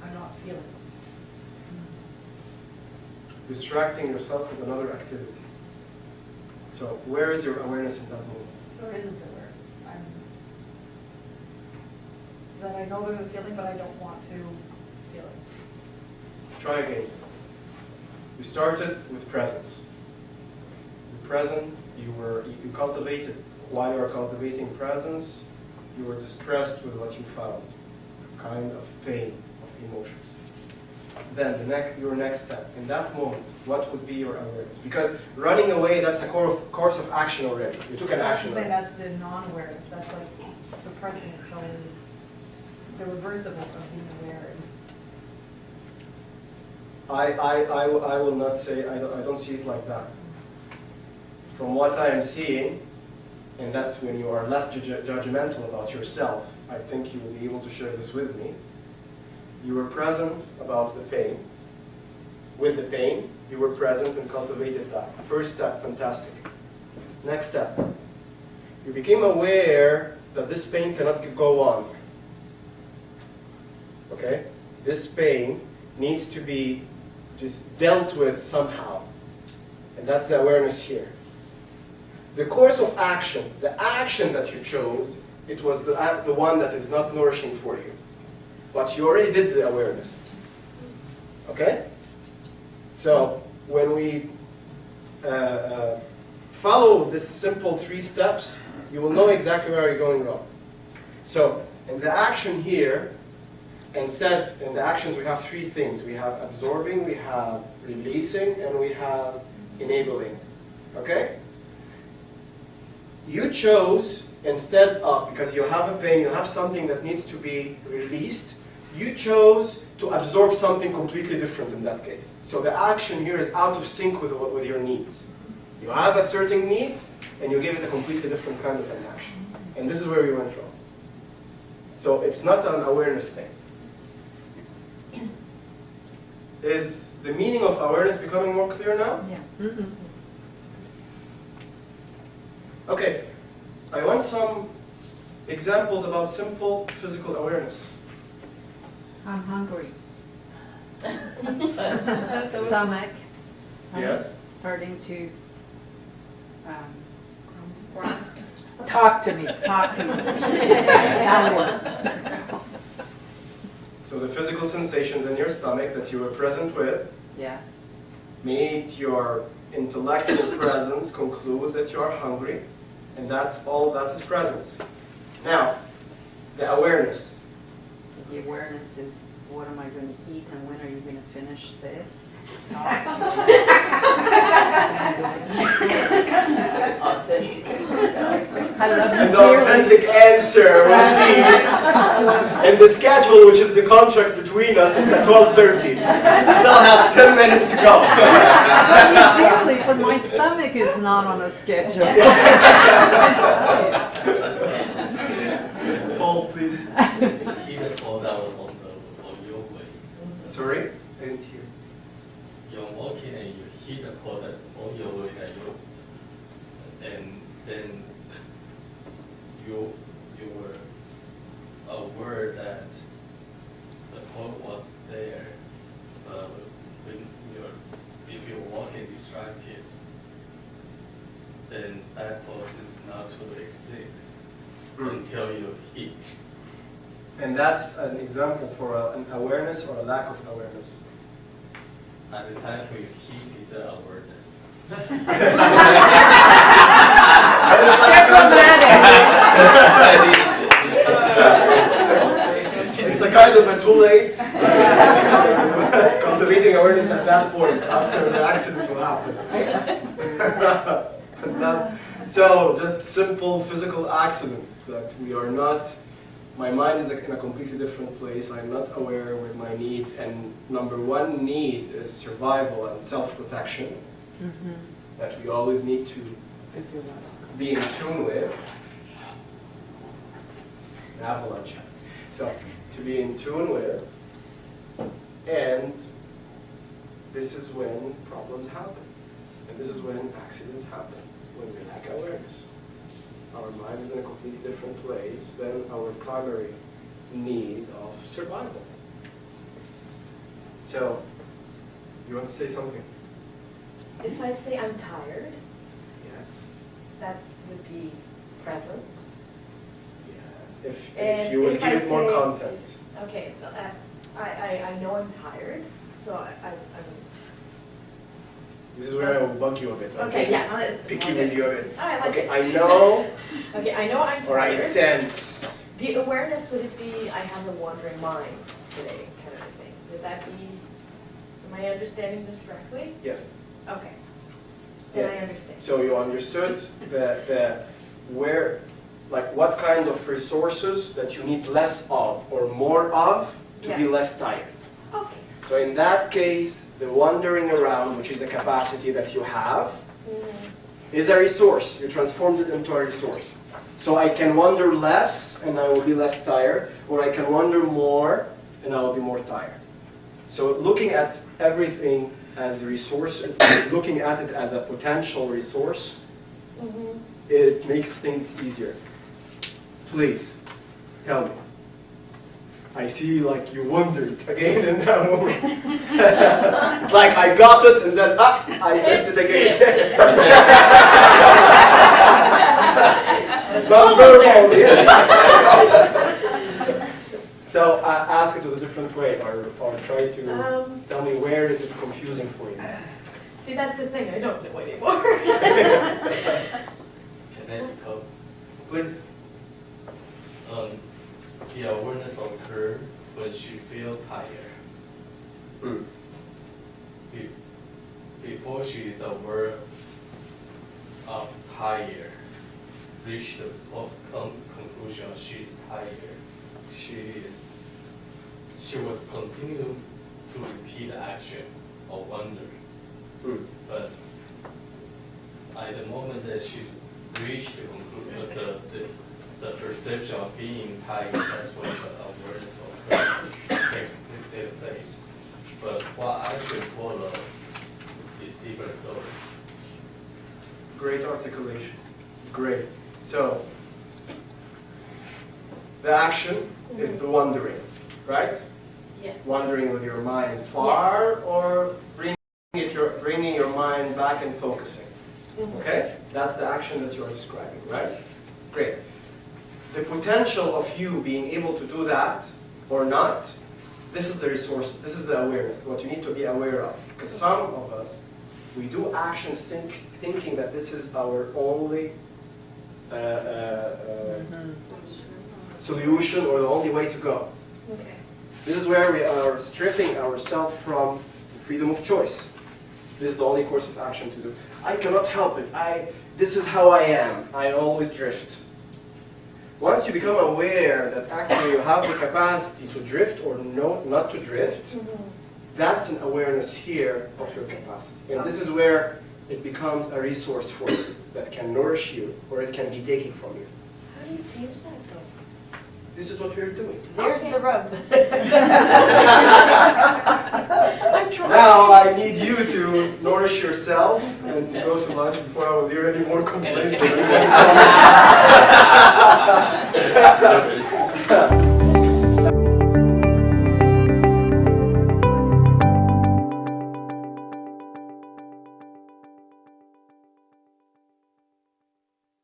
I'm not feeling it. Distracting yourself with another activity. So where is your awareness in that moment? There isn't awareness. That I know there's a feeling, but I don't want to feel it. Try again. You started with presence. The present, you cultivated. While you were cultivating presence, you were distressed with what you found, a kind of pain, of emotions. Then your next step, in that moment, what would be your awareness? Because running away, that's a course of action already. You took an action. I'm saying that's the non-awareness. That's like suppressing it. So it's the reverse of being aware. I will not say, I don't see it like that. From what I am seeing, and that's when you are less judgmental about yourself, I think you will be able to share this with me. You were present about the pain. With the pain, you were present and cultivated that. First step, fantastic. Next step, you became aware that this pain cannot go on. Okay? This pain needs to be just dealt with somehow. And that's the awareness here. The course of action, the action that you chose, it was the one that is not nourishing for you. But you already did the awareness. Okay? So when we follow this simple 3 steps, you will know exactly where you're going wrong. So in the action here, instead, in the actions we have 3 things. We have absorbing, we have releasing, and we have enabling. Okay? You chose, instead of, because you have a pain, you have something that needs to be released, you chose to absorb something completely different in that case. So the action here is out of sync with your needs. You have a certain need, and you give it a completely different kind of an action. And this is where we went wrong. So it's not an awareness thing. Is the meaning of awareness becoming more clear now? Yeah. Okay, I want some examples about simple physical awareness. I'm hungry. Stomach. Yes? Starting to Talk to me. talk to me. So the physical sensations in your stomach that you were present with Yeah. made your intellectual presence conclude that you are hungry, and that's all that is presence. Now, the awareness. So the awareness is, what am I going to eat and when are you going to finish this? And the authentic answer will be, in the schedule, which is the contract between us, it's at 12:30. We still have 10 minutes to go. Really, but my stomach is not on a schedule. Paul, please. He the call that was on your way. Sorry? I didn't hear. You're walking and you hit the call that's on your way that you, and then you were aware that the call was there, but when if you're walking distracted, then that pulse is not to exist until you hit. And that's an example for an awareness or a lack of awareness. At the time when you hit, is awareness. It's a kind of a too late. Cultivating awareness at that point after the accident will happen. So just simple physical accident that we are not. My mind is in a completely different place. I'm not aware with my needs, and number 1 need is survival and self-protection. That we always need to be in tune with. An avalanche. So, to be in tune with. And this is when problems happen. And this is when accidents happen, when we lack awareness. Our mind is in a completely different place than our primary need of survival. So, you want to say something? If I say I'm tired, Yes. that would be presence. Yes. If And you will if give I it more say- content. Okay, so I know I'm tired, so I'm This is where I will bug you a bit. Okay, yes. Picky with you a bit. I like Okay, it. I know, Okay, I know I'm or I tired. sense. The awareness, would it be, I have a wandering mind today, kind of a thing? Would that be, am I understanding this correctly? Yes. Okay. Then I Yes. understand. So you understood where, like what kind of resources that you need less of or more of to be Yeah. less tired. Okay. So in that case, the wandering around, which is a capacity that you have, is a resource. You transformed it into a resource. So I can wander less and I will be less tired, or I can wander more and I will be more tired. So looking at everything as a resource, looking at it as a potential resource, it makes things easier. Please, tell me. I see like you wondered again in that moment. It's like I got it and then I missed it again. Non-verbal, yes. So ask it in a different way, or try to tell me where is it confusing for you. See, that's the thing, I don't know anymore. Can I help? Please. The awareness occurs when she feels tired. Before she is aware of tired, reach the conclusion she's tired. She was continuing to repeat the action or wonder. But at the moment that she reached the conclusion, the perception of being tired, that's when the awareness take place. But what actually follows is different story. Great articulation. Great. So, the action is the wandering, right? Yes. Wandering with your mind far, or bringing your mind back and focusing. Okay? That's the action that you are describing, right? Great. The potential of you being able to do that or not, this is the resources, this is the awareness, what you need to be aware of. Because some of us, we do actions thinking that this is our only solution or the only way to go. Okay. This is where we are stripping ourselves from freedom of choice. This is the only course of action to do. I cannot help it. This is how I am. I always drift. Once you become aware that actually you have the capacity to drift or not to drift, that's an awareness here of your capacity. And this is where it becomes a resource for you that can nourish you or it can be taken from you. How do you change that though? This is what we're doing. There's the rub. Now I need you to nourish yourself and to go to lunch before I will hear any more complaints.